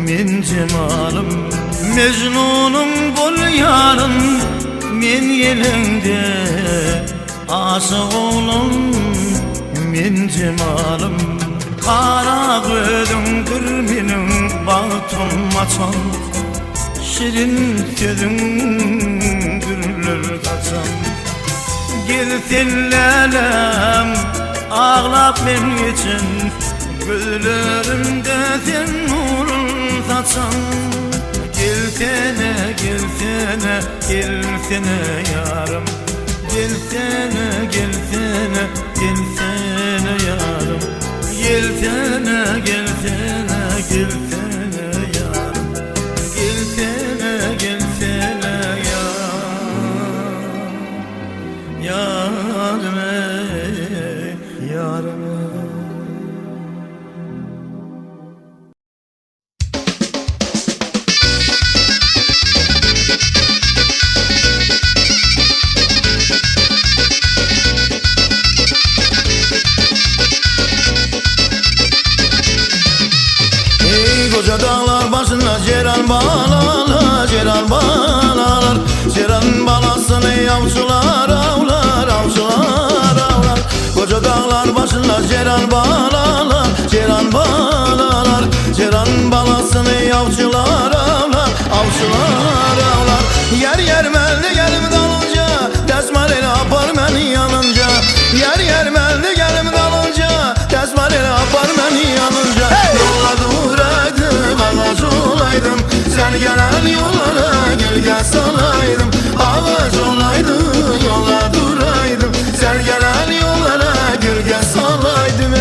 men cemalım Mecnunum bol yarım men yelinde aşık oğlum men cemalım Kara gözüngür menin bağıtım açan Şirin sözün gürler kaçan Gelsinlelem ağlap men için Gözlerimde sen nurun saçan Gelsene, gelsene, gelsene yarım Gelsene, gelsene, gelsene yarım Gelsene, gelsene, gelsene yarım Gelsene, gelsene yarım Yarım ey, yarım ey
Koca dağlar başında ceyran bağlarlar, ceyran bağlarlar Ceyran balasını avcılar avlar, avcılar avlar Koca dağlar başında ceyran bağlarlar, ceyran bağlarlar Ceyran balasını avcılar avlar, avcılar avlar Yer yer melde gelip dalınca Desmareli apar beni yanınca Yer yer melde gelip dalınca Desmareli apar beni yanınca Yolla duraydım, ağaç olaydım Sen gelen yollara gölge salaydım Ağaç olaydım, yolla duraydım Sen gelen yollara gölge salaydım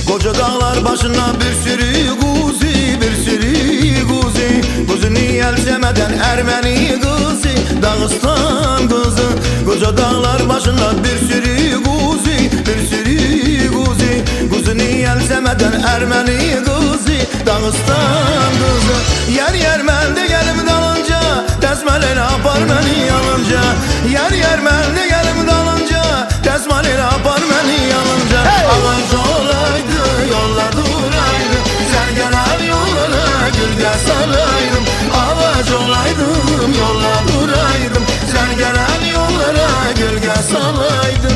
Koca dağlar başına bir sürü kuzi, bir sürü kuzi Kuzunu elzemeden Ermeni kızı, Dağıstan kızı Koca dağlar başında bir sürü kuzi, bir sürü kuzi Kuzunu elzemeden Ermeni kızı, Dağıstan kızı Yer yer melde gelip dalınca Desmaleyle apar beni yanınca Yer yer melde gelip dalınca Desmaleyle apar beni yanınca Ağaç olaydı, yollar duraydı Sen gelen yollara gölge salaydım Ağaç olaydım, yollar duraydım Sen gelen yollara gölge salaydım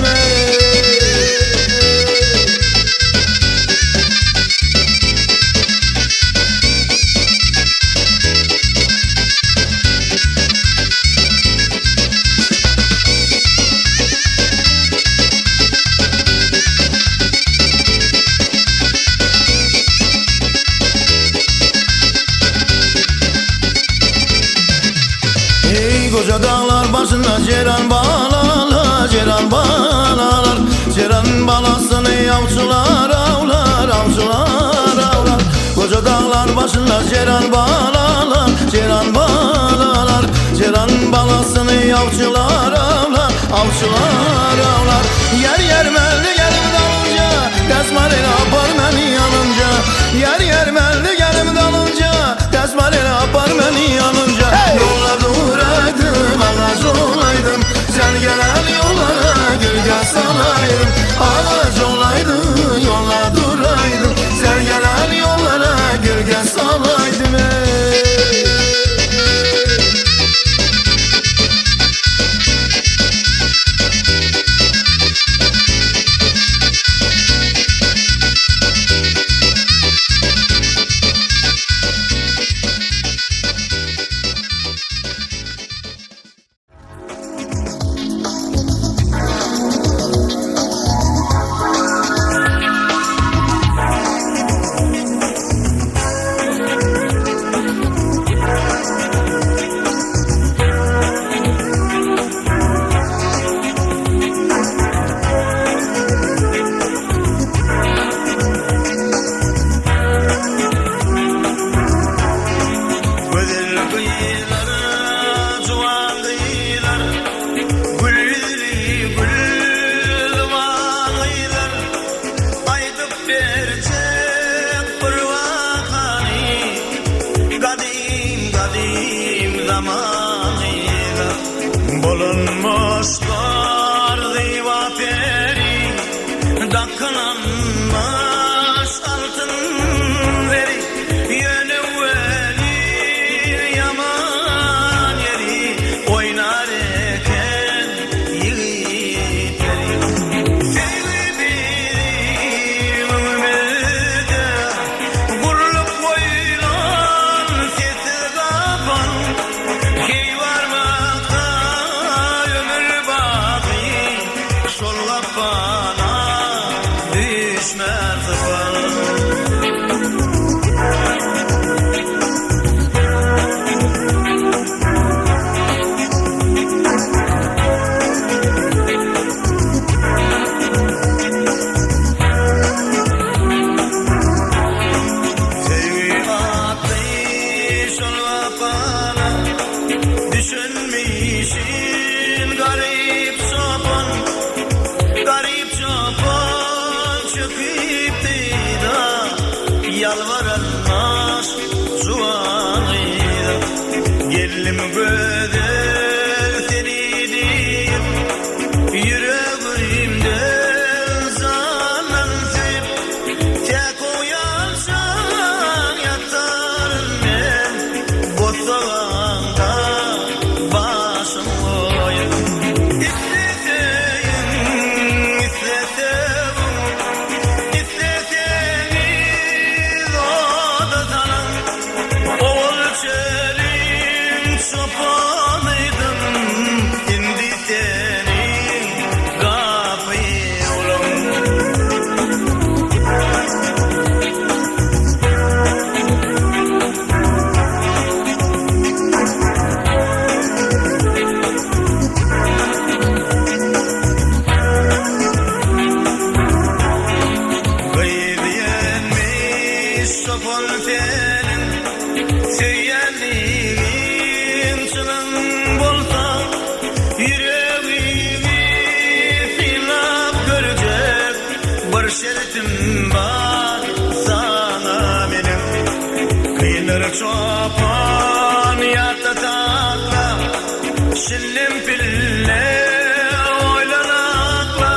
Koca dağlar başında ceyran bağlarlar, ceyran bağlarlar Ceyran balasını avcılar avlar, avcılar avlar Koca dağlar başında ceyran bağlarlar, ceyran bağlarlar Ceyran balasını avcılar avlar, avcılar avlar Yer yer melde gelip dalınca Desmareli apar beni yanınca Yer yer melde gelip dalınca Desmareli apar beni yanınca Yolla duraydım, ağaç olaydım Sen gelen yollara gölge salaydım Ağaç olaydım, yolla duraydım Sen gelen yollara gölge salaydım
düşmez var. Düşünmüşün garip çoban, garip çoban çıkıp da yalvaranmaz zuvanıydı. Gellim göder seni deyip yüreğimden zanansıp tek uyansan yatarım ben bozağında. Söyleyenliğin çılın bolsa yüreğimi silap görecek bir şeritim var sana benim. Kıyılır çoban yatta takla şillim pille oylanakla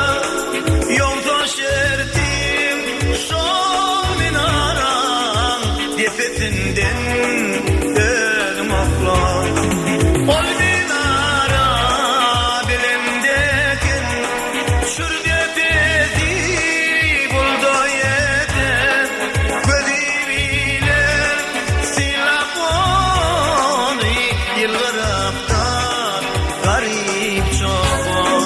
yolda şeritim sol minaran defetinden ol minara bilimdekin şurada bezi buldu yeter gözüyle silah onu yıllarımdan garip çoban.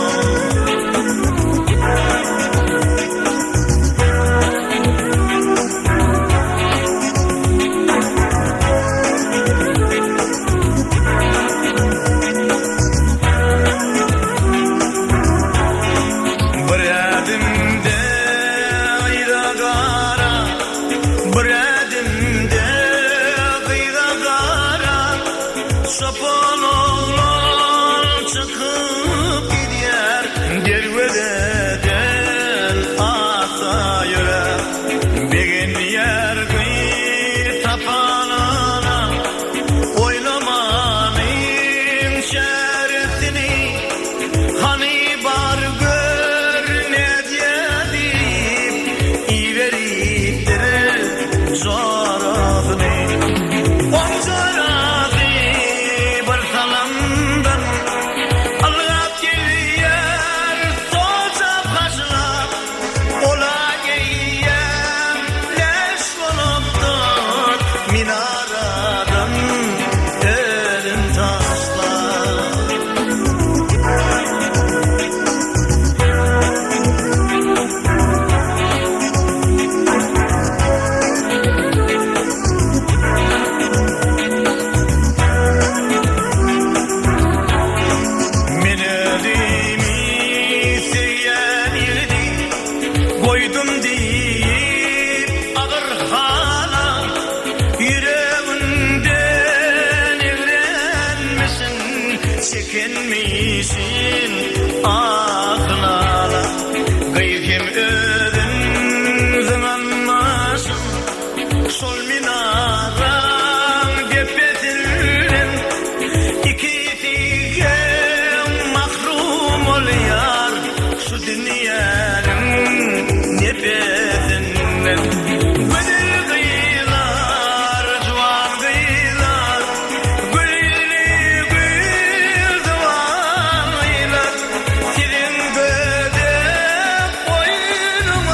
Sapan oğlan çıkıp gider derveden ata yöre begin yer kıyı tapanana oylamanın şeritini hani bar gör ne diyedip iveriptir zarafını minaradan elin taşlar. Menedimi seyen yedi koydum deyip ağır hala yüreğinden evlenmesin çekinmişsin aklala gaykim ödün zamanmasın sol minaran gepedilin iki tiken mahrum ol yar şu dünyanın nepetinden. Boynum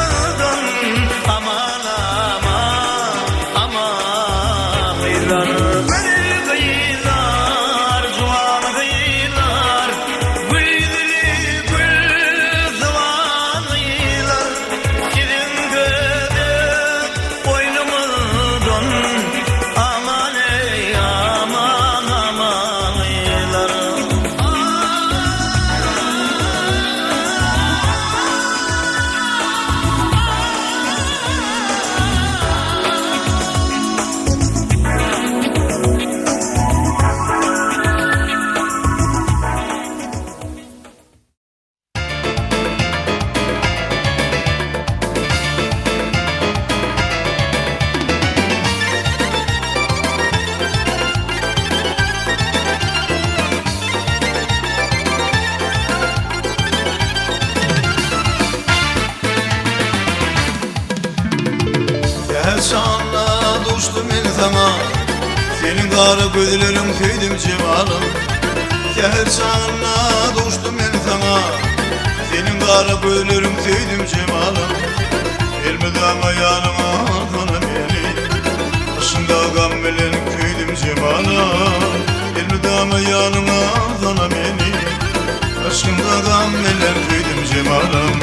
çağına düştüm el sana. Senin kara gözlerin tüydüm cemalım. Seher çağına düştüm el sana. Senin kara gözlerin tüydüm cemalım. Elmedama yanıma kana beni. Başında gam bilen küydüm cemalım. Elmedama yanıma kana beni. Aşkımda gam bilen küydüm cemalım.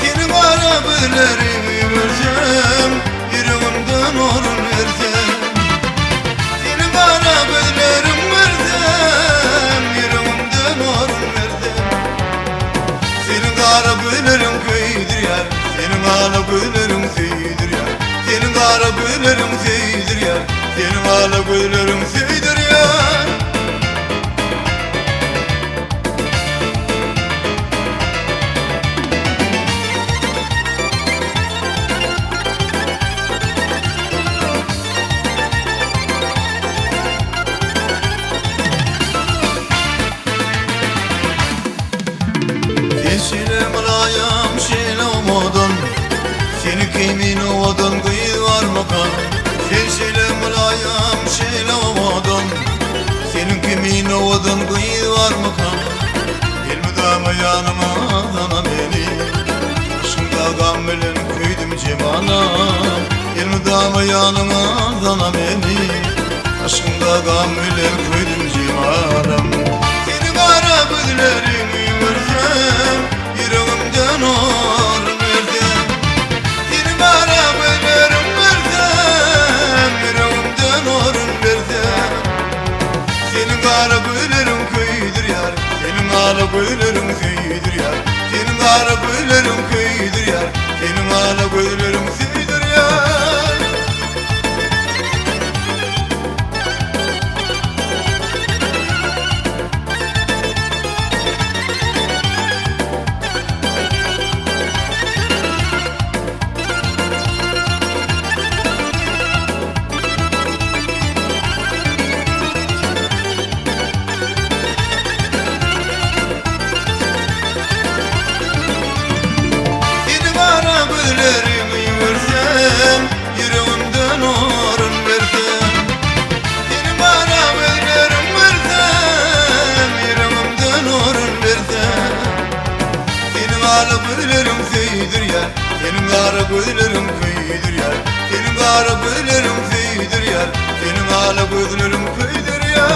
Senin kara gözlerini görsem, yüreğimden orun versem. Senin kara gözlerini görsem, yüreğimden orun versem. Senin kara gözlerin köyüdür yar, senin kara gözlerin söyüdür yar. Senin kara gözlerin söyüdür yar, senin kara gözlerin söyüdür yar. Yeşile mulayam şile umudun, seni kimin umudun kıyı var mı kan? Yeşile mulayam şile umudun, senin kimin umudun kıyı var mı kan? Elmedama yanıma sana beni, aşkımda gam bilen küydüm cemalım. Elmedama yanıma sana beni, aşkımda gam bilen küydüm cemalım. Senin kara gözlerini görsem, yüreğimden or versem. Senin kara gözlerini görsem, yüreğimden or versem. Senin kara gözlerin köyüdür yar, senin kara gözlerin köyüdür yar. Senin kara gözlerin köyüdür yar, senin kara gözlerin köyüdür yar. Senin kara gözlerini görsem, yüreğimden orun versem. Senin kara gözlerini görsem, yüreğimden orun versem. Senin kara gözlerin söyüdür yar, senin kara gözlerin köyüdür yar. Senin kara gözlerin söyüdür yar, senin kara gözlerin köyüdür yar.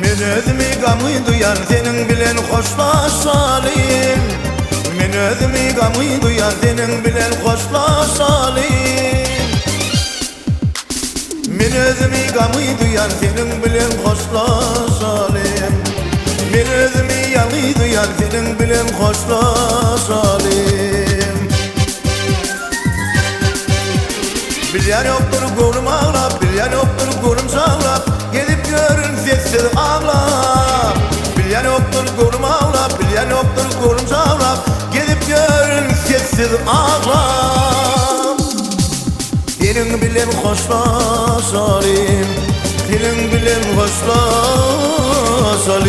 Men özümü gamı duyar senin bilen hoşlaşalim. Men özümü gamı duyar senin bilen hoşlaşalim. Men özümü gamı duyar senin bilen hoşlaşalim. Men özümü yanı duyar senin bilen hoşlaşalim. Bilyen yoktur kolum ağlap, bilyen yoktur kolum sağlap. Gelip görün sessiz ağlap. Bilyen yoktur kolum ağlap, bilyen yoktur kolum sağlap. Gelip görün sessiz ağlap. Senin bilen hoşlaşalim, senin bilen hoşlaşalim.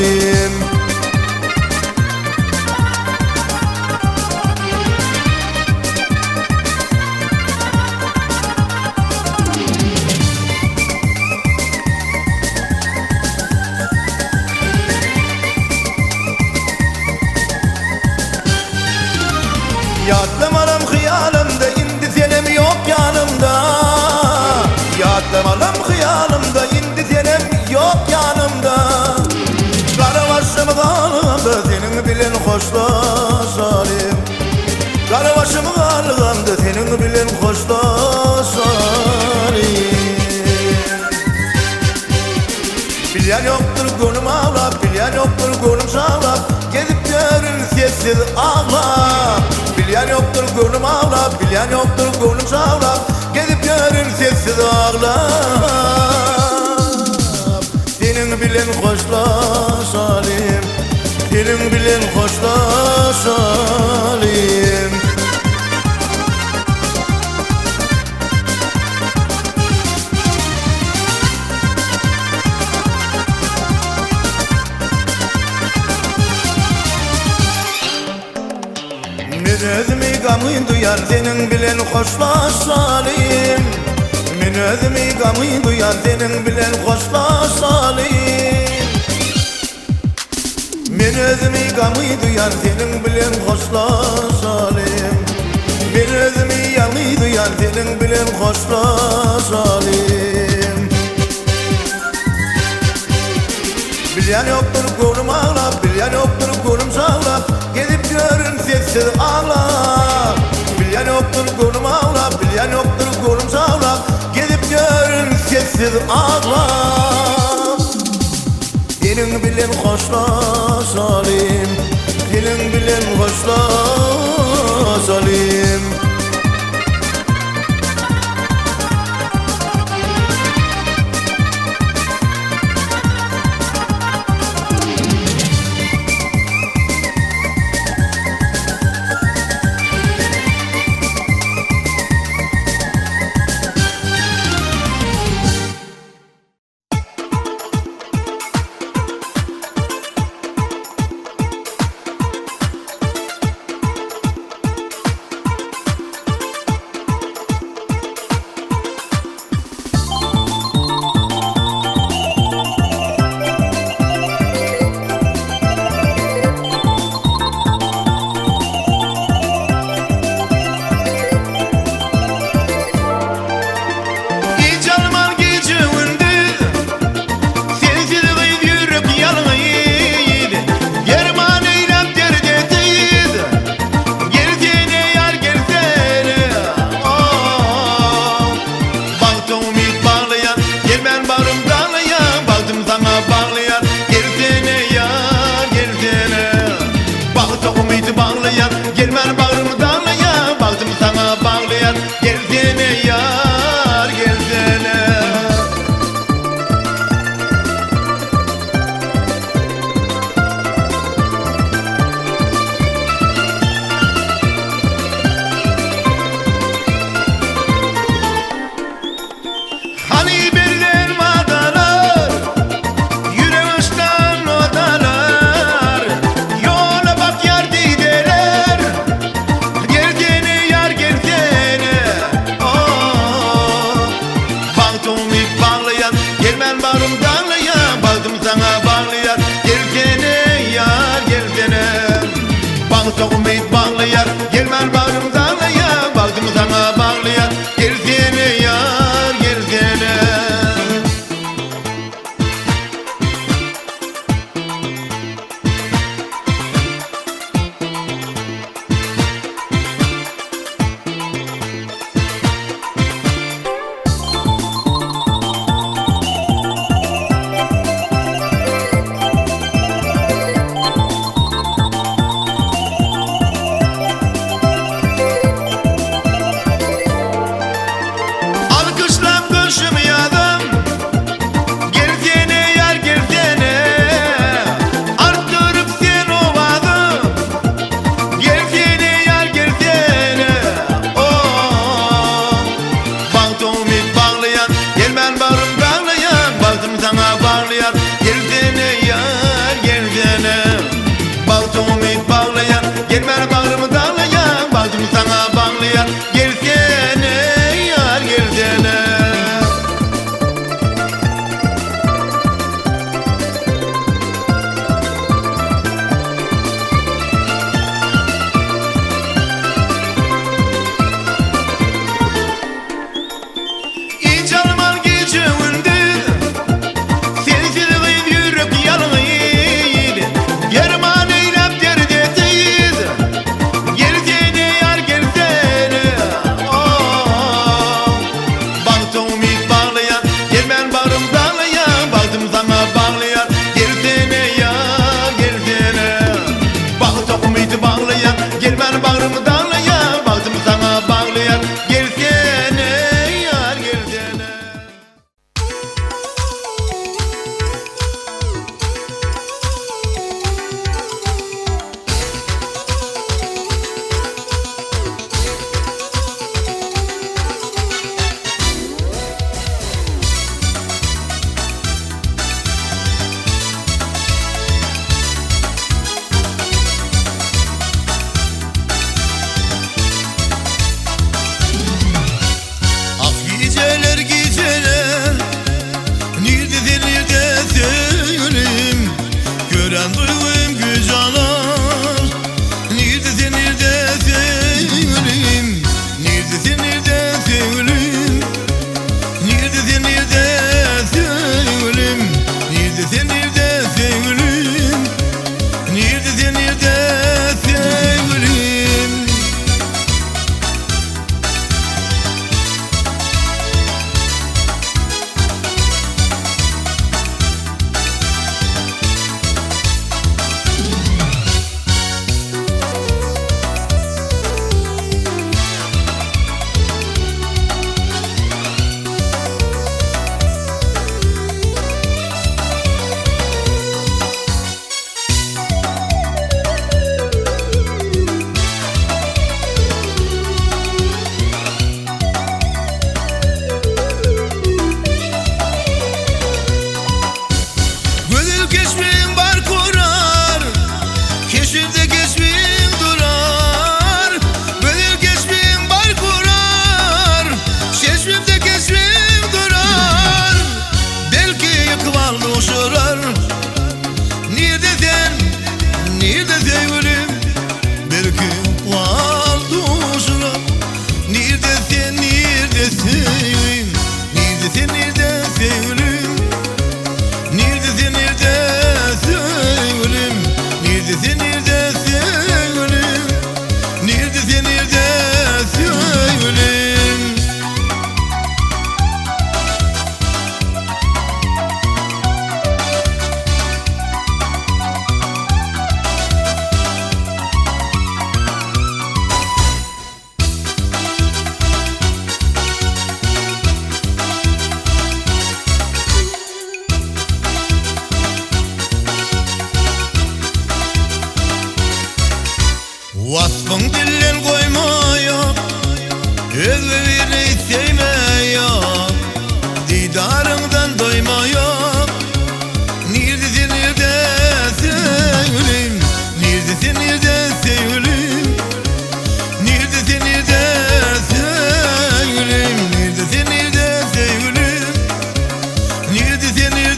Yatlamalam hıyalimde, indi senem yok yanımda. Yatlamalam hıyalimde, indi senem yok yanımda. Kara başım kalımda, senin bilen hoşlaşalim. Kara başım kalımda, senin bilen hoşlaşalim. sağlap Gidip görün sessiz ağlap Bilyen yoktur gönlüm ağlap Bilyen yoktur gönlüm sağlap Gidip görün sessiz ağlap Senin bilen hoşlaşalim Senin bilen hoşlaşalim Men özümi gamı duyar senin bilen hoşlaşalim Men özümi gamı duyar senin bilen hoşlaşalim Men özümi gamı duyar senin bilen hoşlaşalim Men özümi gamı duyar senin bilen hoşlaşalim Bilyen yoktur gönlüm ağlap Bilyen yoktur gönlüm sağlap Gidip görün sessiz ağlap Bilyen yoktur gönlüm ağlap Bilyen yoktur gönlüm sağlap Gidip görün sessiz ağlap Senin bilen hoşlaşalim Senin bilen hoşlaşalim Lafın dillen koymuyor, özlerini sevmiyor, didarından doymuyor. Neredesin gülüm, neredesin sevgilim, neredesin gülüm, neredesin sevgilim, neredesin sevgilim.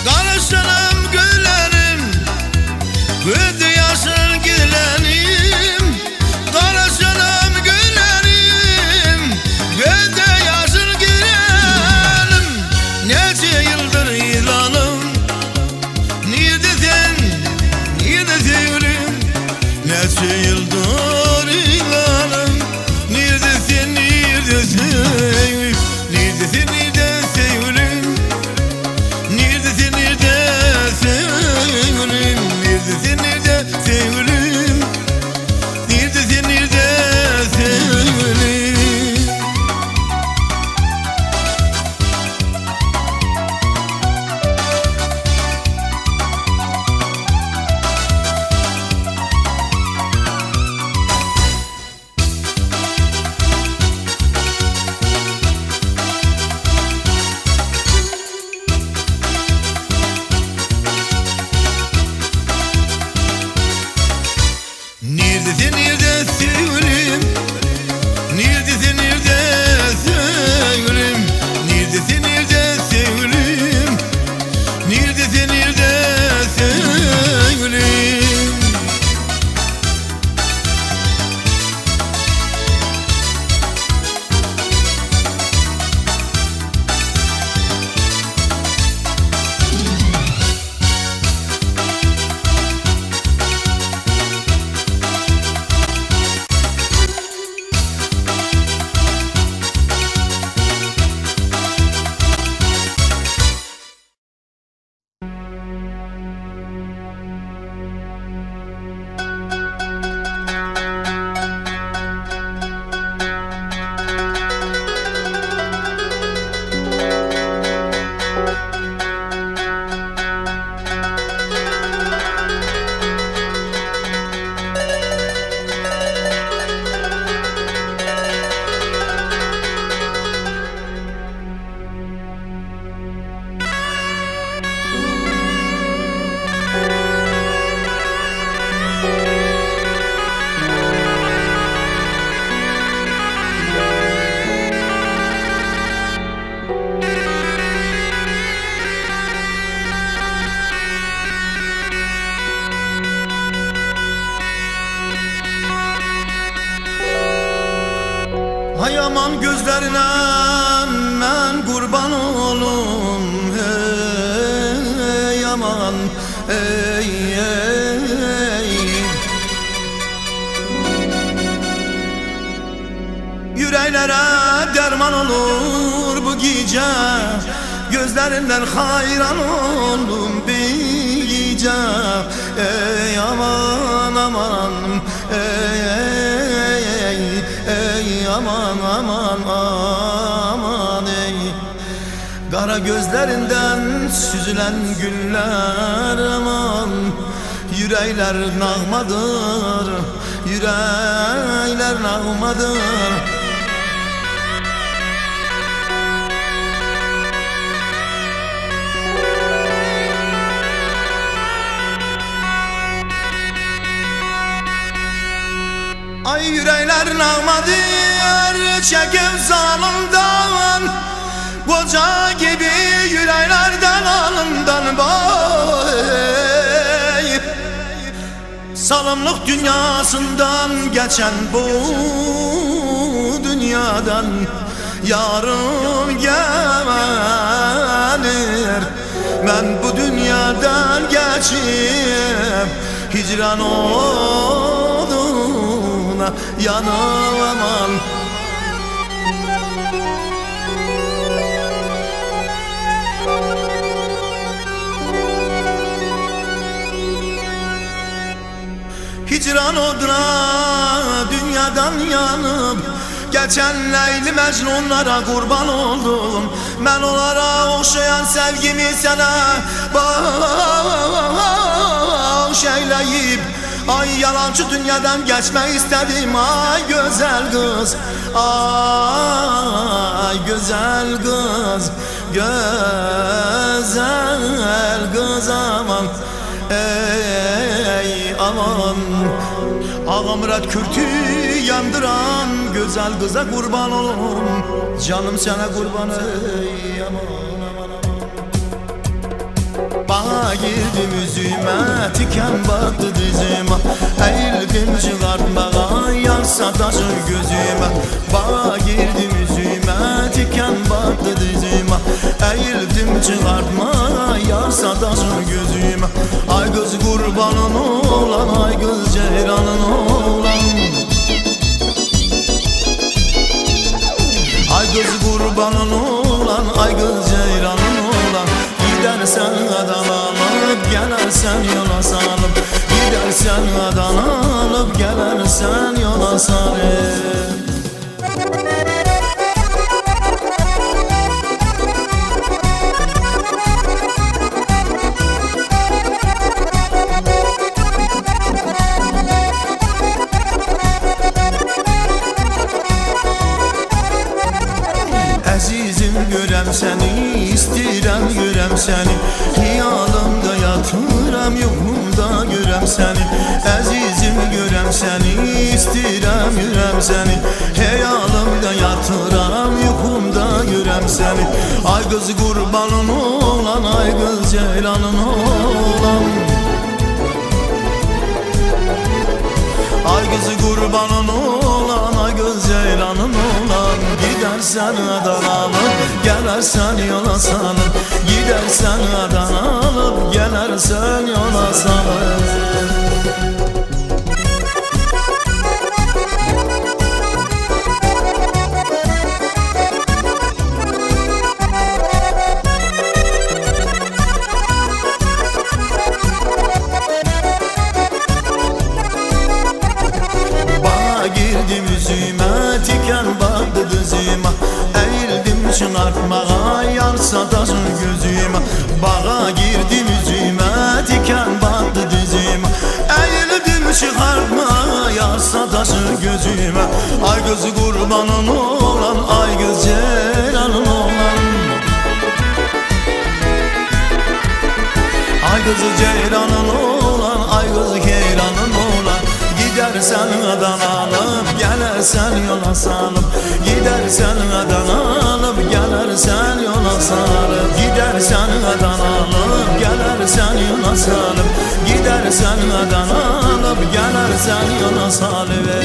Karışanım gülerim, gözü yaşın gülerim. Karışanım gülerim, gözü yaşın gülerim. Nece yıldır ilanım, neredesin sevgilim? Nece yıldır ilanım, neredesin sevgilim? Neredesin sevgilim? Neredesin sevgilim? Neredesin sevgilim? Neredesin sevgilim? Neredesin sevgilim? Neredesin sevgilim? Neredesin sevgilim? Neredesin sevgilim? Hay aman gözlerine ben kurban olum, hey aman hey hey. Yüreklere derman olur bu gece, gözlerinden hayran oldum bir gece. Ey aman aman ey ey ey ey aman aman aman ey. Kara gözlerinden süzülen güller aman, yürekler nağmadır, yürekler nağmadır. Ay yürekler nağmadır, çekim salımdan, koca gibi yüreklerden alımdan bay. Salımlık dünyasından geçen bu dünyadan yarım gelir. Ben bu dünyadan geçip hicran oduna yanamam. Hicran oduna dünyadan yanıp geçen Leyli Mecnunlara kurban oldum. Ben onlara okşayan sevgimi sana bağışlayıp ay yalancı dünyadan geçmek istedim. Ay güzel kız, ay güzel kız, güzel kız aman. Ey aman, Ağa Murat Kürt'ü yandıran güzel kıza kurban olum. Canım sana kurban ey aman aman aman. Bağa girdim üzüme, tiken battı dizime. Eğildim çıkartmağa, yansa taşı gözüme. Bağa girdim üzüme, tiken battı dizime. Eğildim çıkartmağa, yansa taşı gözüme. Ay kız kurbanın olan, ay kız ceylanın olan. Ay kız kurbanın olan, ay kız ceylanın olan. Gidersen adalanıp, gelersen yola salıp. Gidersen adalanıp, gelersen yola salıp. Əzizim görəm səni, istirəm görəm səni. Xiyalımda yatıram, yuxumda görəm səni. Əzizim görəm səni, istirəm görəm səni. Xiyalımda yatıram, yuxumda görəm səni. Ay qız qurbanın olan, ay qız ceylanın olan. Ay kız kurbanın olan, ay kız ceylanın olan. Gidersen adalanıp, gelersen yola salıp. Gidersen adalanıp, gelersen yola salıp. Girdim üzüme, tiken battı dizime. Eğildim çıkartmağa, yarsa taşın gözüme. Bağa girdim üzüme, tiken battı dizime. Eğildim çıkartmağa, yarsa taşın gözüme. Ay kız kurbanın olan, ay kız ceylanın olan. Ay kız ceylanın olan, ay kız ceylanın olan. Gidersen adalanıp, gelersen yola salıp. Gidersen adalanıp, gelersen yola salıp. Gidersen adalanıp, gelersen yola salıp. Gidersen adalanıp, gelersen yola salıp.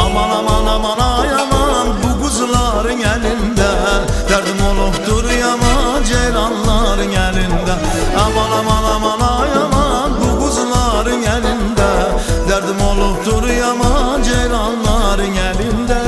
Aman aman aman ay aman, bu kızların elinde derdim olupdur yaman, ceylanların elinde. Aman aman aman ay aman, bu kızların elinde derdim olupdur yaman, ceylanların elinde.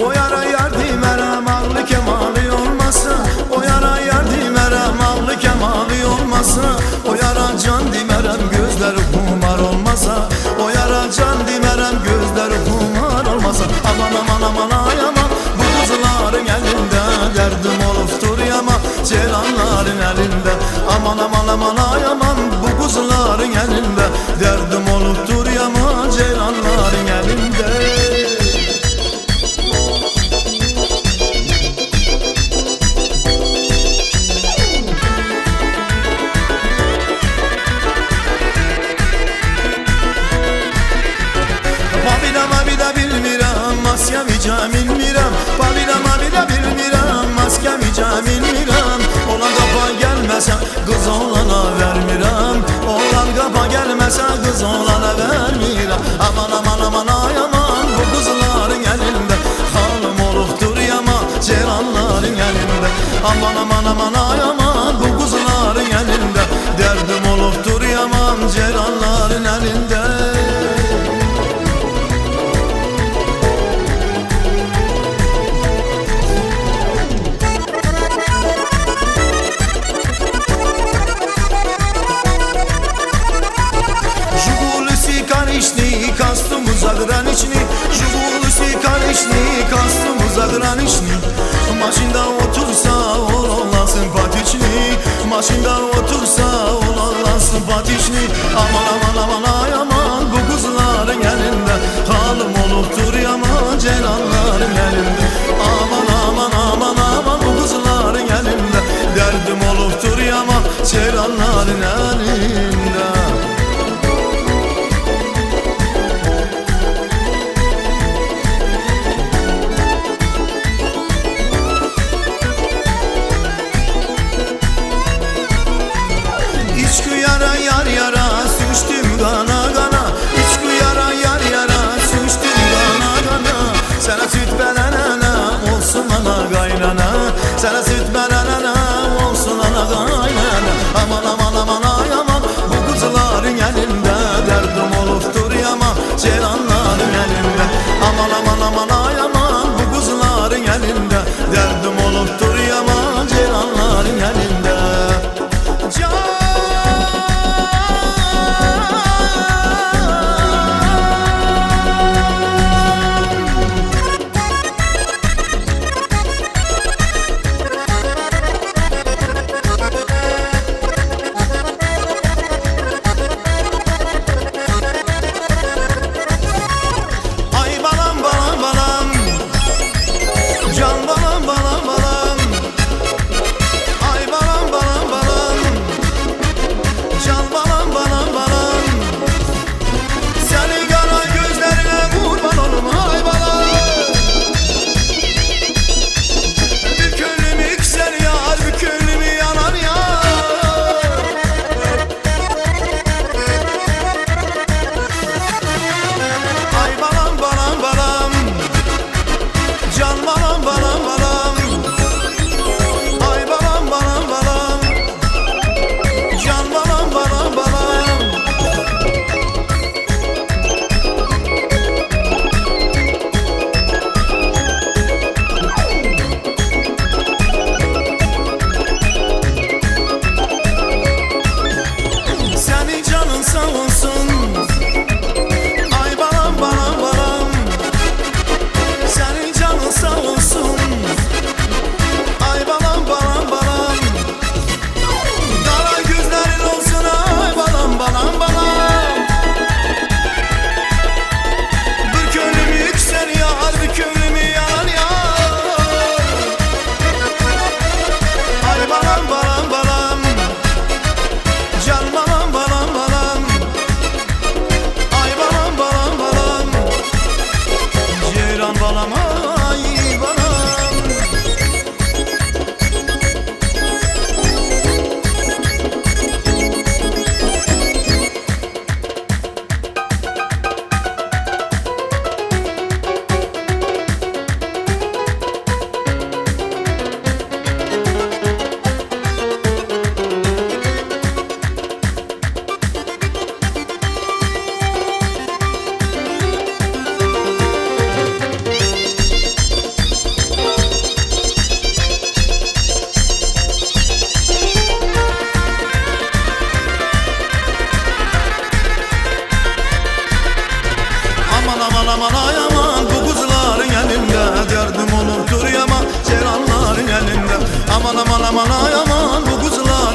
O yara yardım erem ağlı kemali olmasa. O yara yardım erem ağlı kemali olmasa. O yara can dimerem gözleri kumar olmasa. O yara can dimerem gözleri kumar olmasa. Aman aman aman ay aman, bu kızların elinde derdim oluptur elinde. Aman aman aman ay aman bu kuzuların elinde. Derdim oluptur yaman ceylanların elinde. Babida bilmirəm, maskemi bilmirəm. Babida bilmirəm, maskemi bilmirəm. Olan qapa gəlməsə qız olana vermirəm. Olan qapa gəlməsə qız olana vermirəm. Aman aman aman ay aman bu qızların elində. Xanım olubdur yaman ceylanların elində. Aman aman aman ay aman bu qızların elində. Derdim olubdur yaman ceylanların elində. Kastımıza graniçni, Jigulusi karışni, kastımıza graniçni. Maşında otursa olanlar simpatiçni, maşında otursa olanlar simpatiçni. Aman aman aman ay aman bu kızların elinde. Halim oluptur yaman ceylanların elinde. Aman aman aman aman bu kızların elinde. Derdim oluptur yaman ceylanların elinde. Sana süt benene olsun ana kaynana. Aman aman aman ay aman bu kızların elinde. Derdim oluptur yaman ceylanların elinde. Aman aman aman ay aman bu kızların elinde. Derdim oluptur yaman ceylanların elinde. aman ay aman bu kızların elinde. Derdim olurdur yaman ceylanların elinde. Aman aman aman ay aman bu kızlar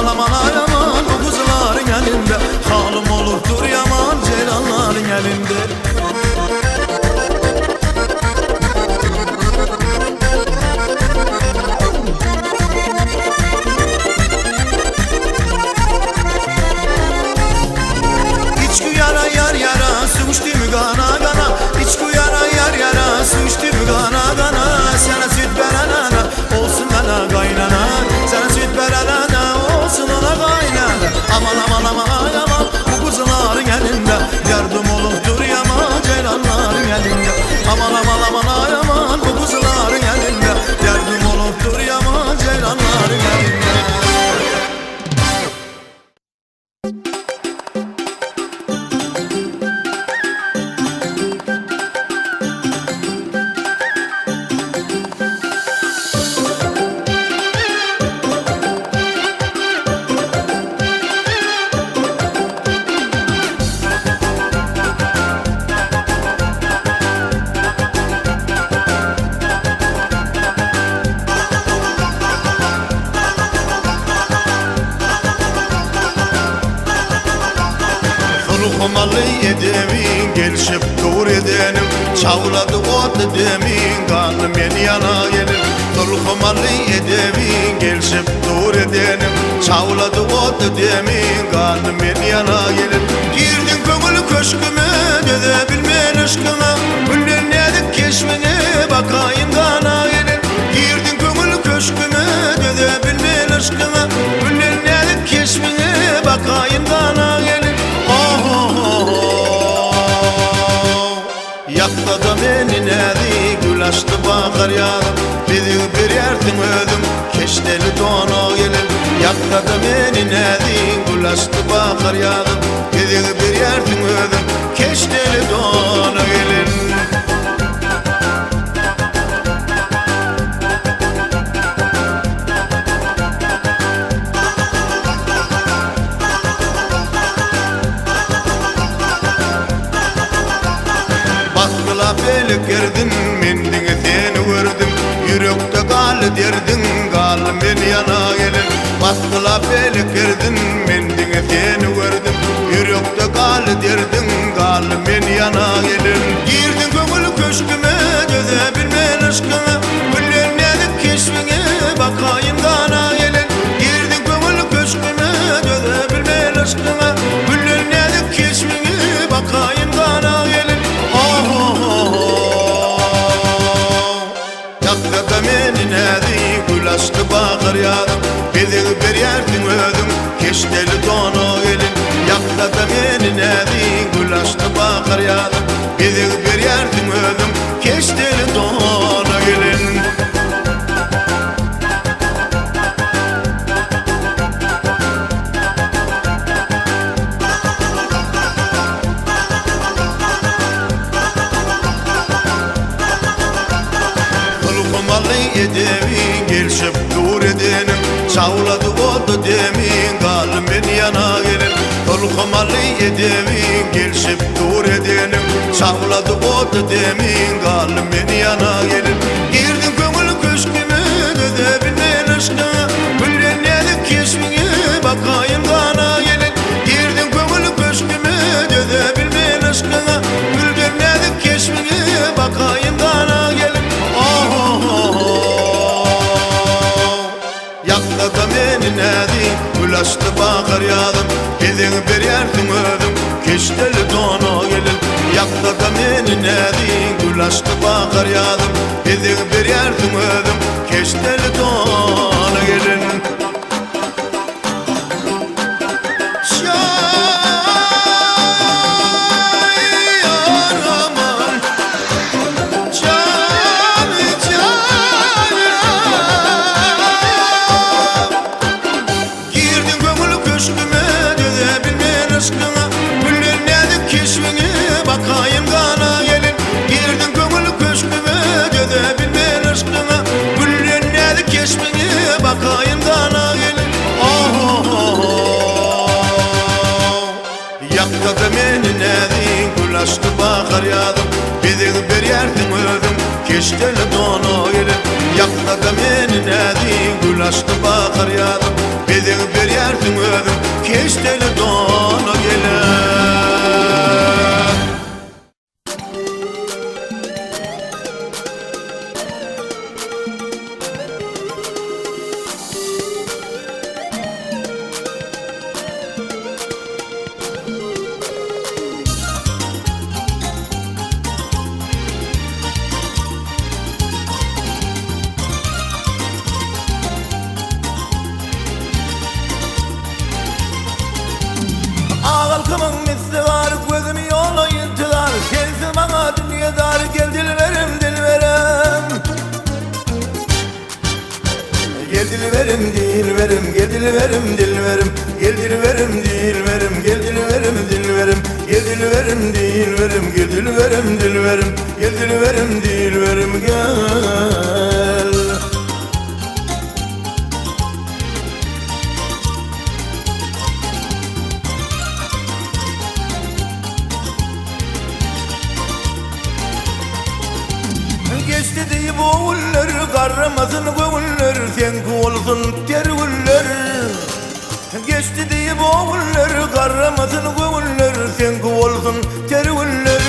aman aman ay aman bu kızların elinde halım olurdur yaman ceylanların elinde. İçki yara yar yara sürüştü mü gana gana, İçki yara yar yara sürüştü mü gana gana. Sana süt veren ana olsun ana kaynana, sana süt veren ana olsun ana kaynana. Aman aman aman ay aman bu kızların elinde yardım olurdur yaman ceylanların elinde. Aman aman aman ay aman bu kızların elinde yardım olurdur yaman ceylanların elinde. Kumalı edemin gelişip dur edenim, çavladı ot edemin kanım beni yana gelir. Kumalı edemin gelişip dur edenim, çavladı ot edemin kanım beni yana gelir. Girdin kömülü köşküme dödebilmeyen aşkıma, güller nedik keşmine bakayım kana gelir. Girdin kömülü köşküme dödebilmeyen aşkıma, güller nedik keşmine bakayım kana gelir. Yakta da beni nedi gül açtı bakar yarım, bizi bir yerdim ödüm keşteli dona gelir. Yakta da beni nedi gül açtı bakar yarım, bizi bir yerdim ödüm keşteli dona gelir. Belik girdin, mendin seni gördüm, yürekte kalı derdin, kalım beni yana gelin. Bastıla belik girdin, mendin seni gördüm, yürekte kalı derdin, kalım beni yana gelin. Girdin kömülü köşküme, dözebilmeyen aşkına, güller nedik keşfine, bakayım kana gelin. Girdin kömülü köşküme, dözebilmeyen aşkına, güller nedik keşfine, bakayım kana gelin. Yakta beni nedi gül açtı bakar yarım, bizi bir yerdim ödüm keşteli dona gelin. Yakta beni nedi gül açtı bakar yarım, bizi bir yerdim ödüm keşteli dona gelin. Kumalı edemin gelişip dur edenim, çavladı oldu demin kalım beni yana gelir. Kumalı edemin gelişip dur edenim, çavladı oldu demin kalım beni yana gelir. Girdin kömülü köşküme dödebilmeyen aşkına, güller nedik keşfine bakayım kana gelir. Girdin kömülü köşküme dödebilmeyen aşkına, güller nedik keşfine bakayım kana gelir. Yakta da beni nedi gül açtı bakar yarım, bizi bir yerdim ödüm keşteli dona gelin. Yakta da beni nedi gül açtı bakar yarım, bizi bir yerdim ödüm keşteli dona gelin. Bakayım kana gelin, girdin kömülü köşküme, dödebilmeyen aşkına, güller nedik keşfine, bakayım kana gelin. Yakta da beni nedi gül açtı bakar yarım, bizi bir yerdim ödüm keşteli dona gelin. Yakta da beni nedi gül açtı bakar yarım, Edin bir yerdim ödüm keşteli dona gelir. Halkımın misli var, gözümü yola yintiler. Sensiz bana dünyadar, gel dilverim, dilverim. Gel dilverim, dilverim, gel dilverim, dilverim. Gel dilverim, dilverim, gel dilverim, dilverim. Gel dilverim, dilverim, gel dilverim, dilverim. Gel dilverim, dilverim, gel. Geçti deyip oğullar, karramasın göğüller, sen olsun tergüller. Geçti deyip oğullar, karramasın göğüller, sen olsun tergüller.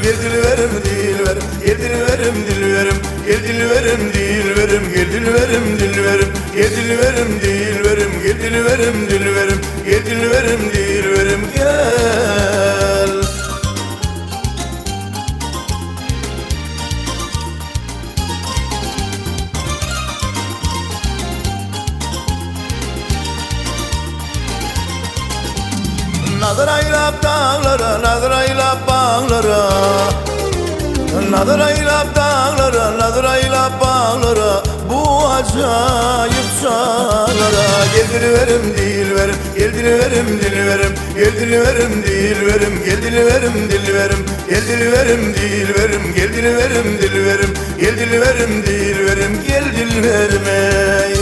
Gel dilverim, dilverim, gel dilverim, dilverim. Gel dilverim, dilverim, gel dilverim, dilverim. Gel dilverim, dilverim, gel dilverim, dilverim. Gel dilverim, dilverim, gel. Nadıraylap dağlara, nadıraylap bağlara. Nadıraylap dağlara, nadıraylap bağlara. Bu acayip çağlara. Gel dilverim, dilverim, gel dilverim, dilverim. Gel dilverim, dilverim, gel dilverim, dilverim. Gel dilverim, dilverim, gel dilverim, dilverim. Gel dilverim, dilverim, gel dilverim, ey.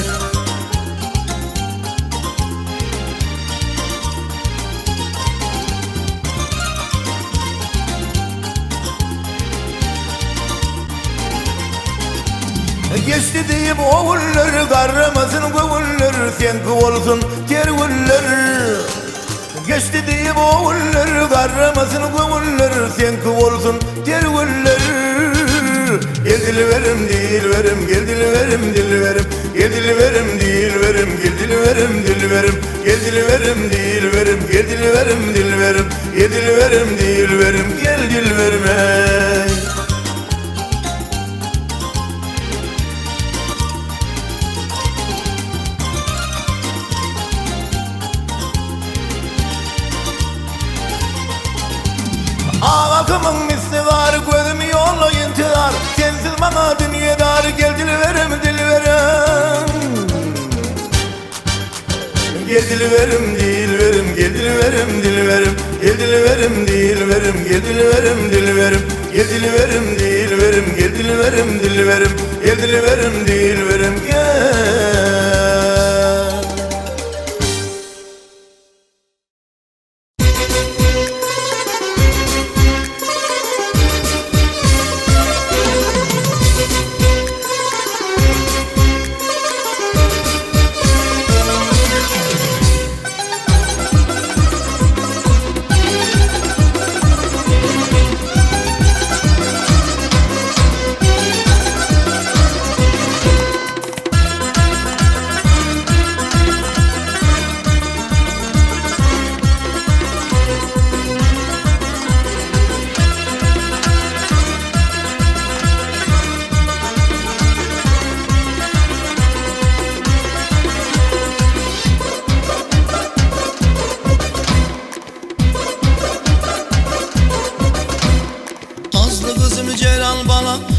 Geçti deyip oğullar, karramasın göğüller, sen olsun tergüller. Geçti deyip oğullar, karramasın göğüller, sen olsun tergüller. Gel dilverim, dilverim, gel dilverim, dilverim. Gel dilverim, dilverim, gel dilverim, dilverim. Gel dilverim, dilverim, gel dilverim, dilverim. Gel dilverim, dilverim, gel dilverim, ey. Halkımın misli var, gözümü yolla yintiler. Sensiz bana dünyadar, gel dilverim, dilverim. Gel dilverim, dilverim, gel dilverim, dilverim. Gel dilverim, dilverim, gel dilverim, dilverim. Gel dilverim, dilverim, gel dilverim, dilverim. Gel dilverim, dilverim, gel.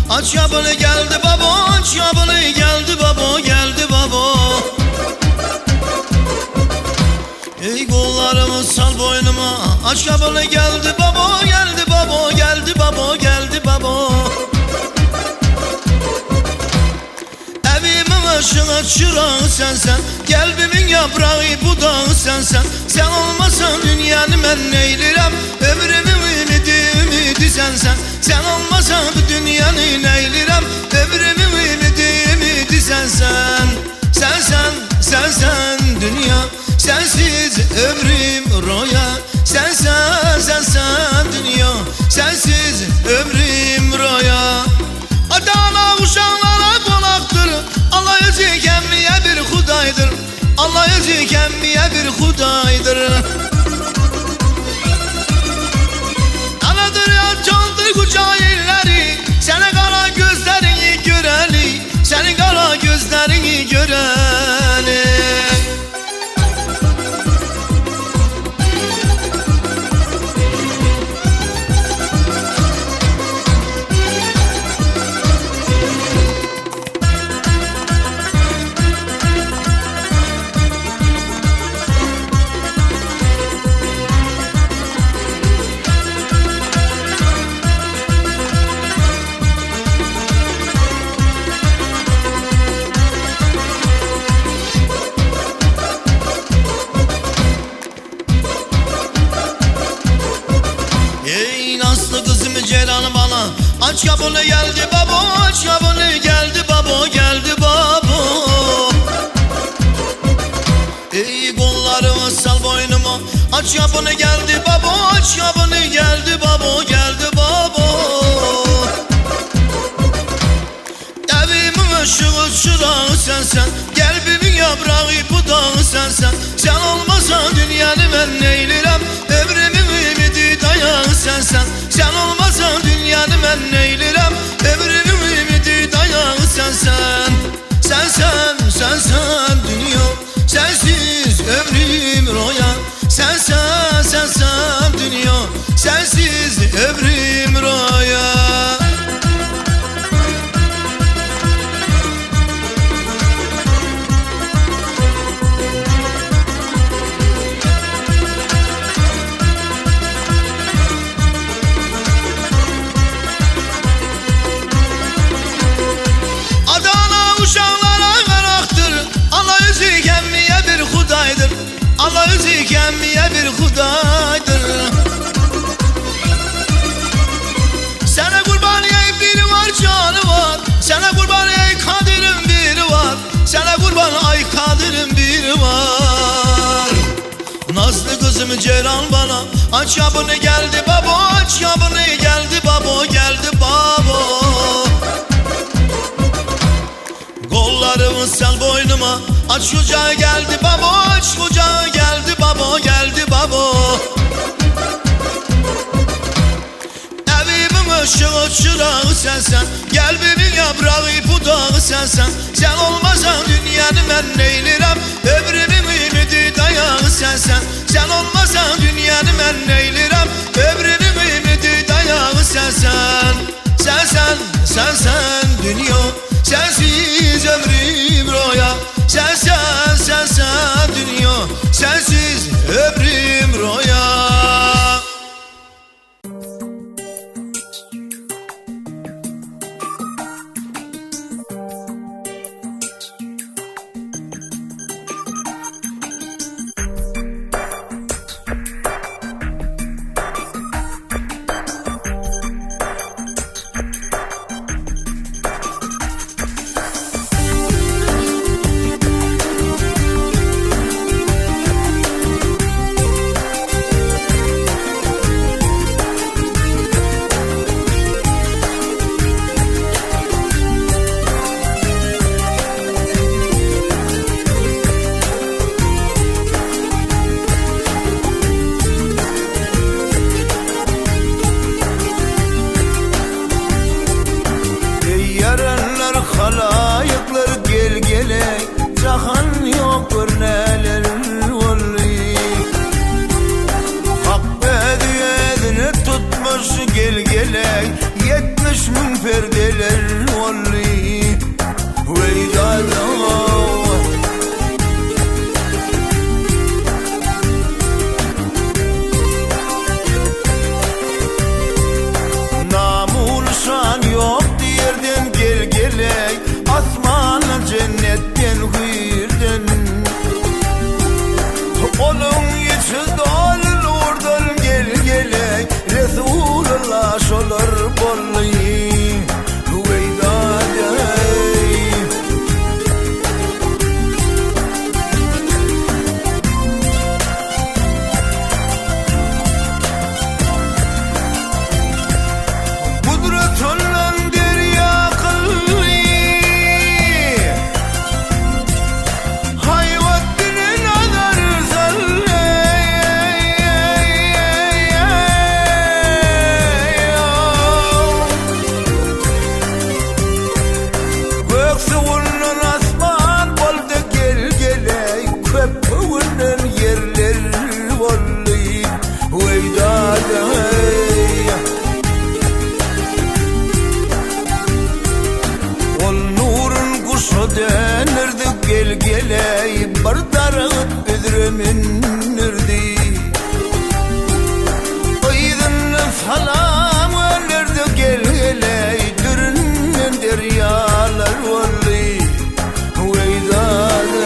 Aç yabını geldi baba, aç yabını geldi baba, geldi baba. Ey kollarımı sal boynuma, aç yabını geldi baba, geldi baba, geldi baba, geldi baba. Evimin ışığı çırağı sensen, kalbimin yaprağı budağı sensen. Sen olmasan dünyanı ben neylerim, ömrümün ümidi sensen. Sen olmasan bu dünyanı neylerim, ömrümün ümidi sensen. Sensen, sensen.
Allah özü kemmiye bir hudaydır. Anadır ya candır kucağı illeri, senin kara gözlerini göreli, senin kara gözlerini göreli. Ey nasıl kızım Ceylan bana, aç kapını geldi baba, aç kapını geldi baba, geldi baba. Ey kollarımı sal boynuma, aç kapını geldi baba, aç kapını geldi baba, geldi baba. Evimin ışığı çırağı sensen, kalbimin yaprağı budağı sensen. Sen olmasan dünyanı ben neylerim, ömrümün ümidi dayağı sensen. Sen olmasan dünyanı ben neylerim, ömrümün ümidi dayağı sensen. Sensen, sensen dünya, sensiz ömrüm roya. Sensen, sensen dünya, sensiz ömrüm roya. Allah özü kemmiye bir hudaydır. Sana kurban ey biri var canı var, sana kurban ey kadir'in biri var, sana kurban ay kadir'in biri var. Nazlı kızım Ceylan bana, aç kapını geldi baba, aç kapını geldi baba, geldi baba. Kollarımı sal boynuma, aç kucağı geldi baba, aç kucağı geldi baba, geldi baba. Evimin ışığı çırağı sensen, kalbimin yaprağı budağı sensen. Sen olmasan dünyanı ben neylerim, ömrümün ümidi dayağı sensen. Sen olmasan dünyanı ben neylerim, ömrümün ümidi dayağı sensen. Sensen, sensen dünya, sensiz ömrüm roya. Sensen, sensen dünya, sensiz ömrüm roya.
gel geley bir darıt üzrümün nürdi Oydun salam ölürdü gel geley dürünün deryalar valli Veydadey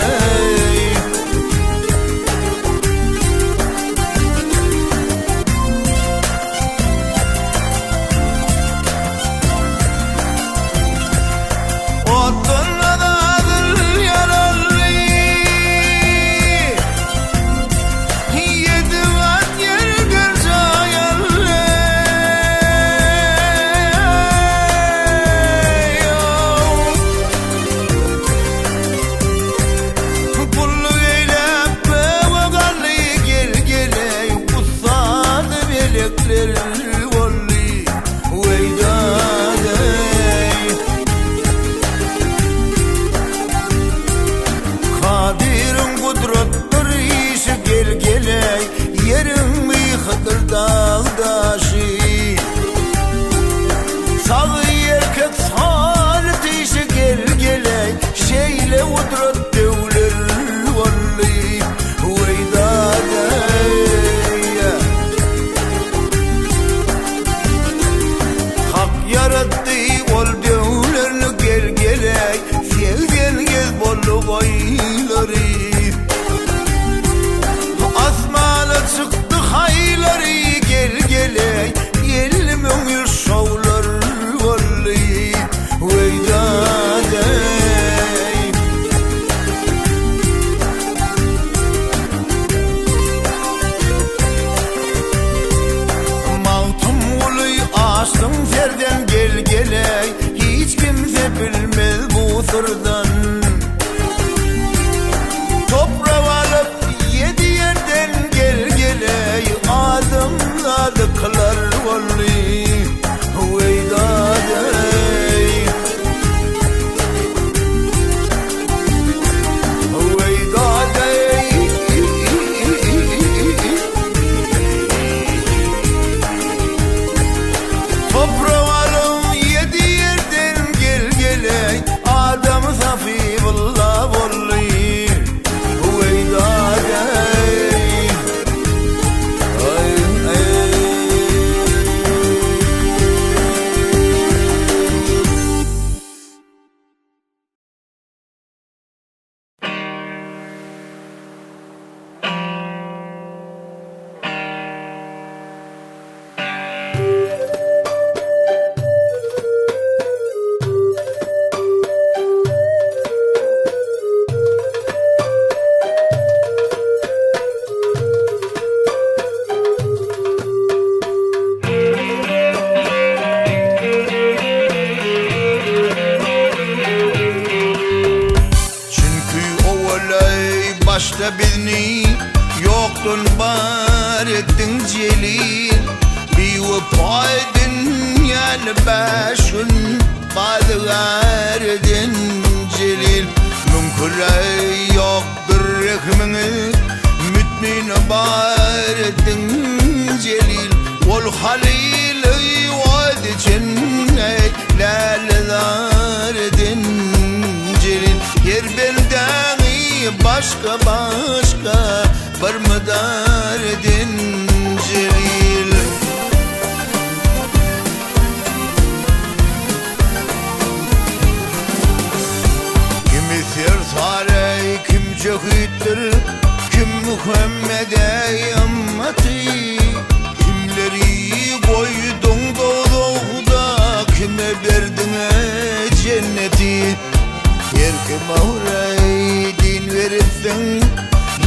dağdaşı Sağı erkek salit işi gel geley Şeyle udrat devler valli Veydadey Hak yarattı ol devlerini gel geley Sevgen gez bollu bayları Asmala çıktı hayları gel geley Yelimin yurşavlar valli Veydadey Mağtum uluy açtım serden gel geley Hiç kimse bilmez bu sırdan Toprağı alıp yedi yerden gel geley Adımladı kılar valli Veydadey Veydadey Toprağı alıp yedi yerden gel geley Adam safi vallah valli Başta bizni yoktun bar ettin celil Bir vefaydın yani başın Balıgar edin celil Mümküre yoktur rehmini Mütmin bar ettin celil Ol halil-i vadi cennet Lalazar edin celil Yer belden başka başka var mı derdin celil Kimi sersare kim cehittir kim Muhammed'e yammati Kimleri koydun doğduğda kime verdin cenneti Yer kime uğray din verirsen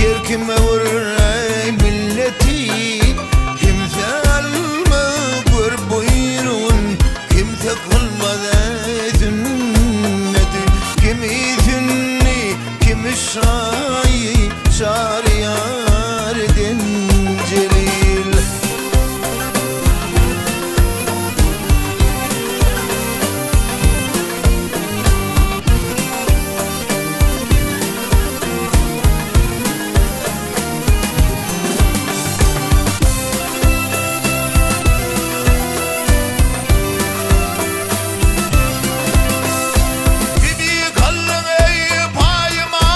Yer kime uğray milleti Kimse alma gör buyurun Kimse kılmadı sünneti Kimi sünni kimi şayi şariyar din celil Bibi kallın ey payıma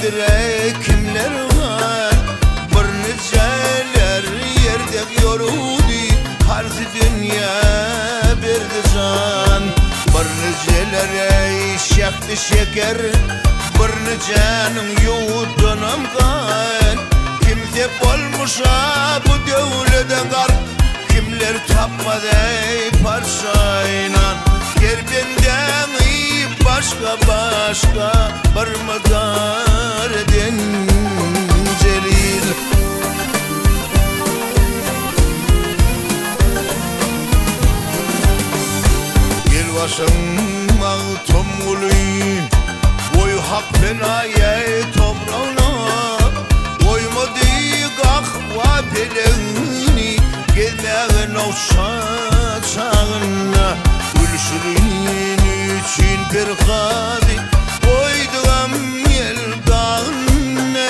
dire kimler var bir niceler yerde yoruldu harzi dünya berdi can bir niceler şekti şeker bir nicenin yuğudunum kan kimse olmuşa bu devlede garp kimler tapmadı parçayla yer benden iyi başka bir mıdar edin celil gel başıma tomgulu oy hak benaye toprağına oymadı kahva peleni gelmeğin olsa çağına gülüşünün için bir kadı koyduğum yel dağına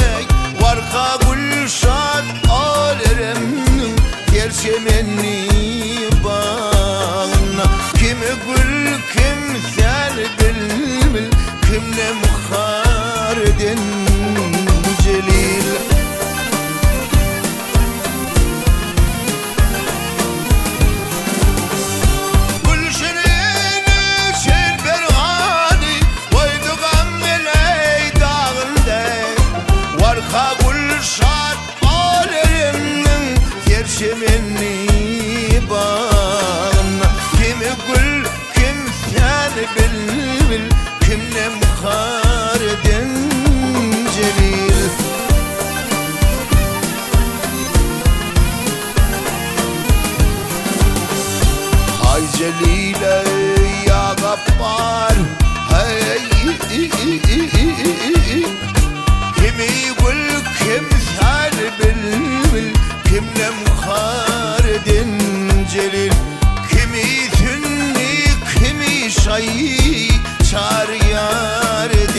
varka gülşat aleremin gerçemenni bağına kimi gül kim sen bil kimle muhar edin celil Çemenni bağına kimi gül kim sen bil kimle muhar edin celil hay celile ya gaffar hey kimi gül kim sen bil kimle muhar edin celil kimi sünni kimi şayyi çar yar edin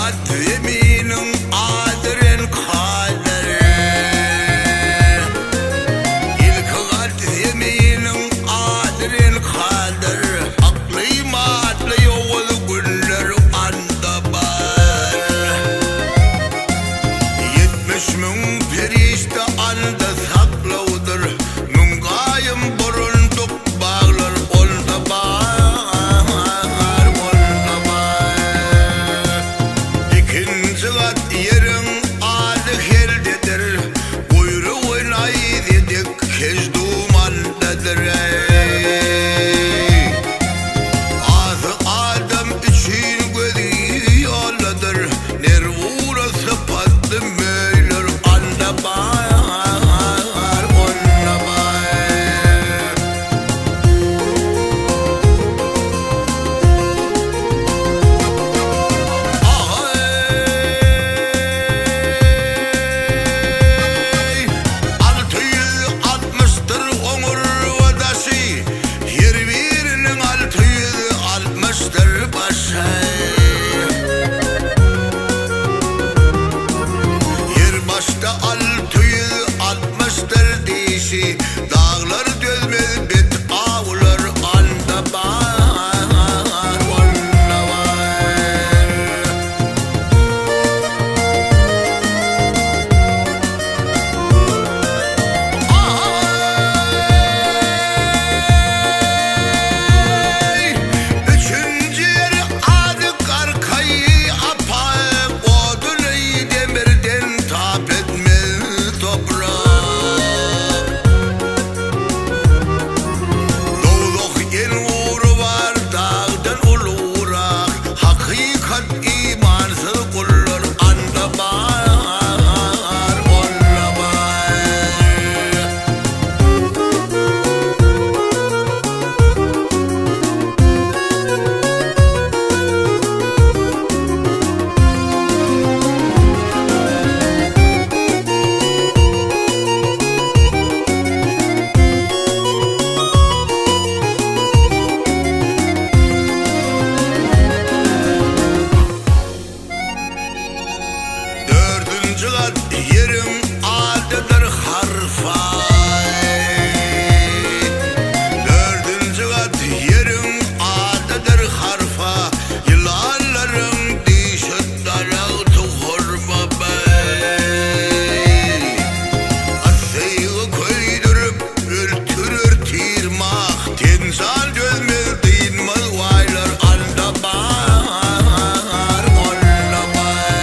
kat yeminin adren kaderi İlk kat yeminin adren kaderi Aklı matlı yol günler anda var 70 min perişte anda saklaudur Müngayım burunduk bağlar onda var onda var İkinci kat yerin adı heldedir Buyruğun ay dedik kez dumandadır Azı adam için gözü yolladır Nervurası patlı meyler anda var onda var Ahey 660'tır onur vadası Her birinin 660'tır başı Yer başta 660'tır dişi Dağlar dözmez bet ağlar anda var onda var Ahey Üçüncü yeri adı karkayı apar Odunu demirden tap etmez toprak Doğuluk en uğru var dağdan ulurak Hakikat imansız kullar anda var onda var Dördüncü kat yerin adıdır harfay Dördüncü kat yerin adıdır harfa Yılanların dişi daraltı horma bey Asayı koydurup ürtürür tirmak Tenzal gözmez dinmez vaylar anda var onda var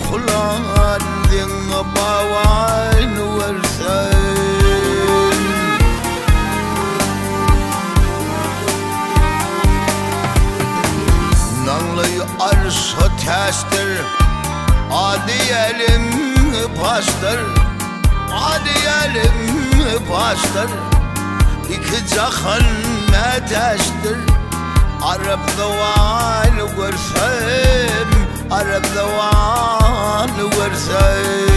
kullandın bavan versen Nanlıyı arsa testir Adiyelim pastır Adiyelim pastır İki cahan meteştir Arap davan versem Arap davan versem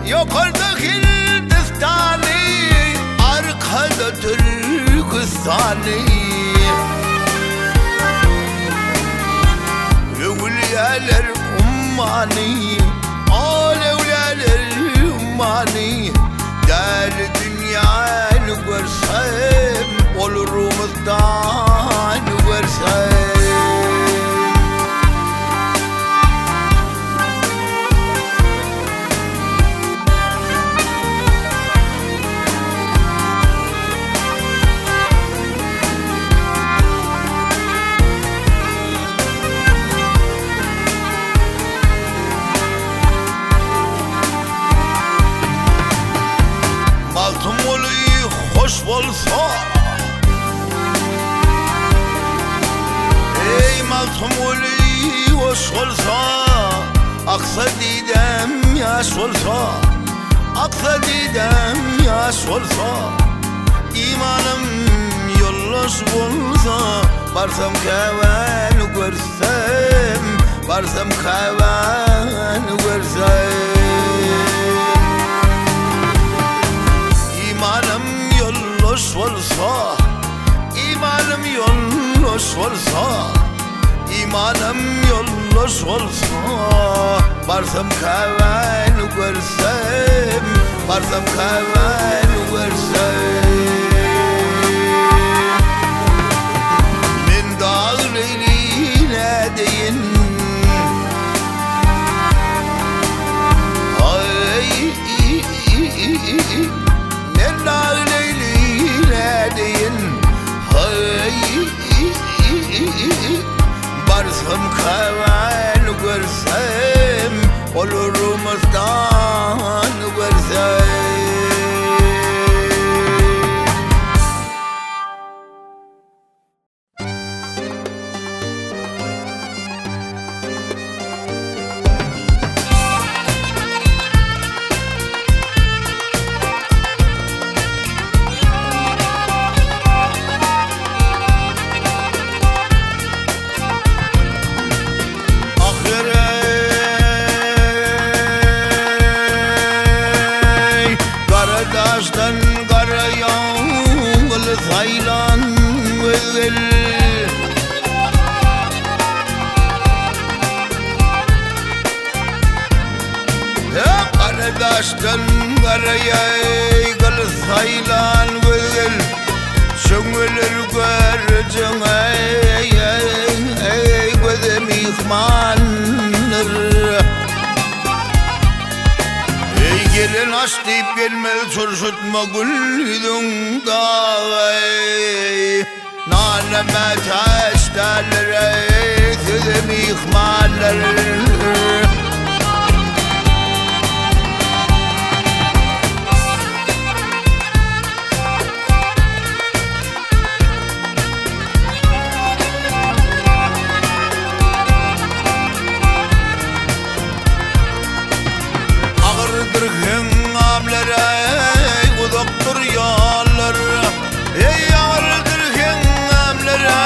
Yukarıda Hindistani Arkada Türkistani Evliyalar ummani Alevliyalar ummani Değerli dünyanı görsem Olurumuzdan versem Maltum oluyor hoş olsa Ey maltum oluyor hoş olsa Aksa didem yaş olsa Aksa didem yaş olsa İmanım yolloş olsa Barsam keven görsem Barsam keven görsem İmanım yolloş olsa İmanım yolloş olsa İmanım yolloş olsa Barsam keven görsem Barsam keven görsem Min dağ leyline deyin Men dağ leyline deyin Barsam keven görsem Olurumuzdan görsem Karadaştan karayağlı saylan güzel Karadaştan karayağlı saylan güzel Şöngülür göreceğim ey gözüm ihmanır Gelin aç deyip gelmez çorşutma gülüdün dağı Naneme teşterler Sözüm ihmaller Ağırdır hengamlere Uzakdır yollar Ey ağırdır hengamlere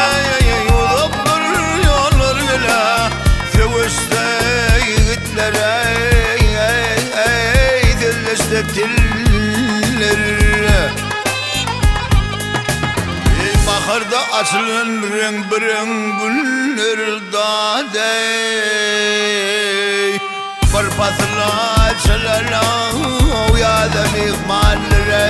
Uzakdır yollar gele Sevişte yiğitlere Dilleşte tiller Baharda açılan renk biren güller dadey Barpatla çelala Uyadım ihmallere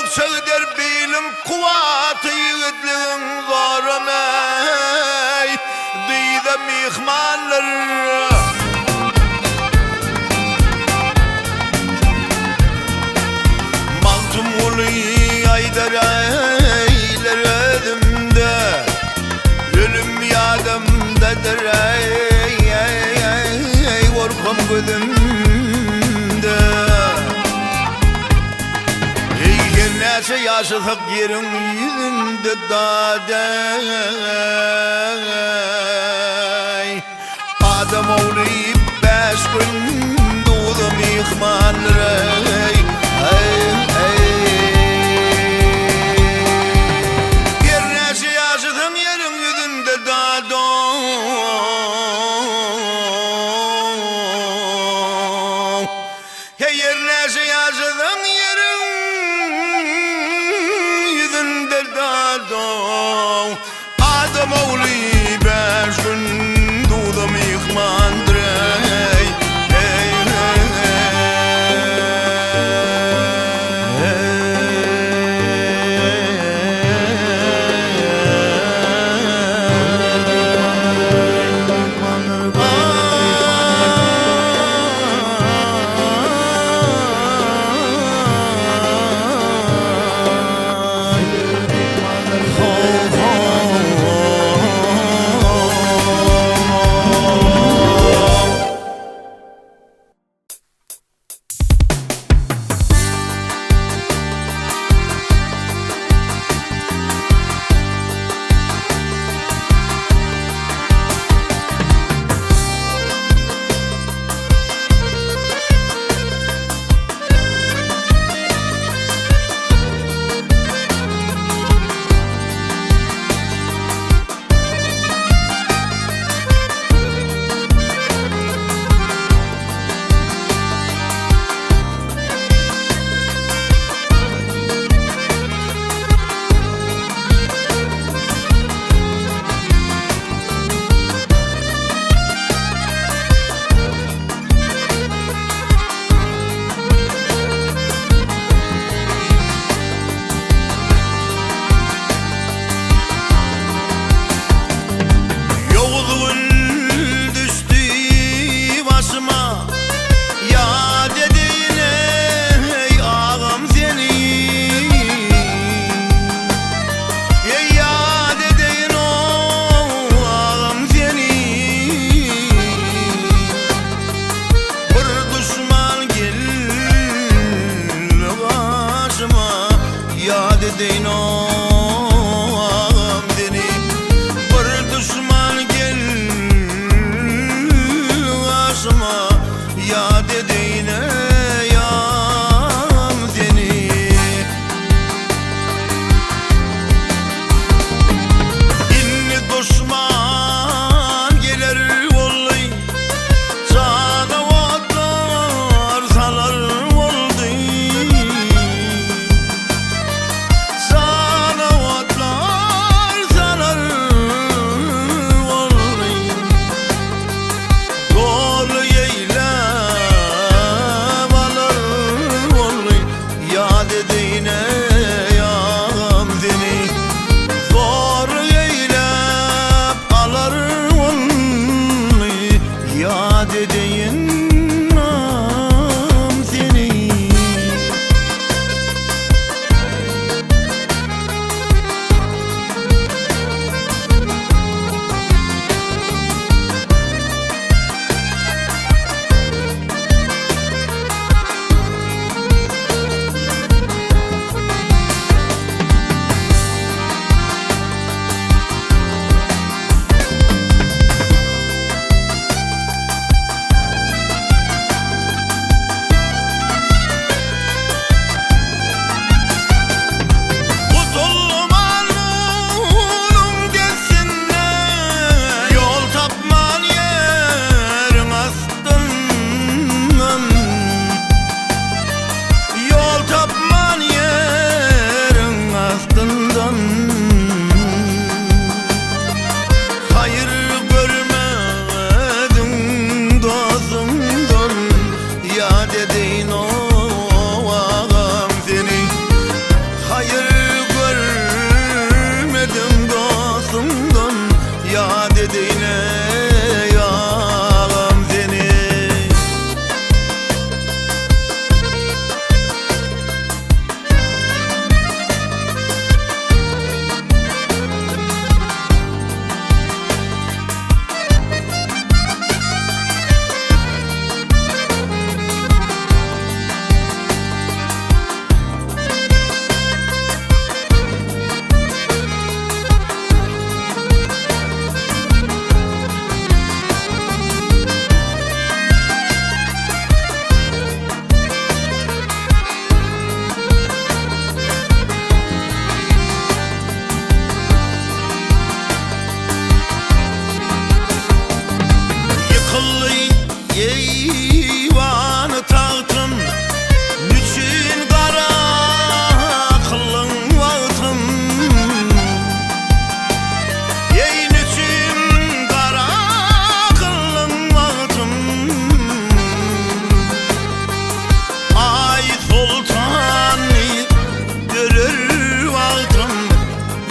Söder bilim kuvatı yiğitliğin zoramay Dıyda mihmanlar Maltum ulu aydar aylar ödümde Ölüm yadımdadır korkum gözümde Nece yaşadık yerin yüzünde daday Adam oğlu 5 gün doğdum ihmalları Bir nece yaşadın yerin yüzünde daday Yer nece yaşadın yerin Adam oğlu 5 gün doğdum ihmandır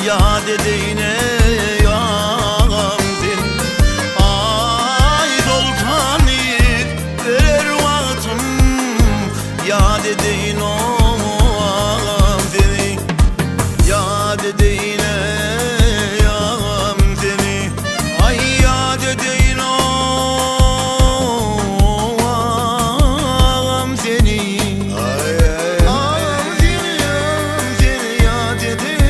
ya dedeyine yağam din ay doltanı verer vaktim ya dedeyin oğam seni ya dedeyine yağam seni ay ya dedeyin oğam seni ay ağam seni ya dedeyin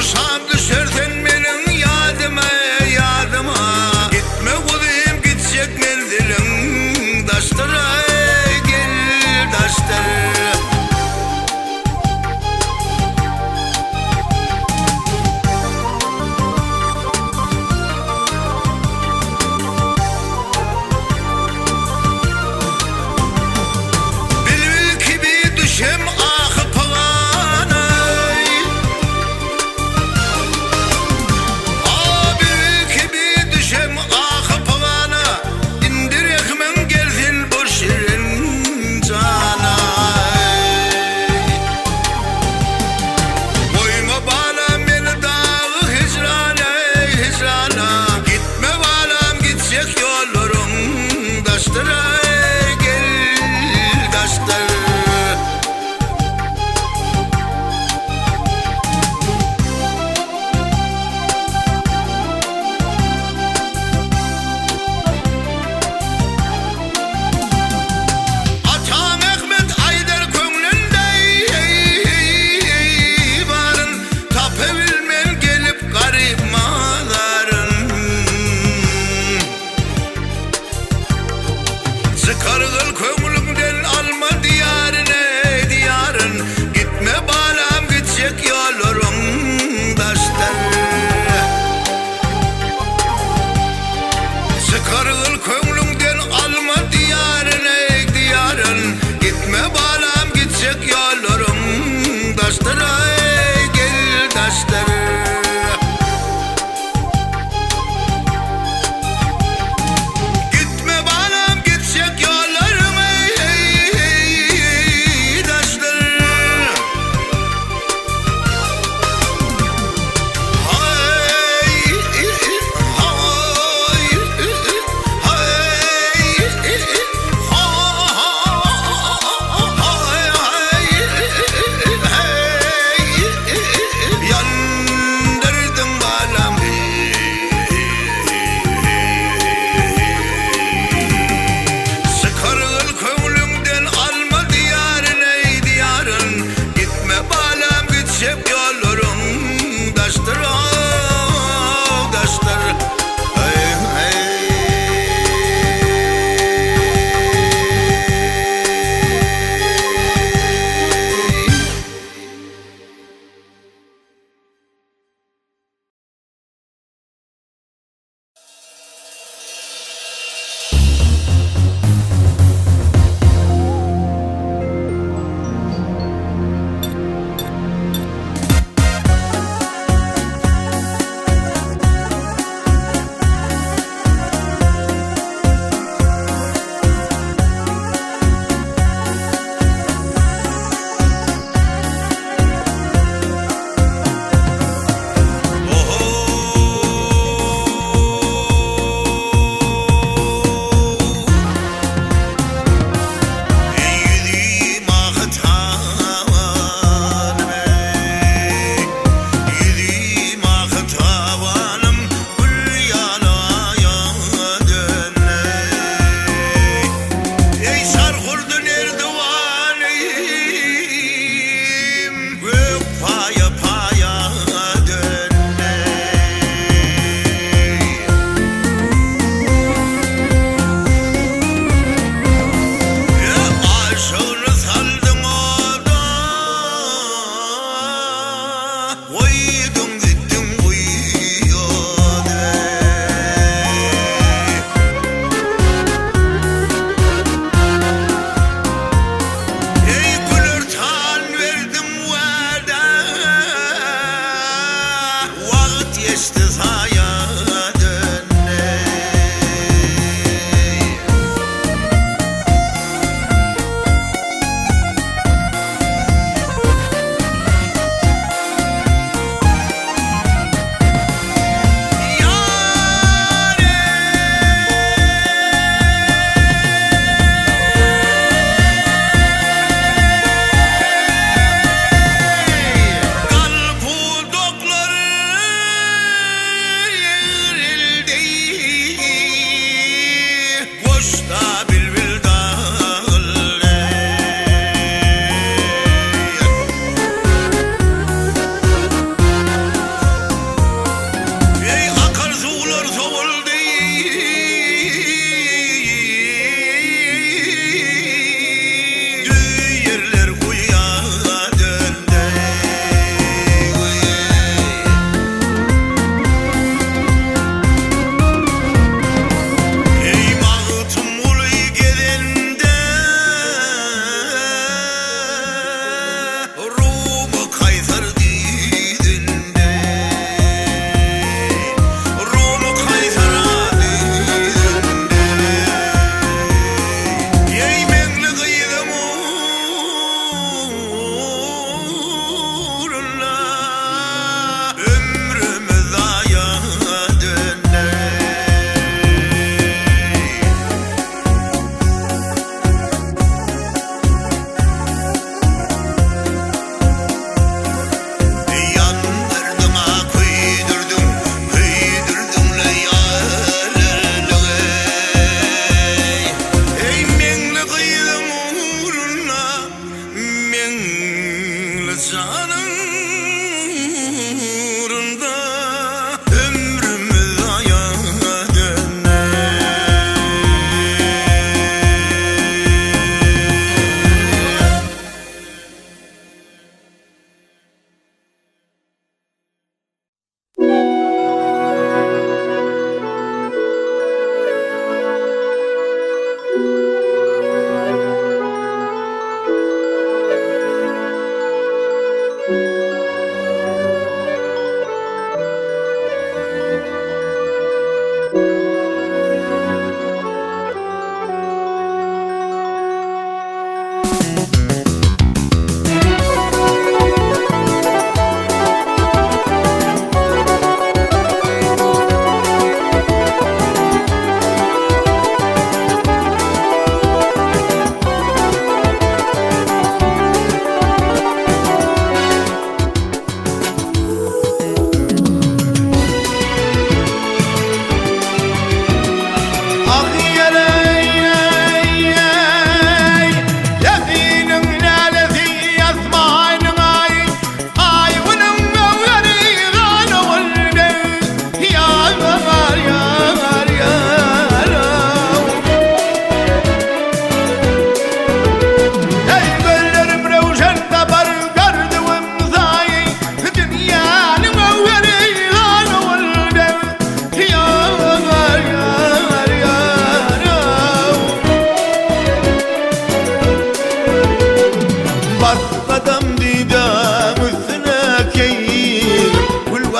Dursan düşersen benim yadıma yadıma Gitme kudayım gitsek mendilim Daştıra gel daştıra Bülbül gibi düşem ah paganay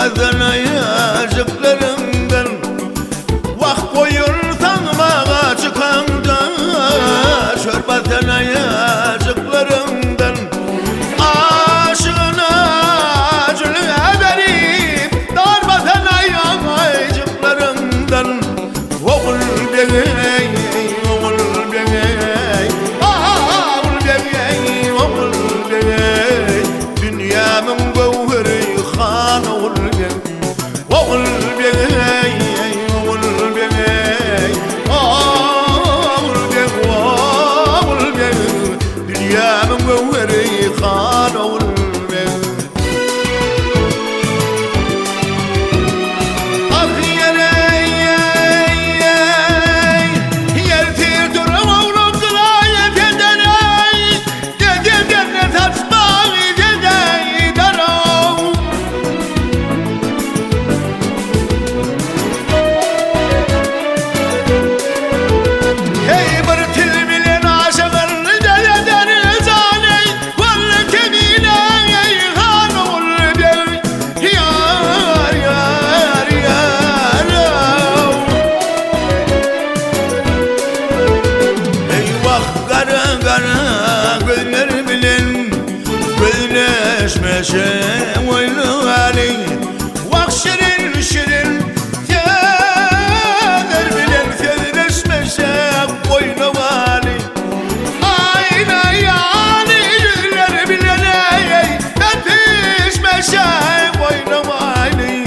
çorbadan ayacıklarımdan vak koyursan bana çıkanda çorbadan ayacıklarımdan aşığına cülüye verip darbadan ayacıklarımdan oğul bey oğul bey oğul bey oğul bey dünyamın gavheri khan oğul bey oğul bey oğul bey oğul bey oğul bey dünyamın gavheri khan oğul bey şirin şirin Teder bilen tedreşmeşe boynu vali Ayna yani yüller bilene Betişmeşe boynu vali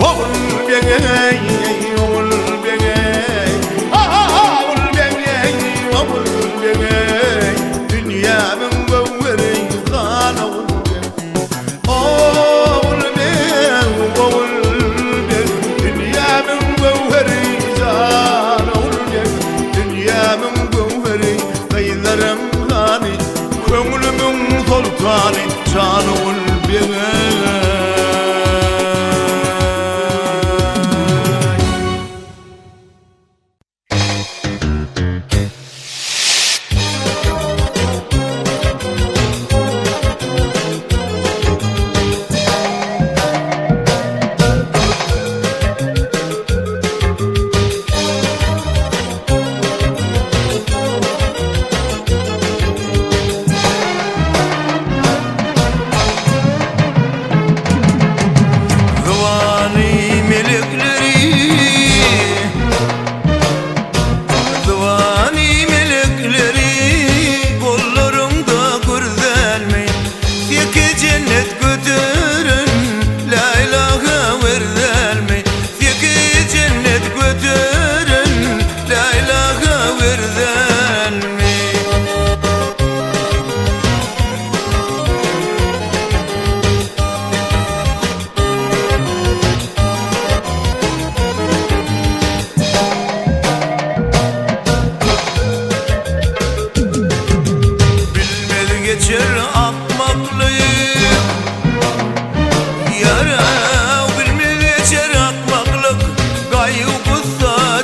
Oğul bey, oğul bey Oğul bey, oğul bey Dünyamın gavheri kan oğul bey Oğul bey, oğul bey Dünyamın gavheri can oğul bey Dünyamın gavheri Beylerim gani Kömülümün sultani can oğul bey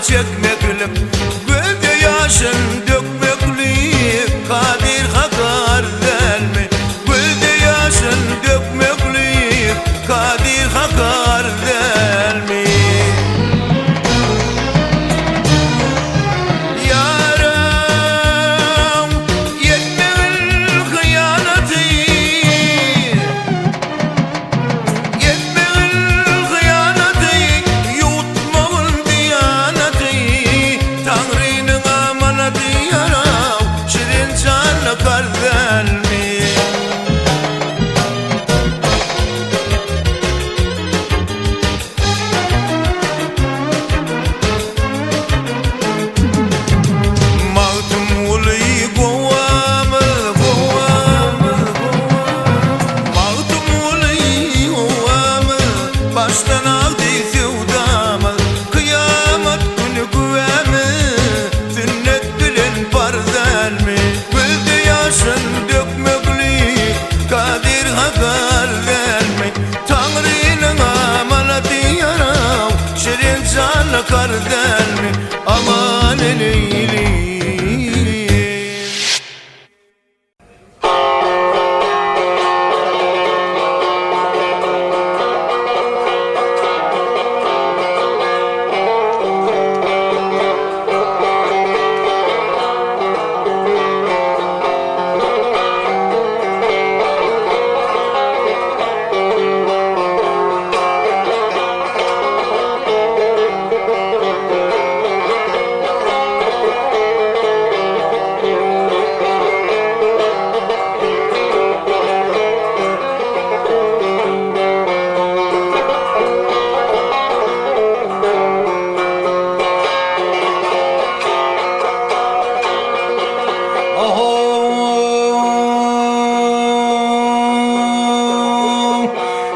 çekmeklik Gözde yaşın dökmeklik Kadir hakar delme Gözde yaşın dökmeklik Kadir hakar delme Yaram yetmeğin hıyanatı Yetmeğin hıyanatı Yutmağın diyanatı Tanrı'nın amanatı yaram Şirin canlı kardelmi Mağtum ulayı govamı govamı Mağtum ulayı govamı Baştan aldı sevdamı Kıyamet günü güvemi Sünnet bilen parzelmi Gözde yaşın dökmekli Kadir hakar verme Tanrı'nın amanatı yaram Şirin canlı kardelmi Aman eleyli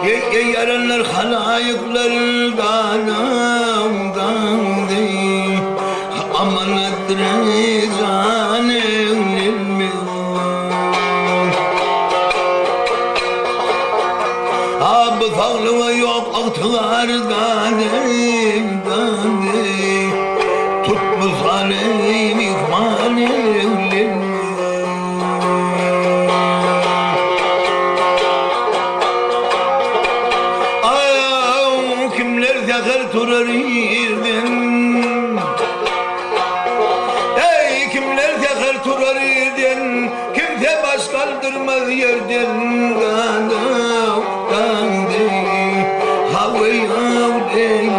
Ey yaranlar halayıklar dağdan değil amanat rezanem Abi fağlığa yok aktılar dağdım tutmuş aleyhim ikmal evlim Turar yerden Ey kimler tekrar turar yerden Kimse baş kaldırmaz yerden Dağdı havaya değil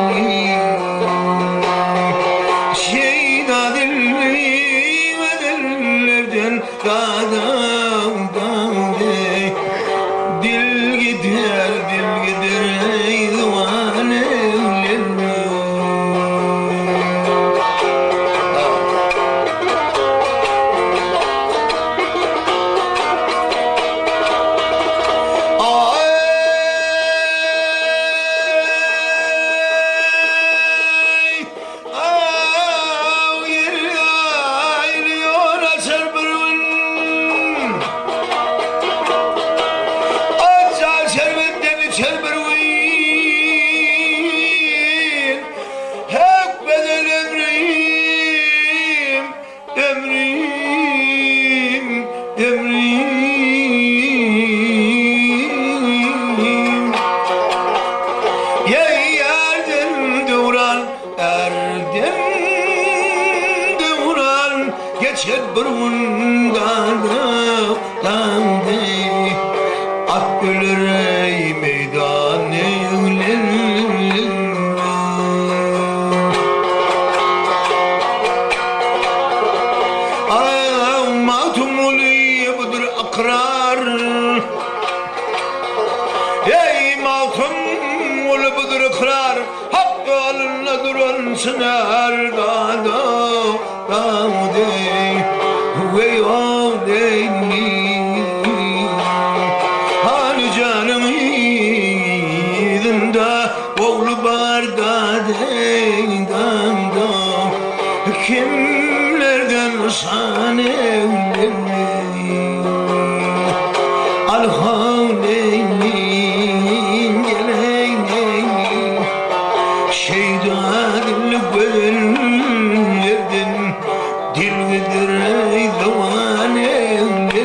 Şeyda dillerden Dağdı Dil gider ey duane Geçer burundan Ak ölür ey meydan Matumuli budur akrar Ey matumuli budur akrar Hakkı alınla duran sınar dağda Wey o dey Hani canım idinde Oğlu barda deydan Kimlerden san evlenme Alhavleynin geleynin Şeydanlı gönllerden Dilvidir ey zaman evlenme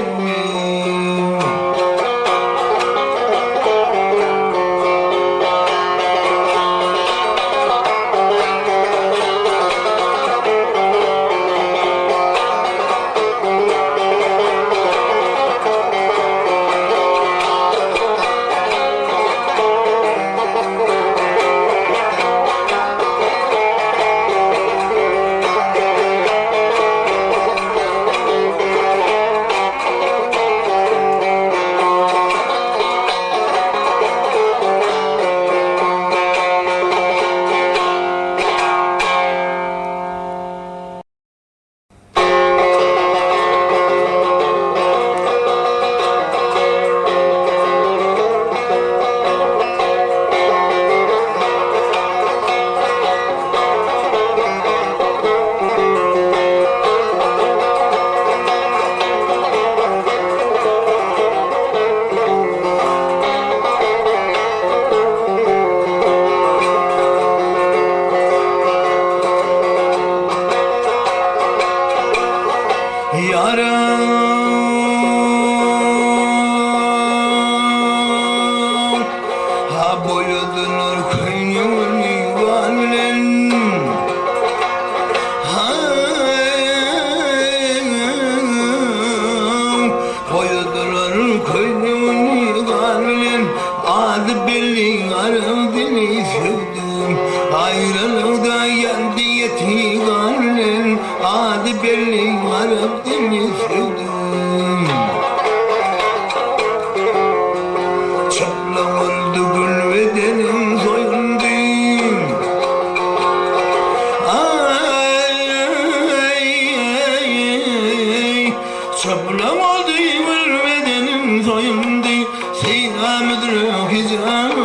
Çaplam oldu ölmedenim soyundu Seyda müdürü hicran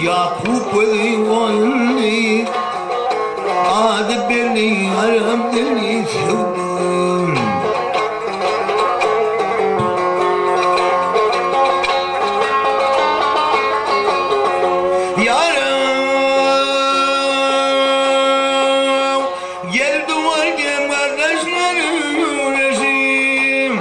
Yakup öldü adı beni aram deli sevdim. Yarım geldi varken kardeşlerim yüreğim.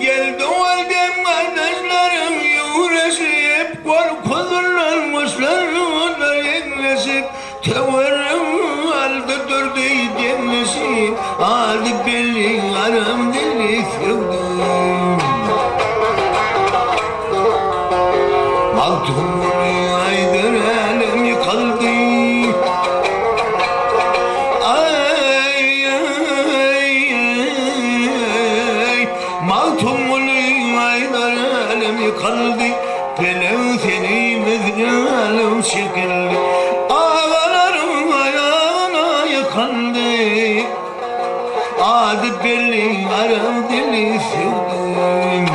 Geldi varken kardeşlerim yüreğim. Korkulanmışlar onlar yenleşip tevarım aldı durdu yenleşip adı beni aram deli sevdim. Maltumunu aydır alem yıkıldı. Ay ay ay Maltumunu aydır alem yıkıldı. Pelem seni mezgalım şekilli. Ağalarım ayağına yıkıldı. Adı belli aram deli sevdim.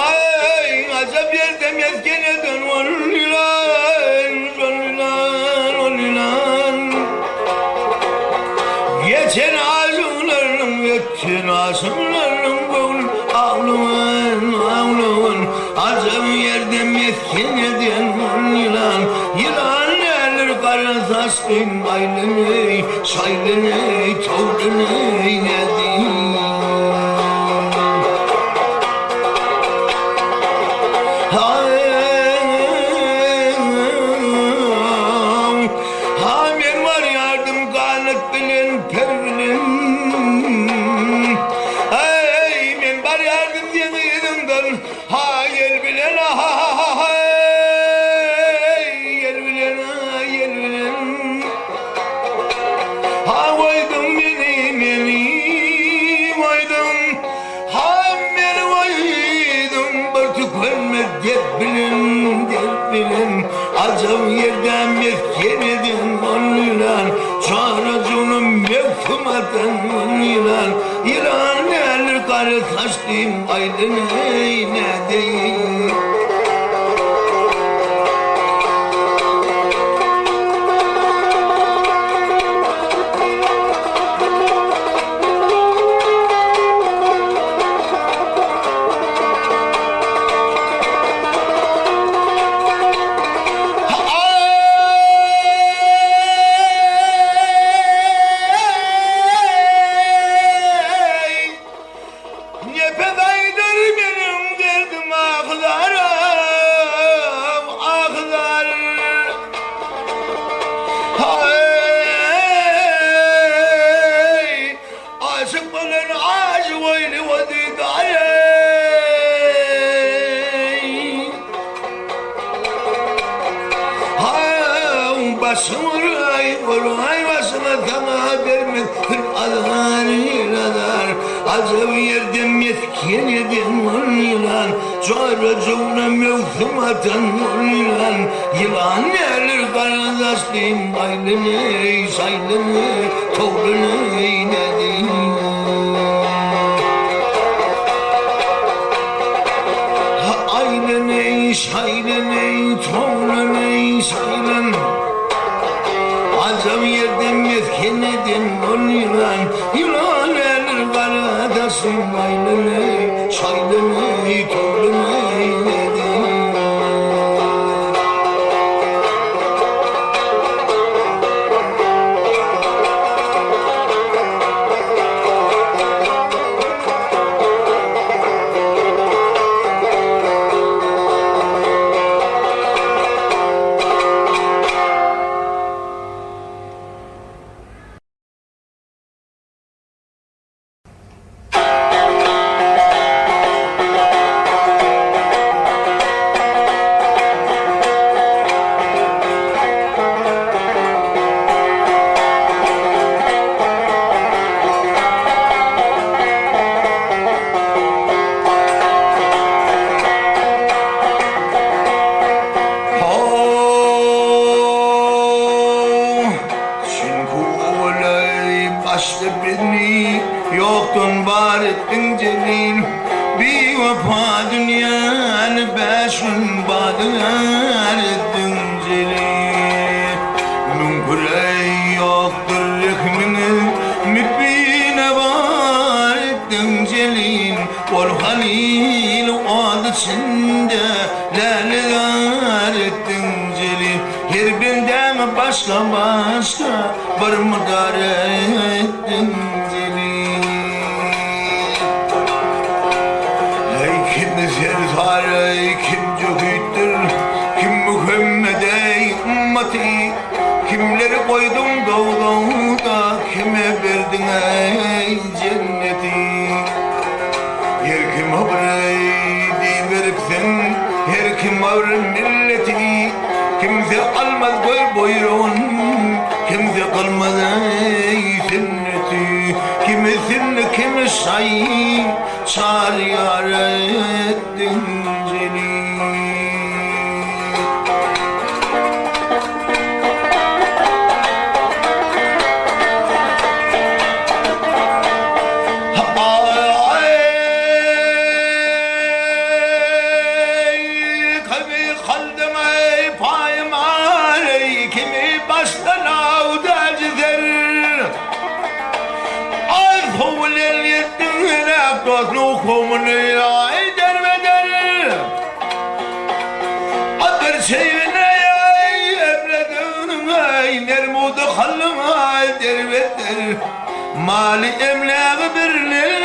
Ay acaba yerde mezgene dön olilan geçen ağzımlarım gönül ağlın acaba yerde mezgene dön olilan yılan neler karın saçtın aylını şaylını toğlunu nedin. Hamen var yardım kanıt bilen pervilen. Ay men var yardım yeniden ha gel bilen ha gel bilen gel bilen. Ha vaydım beni vaydım ha men vaydım artık ölmek gel bilen acım yerden mezkenedin onlilan çağrıcının mevkumatın onlilan İran neler karı taştım aydın ne değil. Acım yerden mesken edin yılan çağrıcımla mevsim atan yılan yılan neler kardeşliğim aylını saylını toğrunu nedir. Aylını saylını toğrunu saylını acım yerden mesken edin yılan yılan neler
gelsin aynını çaylını toplunu yoktun var ettin celil bir vefa dünyanı beşin badar ettin celil mümkün yoktur rehmini mübine var ettin celil ol halil o içinde lalegar ettin celil her benden başka var mı dar ettin kim cühüttür, kim Muhammed'e ümmeti, kimleri koydun doğduğda, kime verdin ey cenneti. Her kim habreydi veripsen, her kim avr milleti, kimse kalmaz koy buyruğun, kimse kalmaz ey sünneti. Kimi sünni, kimi say, çar yar ettin celil. Nukumunu ay derveder Adır şeyine ay emredin ay Nermudu kallım ay derveder Mali emlağı birinin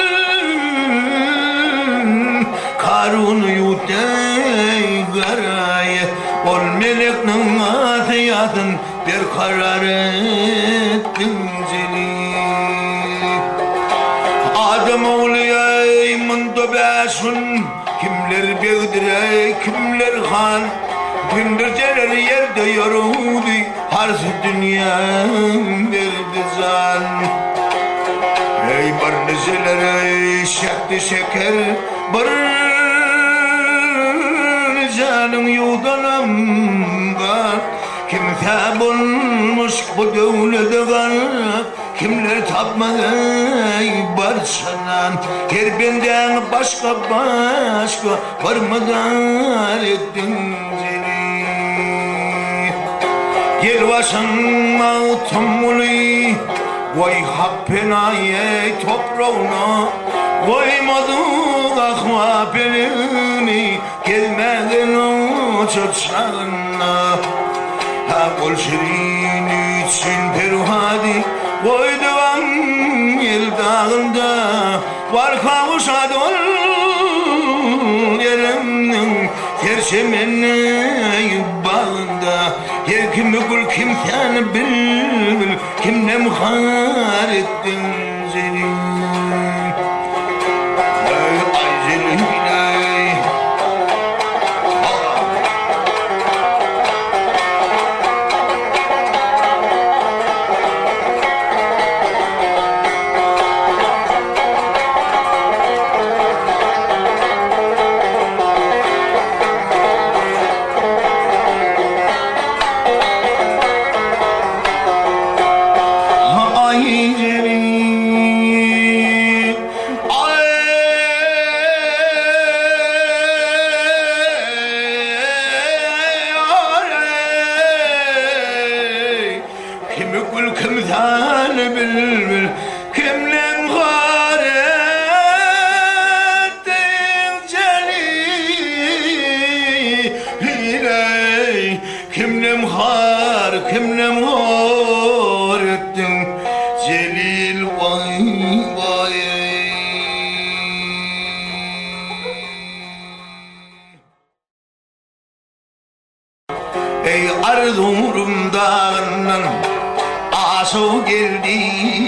Karunu yutay garay Ol meleknin asiyatın bir karar ettin celil Adam oğluya beşun kimler begdire kimler han gündürceler yerde yoruldu harsı dünya verdi zan ey barnezeler ey şekti şeker bar canım yudanamda kimse bulmuş bu devlete garip kimler tapmadı barçanan her benden başka var mı dar ettin celil gel başıma utamuli vay happenaye toprağına koymadı akma belini gelmeden o çatşağına ha kol şirin için peruhadi koyduğum yel dağında var kavuşa dol yerimnin tersemenli bağında her kimi kul kim sen bil kim ne muhar ettin seni ay zelin kimden bilbil kimden gare Celil vay vay. Ey Erzurum dağından aşık geldim,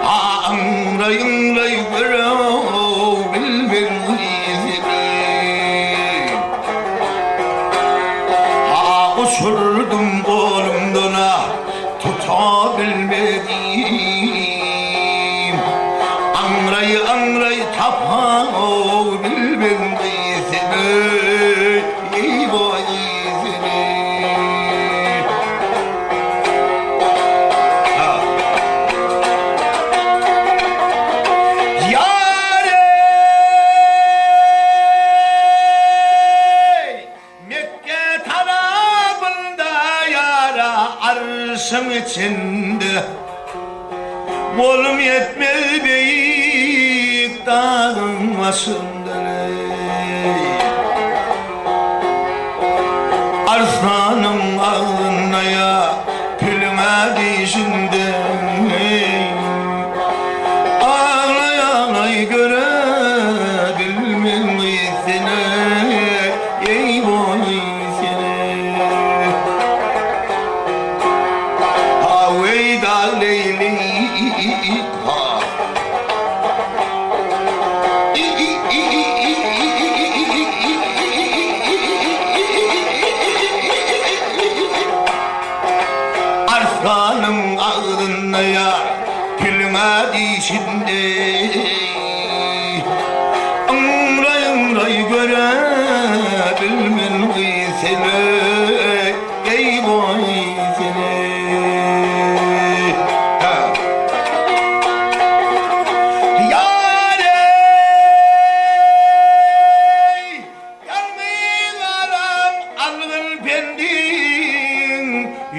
amrayımray görüp bilmem uçurdum kolumdan tutabilmedim, amrayı tapa bilmem arşın içinde kolum yetmez büyük dağın başında. Arslanım ağzına ya külüme dişinde, ağlay ağlay görebilmem seni, ey boy seni. Veyda Leyli ha Arslanım ağzında ya külüme dişinde, ımray görebilmem seni, ey boy seni.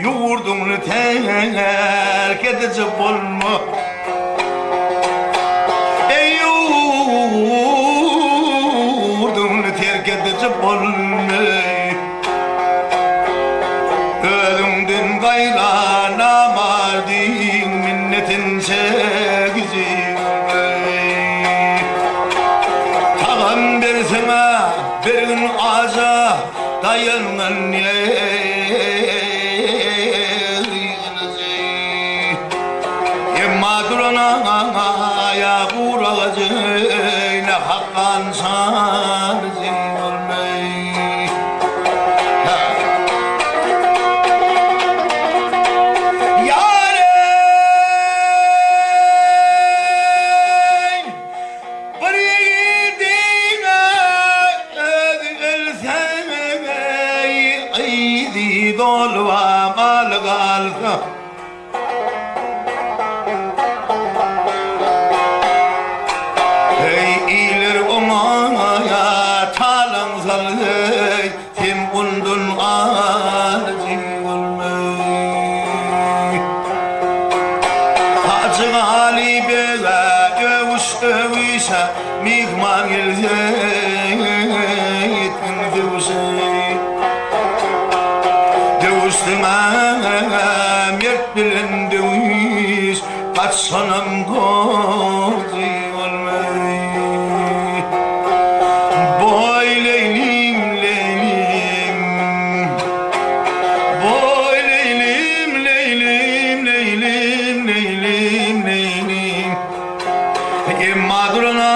Yurdunu terk edecek olma, ey yurdunu terk edecek olma. Ölümden gayra namardin minnetin çekeceğim. Tağım versene bir gün aza dayanman ya buracıyla hakkan sarzi olmay. Yarey bir yiğidine ölsene, eydi dolva mal kalsa. Tim undun arzi olmay. Hacı Ali bela övüşe mihman gelse yetin dövüştüme mert bilen dövüş kaç sanam kozi olmay. Boy Leylim Leylim, boy Leylim Leylim Leylim Leylim Leylim, madruna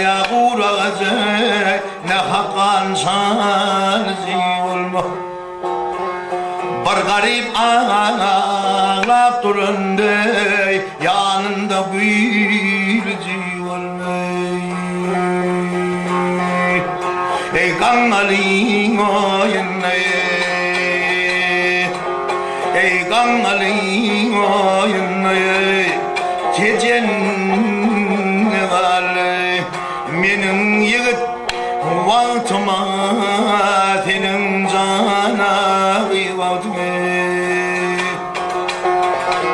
ya buracı ne hakkan sarzi olma. Bir garip ağlap durundu yanında bir olmay. Ey kangalin oyunay, ey kangalin oyunay, gecen var menin yigit vaktıma senin cana vaktıma.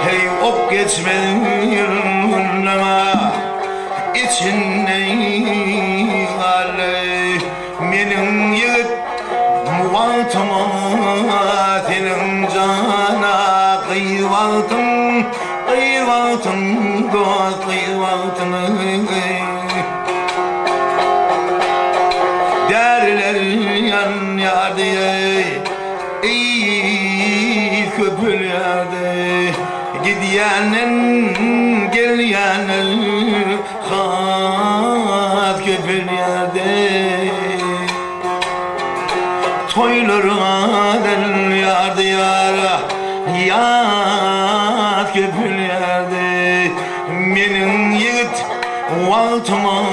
Hey ok geçmeyin yılınlama içinde menin yigit vaktıma senin cana kıyvaltın kıyvaltın dost kıyvaltın derler yan yar diye ey köpül yerde gidiyenin gelyenin hat köpül yerde toylarına del yar diyara yat köpül yerde menin yigit valtıma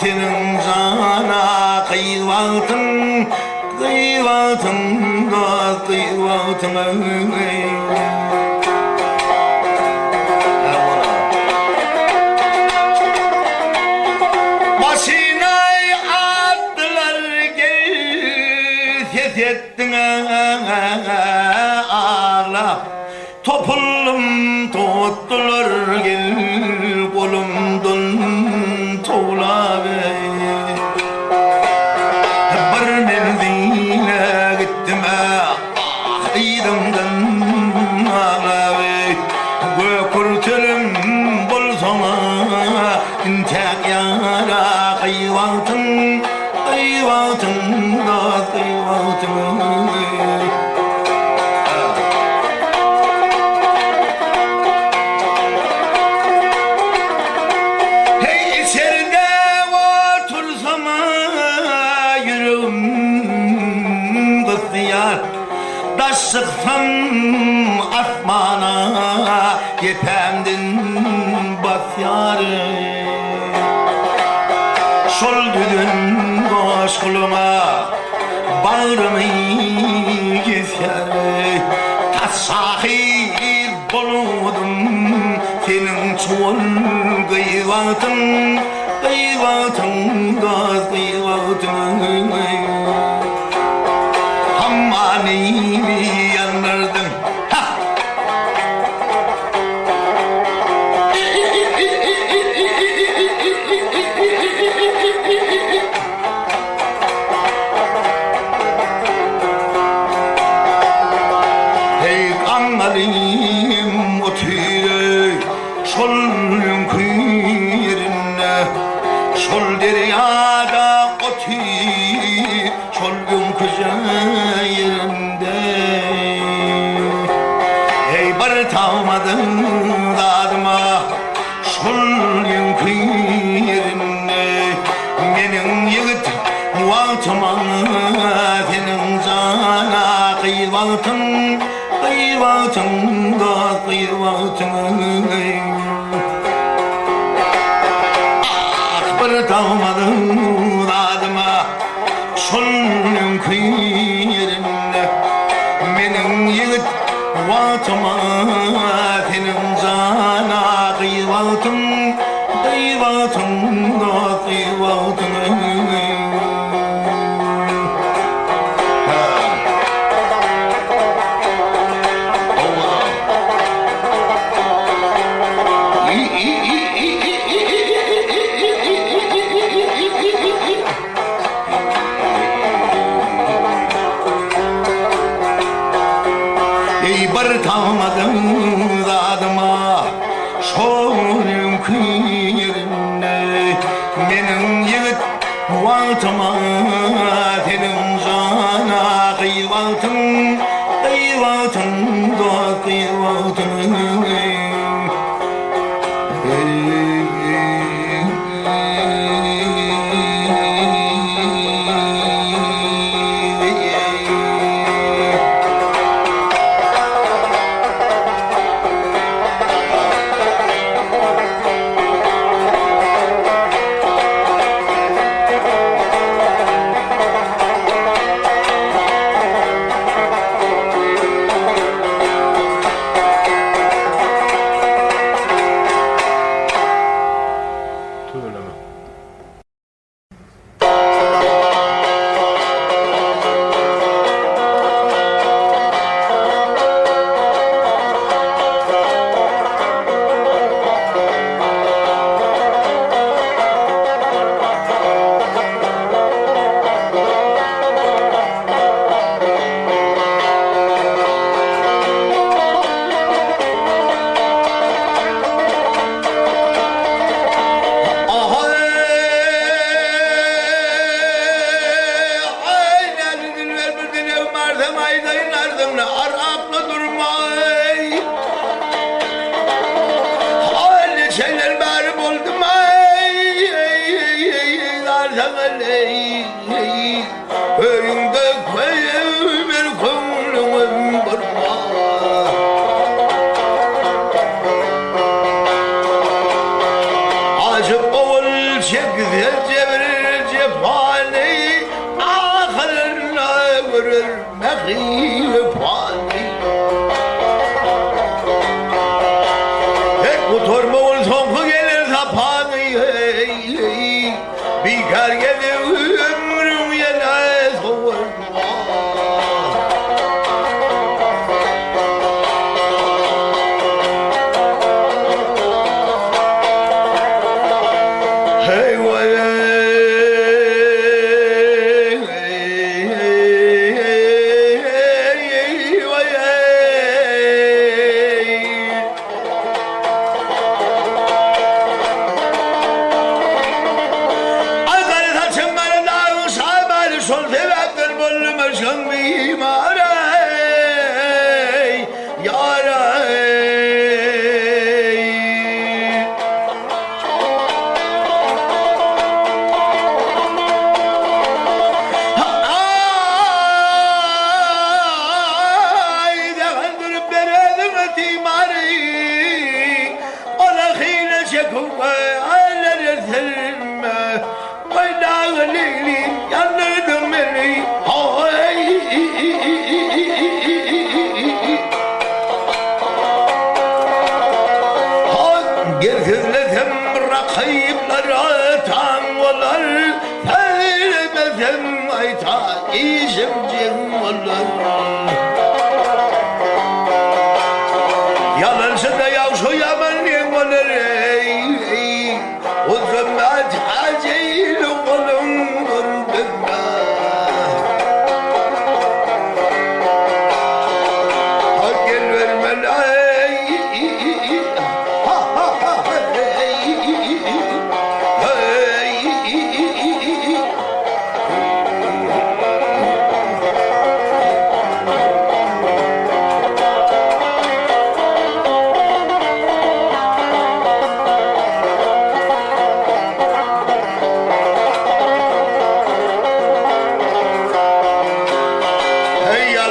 senin cana kıyvaltın kıyvaltın da kıyvaltın başına attılar gel ses ettin ağla topullum tuttular gel kolumdan tuğla bir menzile gittim aydımdan ağla gökürtülüm bulsana tek yara kıyvaltın kıyvaltın da kıyvaltın hey içeride otursam yüreğim kısıyar taş sıksam asmana yepemdin basyar şol düdün boş kuluma bağrımı keser tasahir boludum senin çoğun kıyvaltın kıyvaltın da kıyvaltın hammaneyli yanardın Alim otire şol kıyırına şol deryada otir şol kızayırında hey bar tavmadın dadıma şol kıyırına menin yigit valtıma senin cana kıyvaltın kıyvaltın da kıyvaltın ah bir dağmadın adıma şol kıyırında menin yigit valtıma senin cana kıyvaltın kıyvaltın da kıyvaltın bartamadım zadıma şolun kıyırında menin yigit valtıma senin cana kıyvaltın kıyvaltın da kıyvaltın aylar ertelme Oynağı leylim yanırdım beni Gergirletem rakayiplara tangolar Feylemezem ayta işim cengolar Yalansın da yavşu yaman yengolar O zaman acil olun durdurma Hak gel verme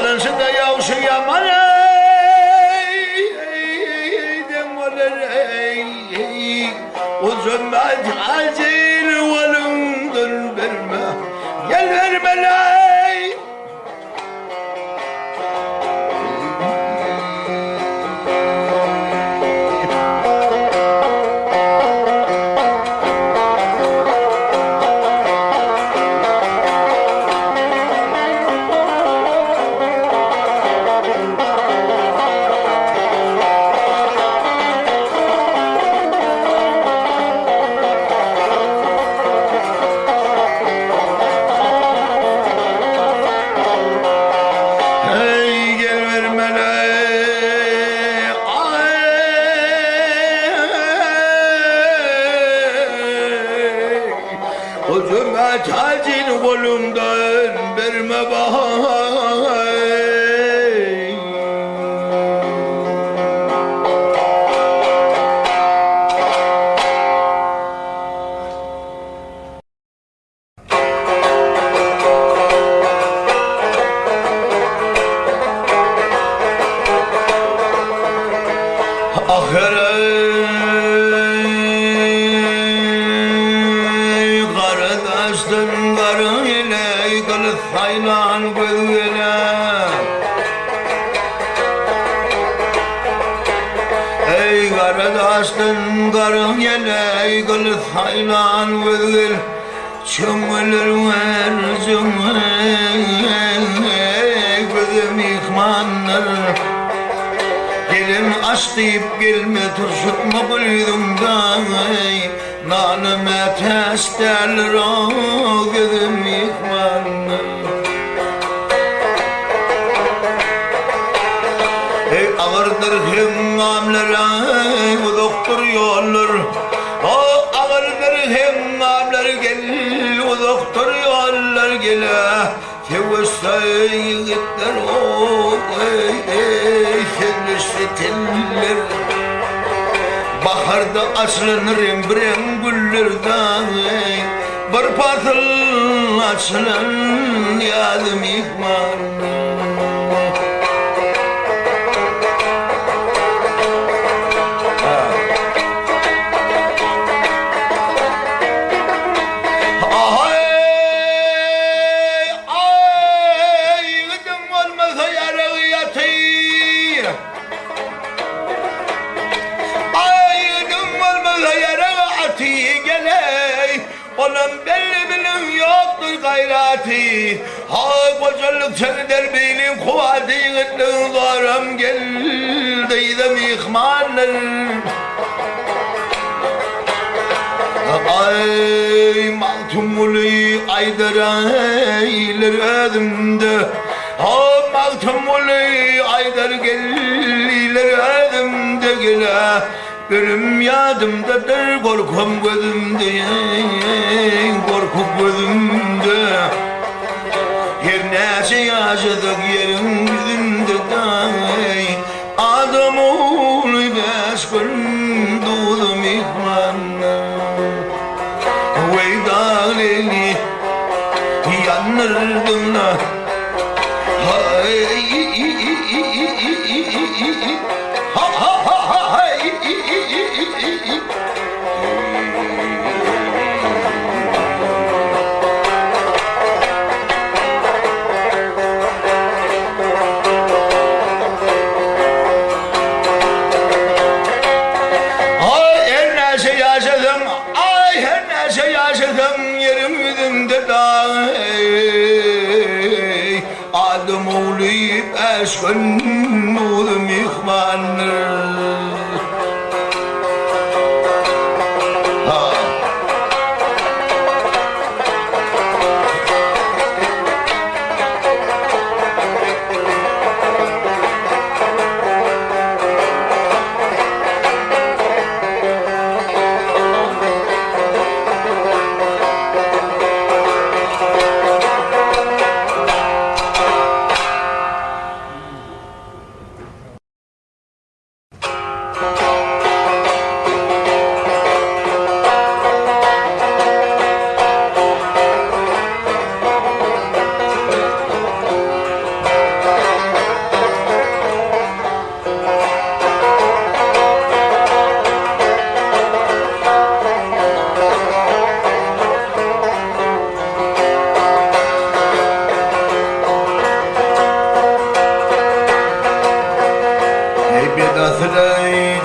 Yalınsın da yavşu yaman Uzun acil olundur verme Gel verme lay Hey gel verme lay Uzun acil kolumdan verme bahay Karadaştın karı ile kılıç saylan gözüyle Ey karadaştın karı ile kılıç saylan gözüyle Çömülür vercim gözüm yıkmanlar Gelin aç deyip gelme turşutma buydumdan Nanıme ters derler o gözüm yıkmanlar Ey ağırdır hemgamlara bu doktor yollar O ağırdır hemgamlar gel o doktor yollar gele Tevessü yigitler o Tiller Baharda açılır embrem güllerden Bir patıl açılan yadım yıkman Onun belli bilim yoktur gayrati Ha kocalık çönder benim kuvveti yıkıtlığın zarım geldiydim yıkmanlar Ay maltumuli aydaraylar ödümde Ha maltumuli aydar gelliler ödümde gele Ölüm yadımdadır korkum gözümde Korkup gözümde Her nece yaşadık yerin yüzünde Adam oğlu beş gün doğdum ihmanla Veydaleli yanırdım la Ha aşkın oğlum ihvanır.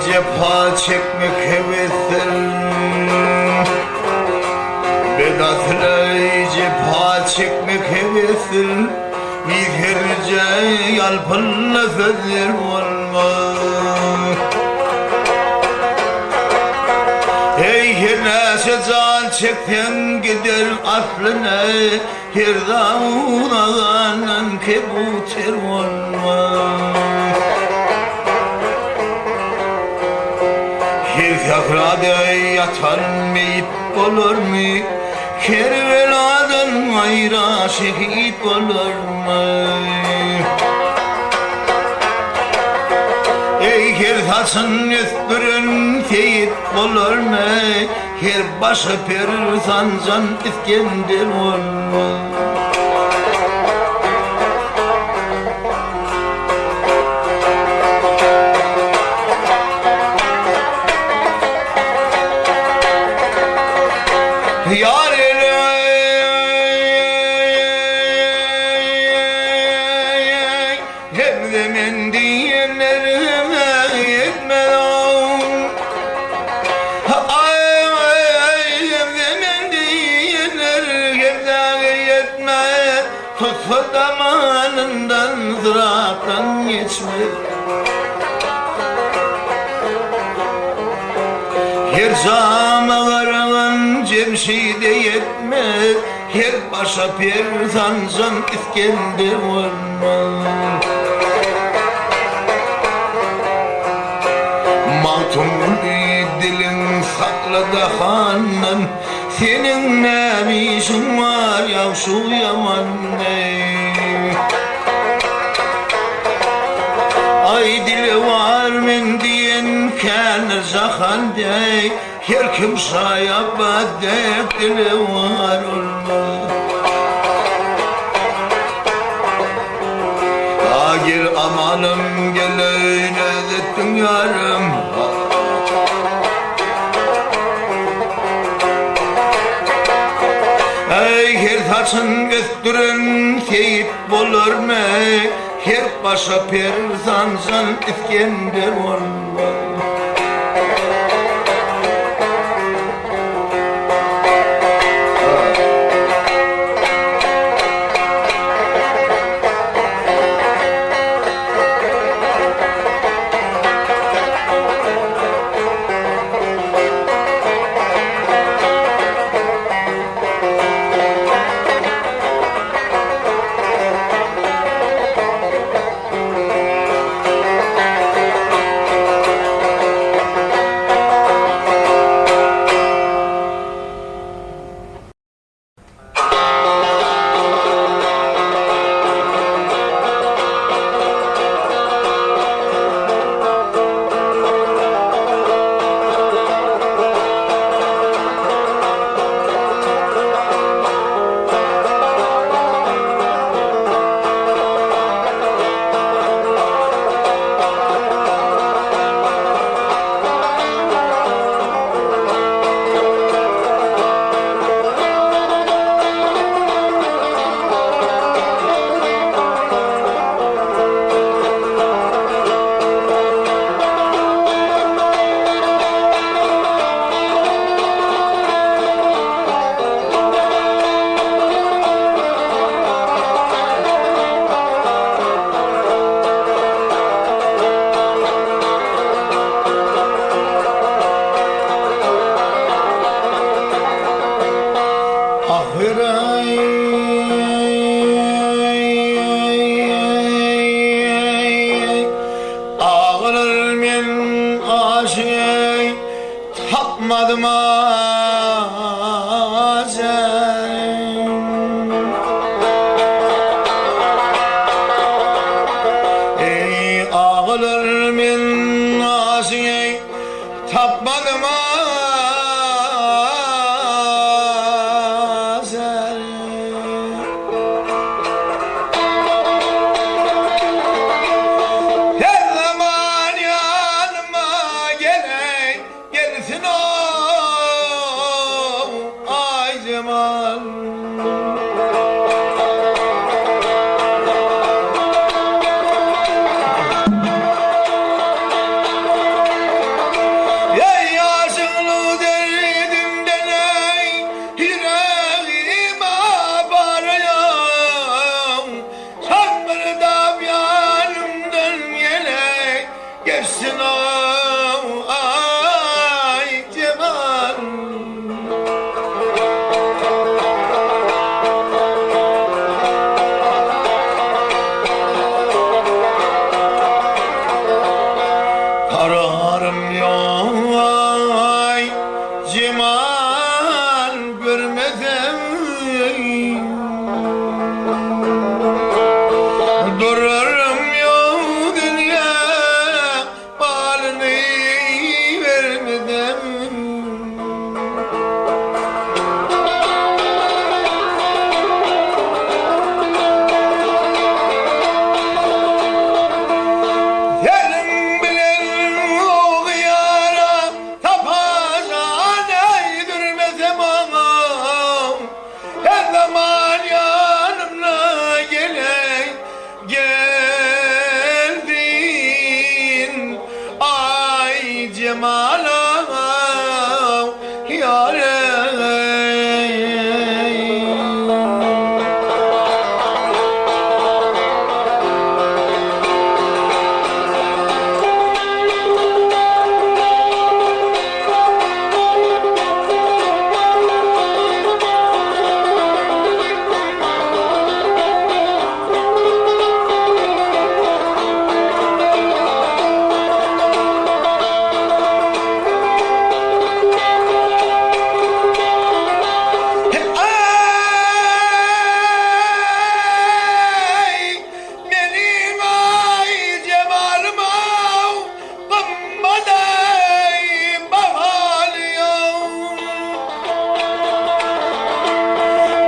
Cepha çekmek hevesir, Bedatla cepha çekmek hevesir, Bizherce yalpınla sözler olmaz. Ey her nese can çekten gider aslına, Her dağın ağanan kebuter olmaz. Her sahrada yatan meyit olur mu? Kerveladan ayra şehit olur mu? Ey her saçın üstürün teyit olur mu? Her başı persan can İskender olur mu? Yar hemzemen diyenlerime yetmeden hemzemen diyenler hemzeye yetme tutsa damanından zıraktan geçme. Her zamaların cemşide yetmez, her başa persan can İskender olmaz. Matum dilin sakladı hanım, senin ne işin var ya şu yaman ne? Ay dili var men diyen kenar zahande, her kimseye badek dili var olmaz. Gel amanım gel eylezettin yarım. Ey her taçın üstürün seyit bulur mu? Her başa persan can İskender olmaz. ağılır men aşık tapmadım azen. Ey ağılır men aşık tapmadım azen. Her zaman yanıma gelen gelsin o ay Cemal. Ey yaşlı derdimden ey yüreğime bağırıyorum. Sen bir dam yanımdan gele geçsin o ay Cemal. Kararım yok ay Cemal görmeden dururum yok dünya balını vermeden. Yerim bilen o yara tapacağın eydürmesem ağam. Her zaman yanımda geldin ay Cemal ağam yâre. Ay benim ay Cemal'ıma bakmaday bakalıyor.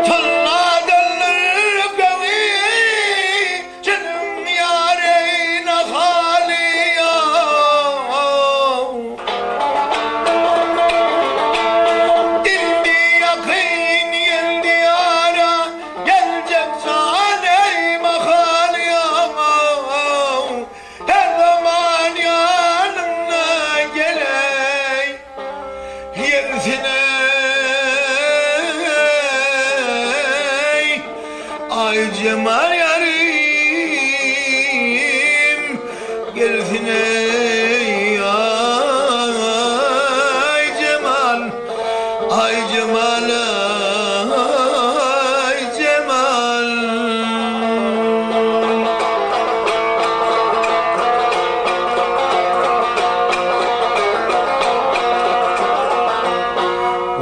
Tırnadanır gavi canım yareyne kalıyor. Dildi yakın geldi yara gelecek sahne makal yaman. Her zaman yanımda geley yerisine ay Cemal yarim gerisine ay Cemal. Ay Cemal, ay Cemal.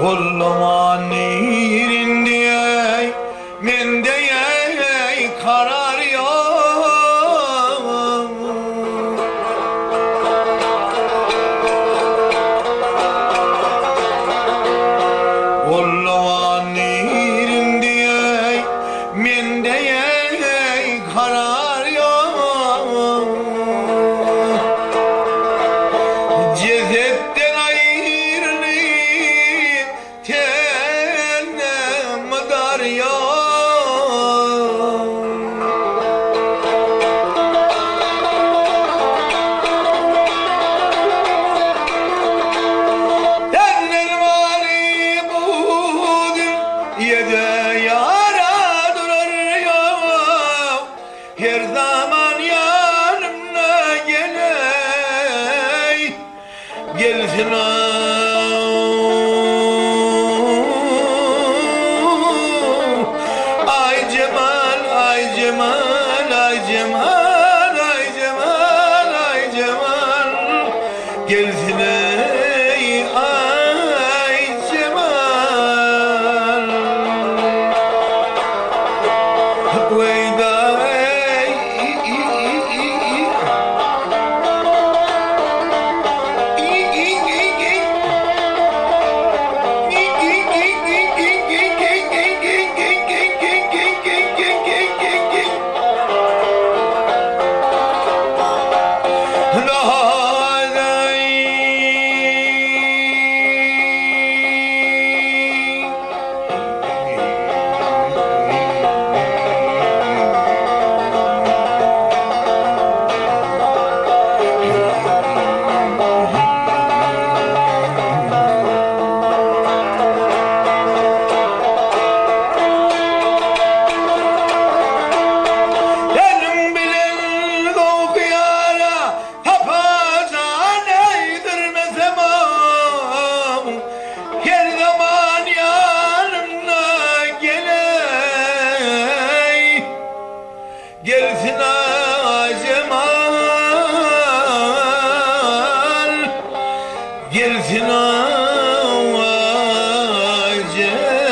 Kulluman nirindi mende karar yok. Kulluman nirindi mende karar yok. Cesetten ayrılıp tennem dar yok. Tennem vali budur yede yara duruyor. Her zaman yanımda geley gelsin ay Cemal, ay Cemal, ay Cemal, ay Cemal, ay Cemal. gelsin ey ay cemal Veyda ey Elim bilen kokuyara tapacağın eydirmesem her zaman yanımda geley gelsin ay cemal gelsin ay cemal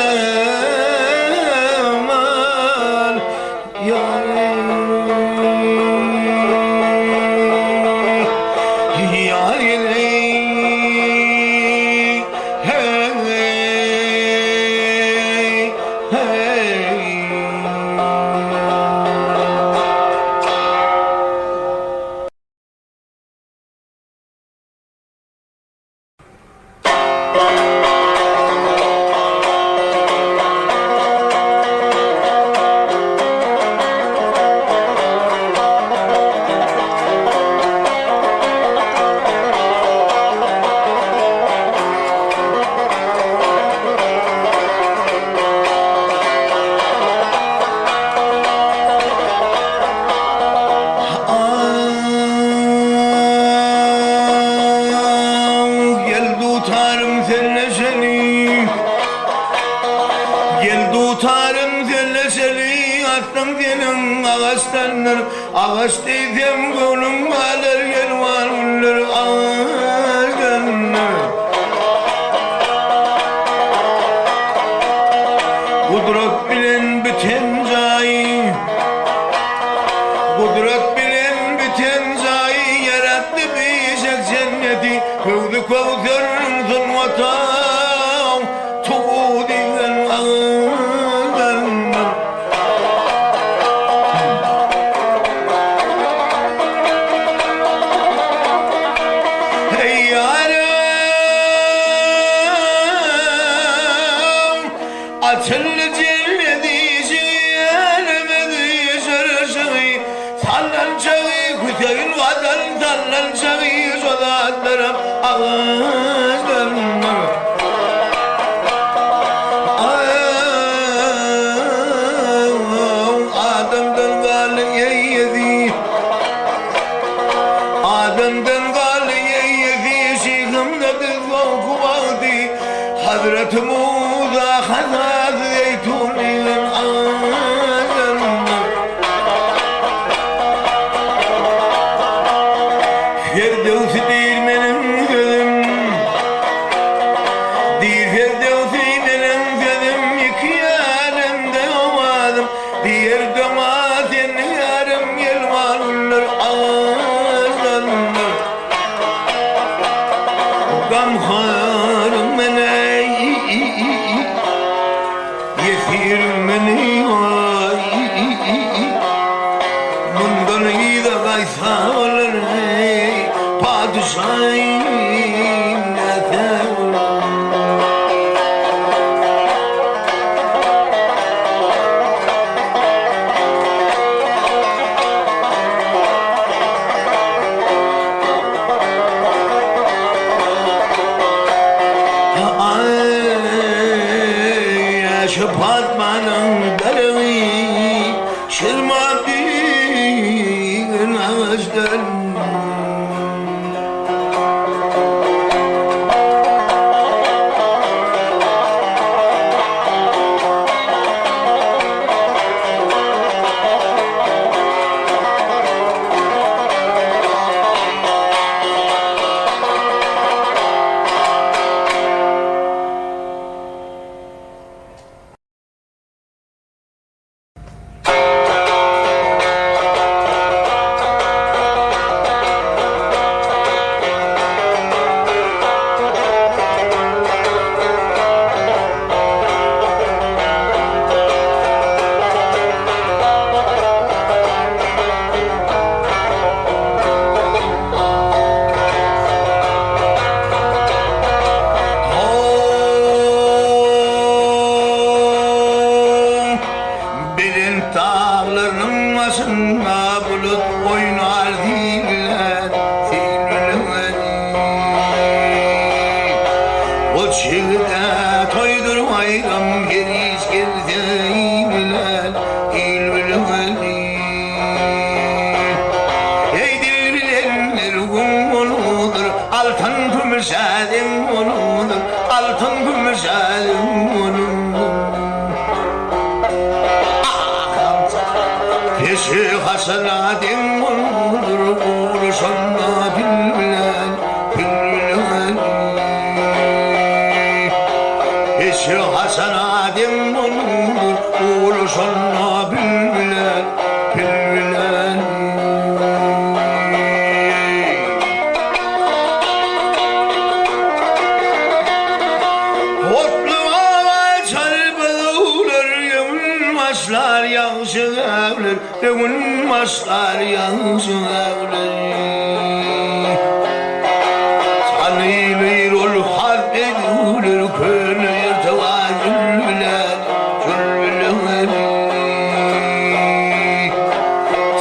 Gel tutarım seninle seni Gel tutarım seninle seni Attım senin ağaçtandır Ağaç dedim gönlüm alır Gel varılır ağaçtandır Kudret bilen biten cayı Kudret bilen biten cayı Yarattı bilecek cenneti Kövdü kovdurun zulmatan Tuğu diyen ağırdandır Hey yarım Açıldı cenneti Yermedi sırışığı Sallancağı Kutayın vatan sallancağı Solatlarım ağızlarım Adamdan galı yedi Adamdan galı yedi Şeyhimde kız okumadı Hazreti Musa Hazret Zeytuni'nin ağızlarım Firdevsi değil benim gözüm Değil Firdevsi benim gözüm İki yarımda olmadım Diğer domaten yarım yelmanlar ağızlanır Gamharım beni Yesir beni Bundan iyi de kaysa olur Padişahım yeter Ay şu Fatma'nın darığı Şırmadığın ağaçtan
bayram geliş geldiğimler il bilemeli. Ey dil bilenler gumunudur, altın gümüş adım onudur, altın gümüş adım onudur. Peşi Hasan adım onudur, uğraşanla bilbilen, bilbilen. Peşi Hasan adım onudur, uğraşanla bilbilen, bilbilen. Başlar yağışı evler, devun başlar yağışı evler. Tanıyılır ol harp edilir, köle yırtığa zülbiler, zülbiler.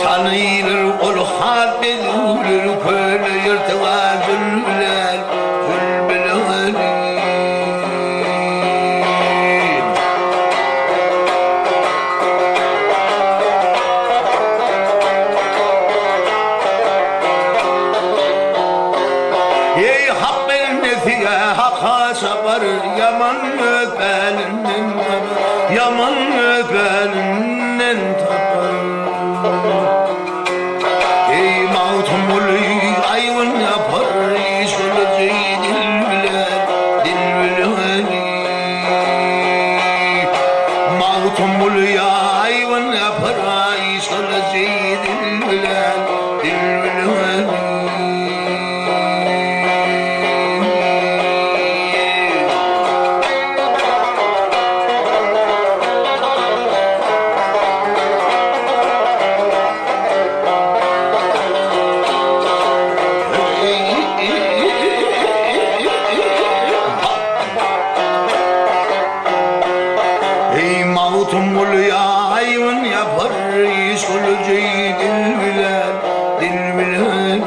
Tanıyılır ol harp edilir, köle yırtığa zülbiler, zülbiler. Hakka sabar yaman öpelinden tapar, yaman öpelinden tapar. Ey mağtum oluy ayvın yapar, işgülücü dil bilen, dil bilen. Mağtum oluy ayvın yapar, işgülücü dil bilen, dil bilen. Ayvın yapar, işgülücü dil bilen, dil bilen.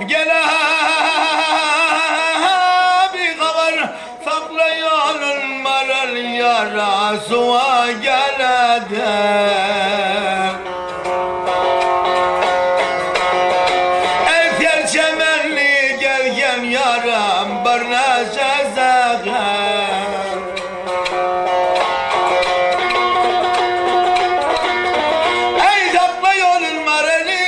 Gel bir haber saklayanın maral yarasıva gelede. Eter çemenli gelgen yaram barna cezaga. Ey saklayanın marali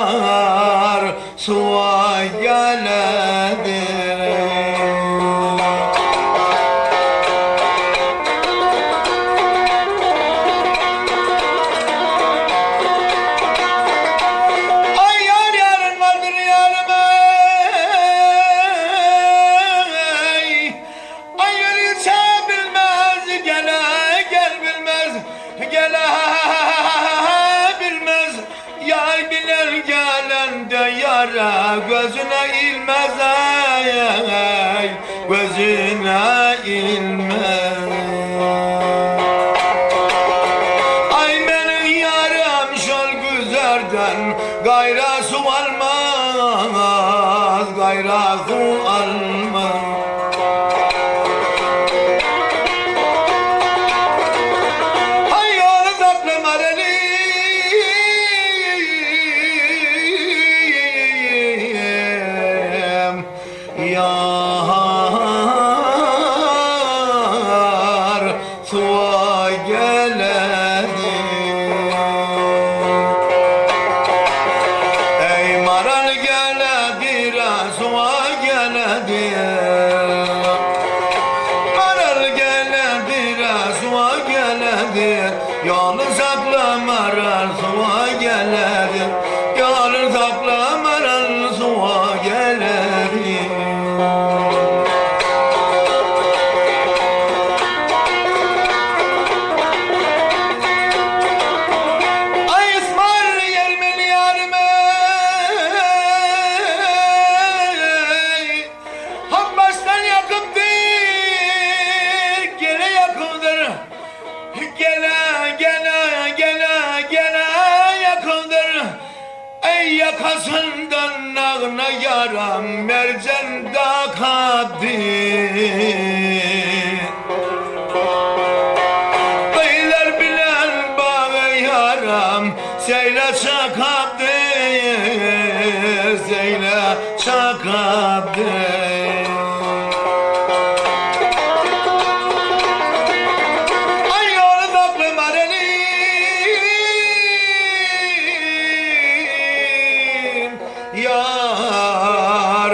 yar suva geledir. Ay yar yarın vardır yarım ey. Ay yürüyse bilmez gele gel bilmez gele bilmez. Yar bilir gelende yara gözüne ilmez ay gözüne ilmez.
yar suğa geledi. Ey maral geledi suğa geledi. Maral geledi suğa geledi. Yalnız sakla maral suğa geledi. Yalnız sakla maral suğa geledi. Ay İsmail gelmeli yarime. Hak baştan yakındır, gene yakındır. Gene yakındır. Ey yakasından nağına yaram mercan da kaptı. Beyler bilen bağı yaram seyle çakaptı. Seyle çakaptı. Ay yolun aklı marelim yar.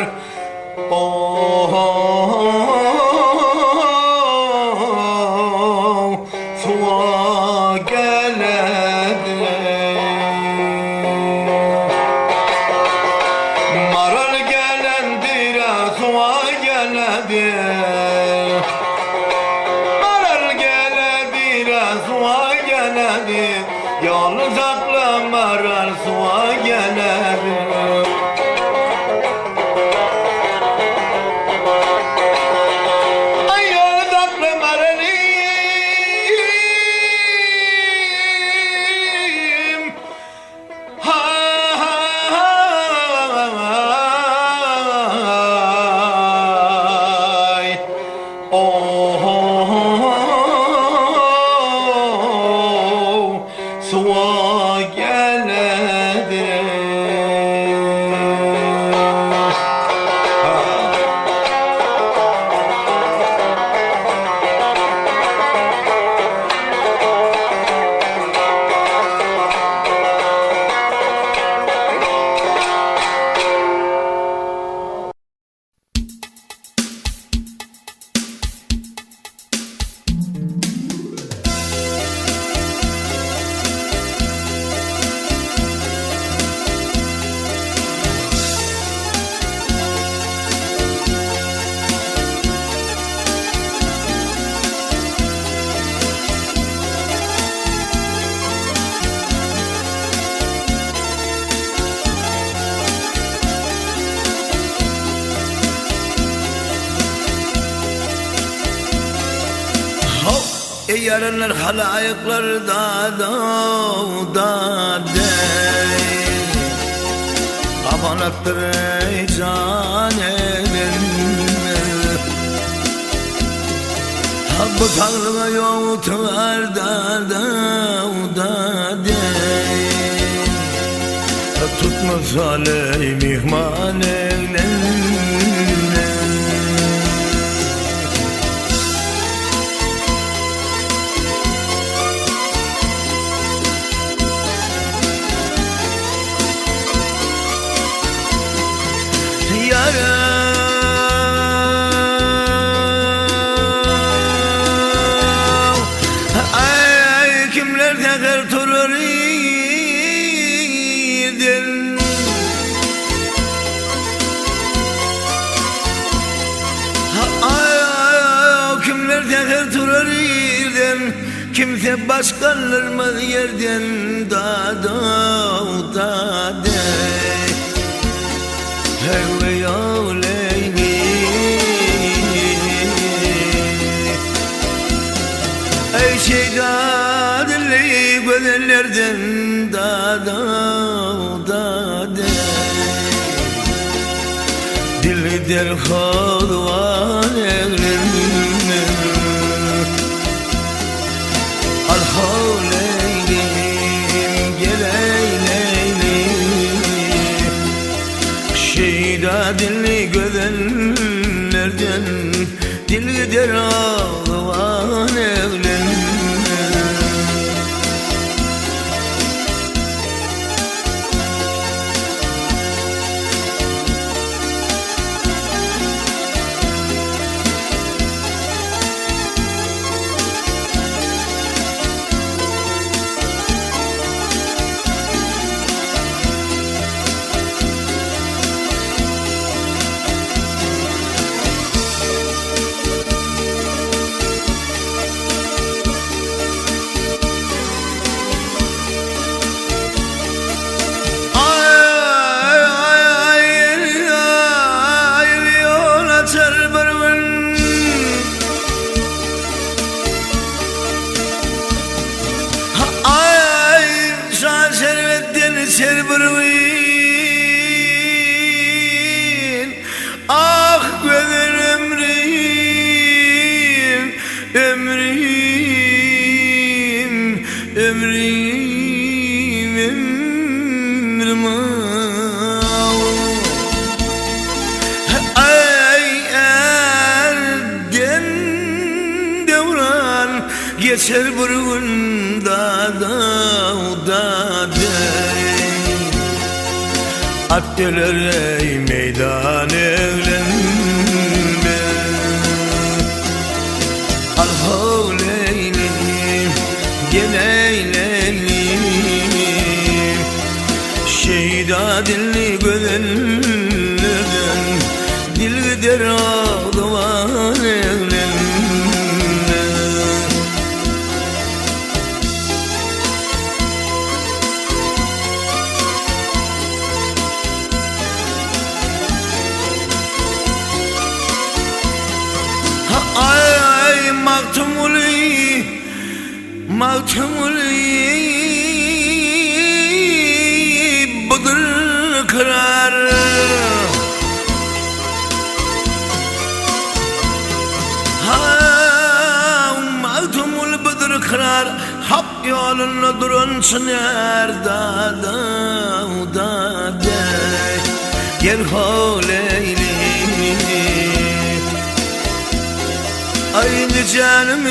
Suğa geledi. Maral gelendir suğa geledi. Maral geledi suğa geledi. Yalnız akla maral suğa geledi. Ay yalnız akla maralim. Hay. Suğa geledi. Ey yarınlar halayıklar da amanattır ey can bu tanrıma yol tutar da tutmaz aley mihman ay kimler tekrar durur idin. Ay kimler tekrar durur idin. Kimse başkanlarımız yerden da hey ya leyli. Ey şeyda dilli gözenlerden da dili derhal var evlenme al havleylim geleyleylim şeyda dilli gözenlerden
günlerden dil gider ağlavan evlen. Serbervin ah güzel ömrüm, ömrüm, ömrüm, ömrüm. Ay ergen devran geçer bir gün da Attılar ey meydan evlenme. Al havleylim, gel eyleylim. Şehida dilli gözenlerden dil gider ağlavan evlenme. Ay maktumuli, maktumuli budur karar. Ha maktumul budur karar. Hak yolunda durun çınar da gel holeyli. Aynı canım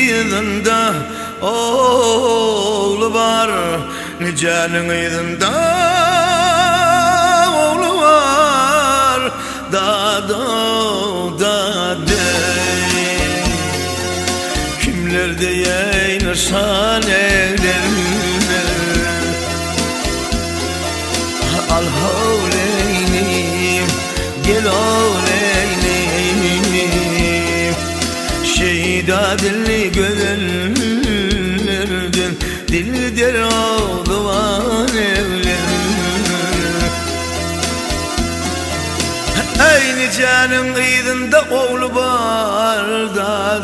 yanında oğlu var, ne canın yanında oğlu var, da kimler de yaynaşan evlerine. Al havleynim, gel oleynim. Şehida dilli gözenlerden dil der ağlavan evlenme. Aynı canın kıydında oğlu var da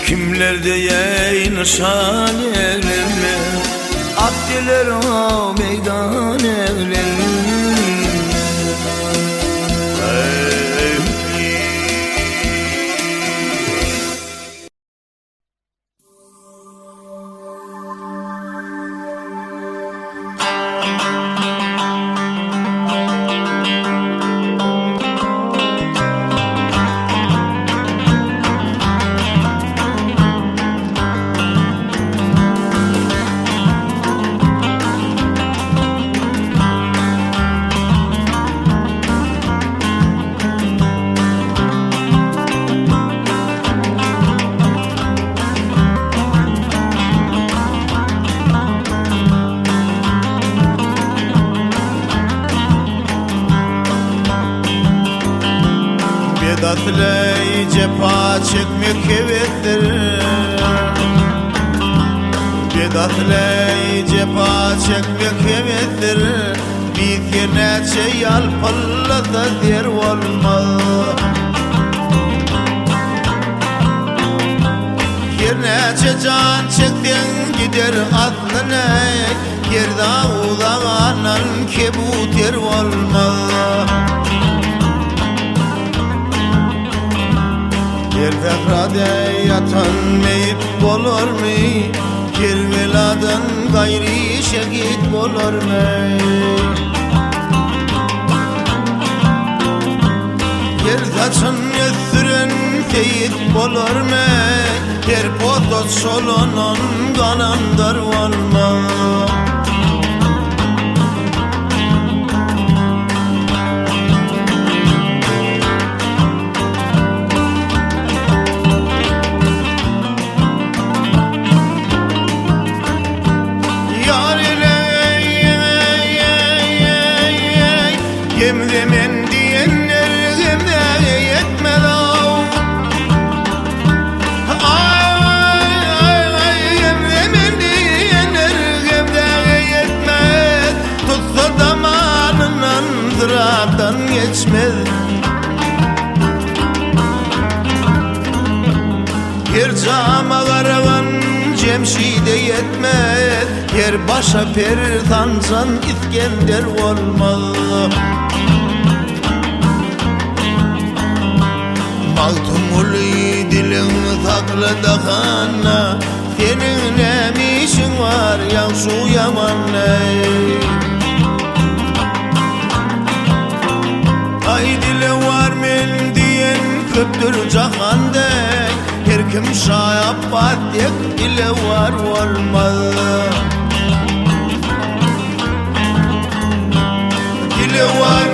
kimler de yaynaşan evlenme. Attılar o meydan evlenme.
Bedatley cepa çekmek evettir. Bedatley cepa çekmek evettir. Bir neçe yalpallada der olmaz. Bir neçe can çektin gider aklına. Gerda ulamanan kebuter olmaz. Yer fekrade yatan meyit bolur mu? Kerbeladan gayri şehit bolur mu? saçın öttüren teyit bolur me her potot solunan kanandar olma Gemdemen diyenler gemde yetmez av Ay gemdemen diyenler gemde yetmez Tutsa damarından zıraptan geçmez Yer cama karavan cemşide yetmez Yer başa per tansan İskender olmaz Maltumuli dilin taklı dakana Senin ne işin var ya şu yaman Ay dile var men diyen köptür cahanda Her kim şayapat dek dile var olmaz Dile var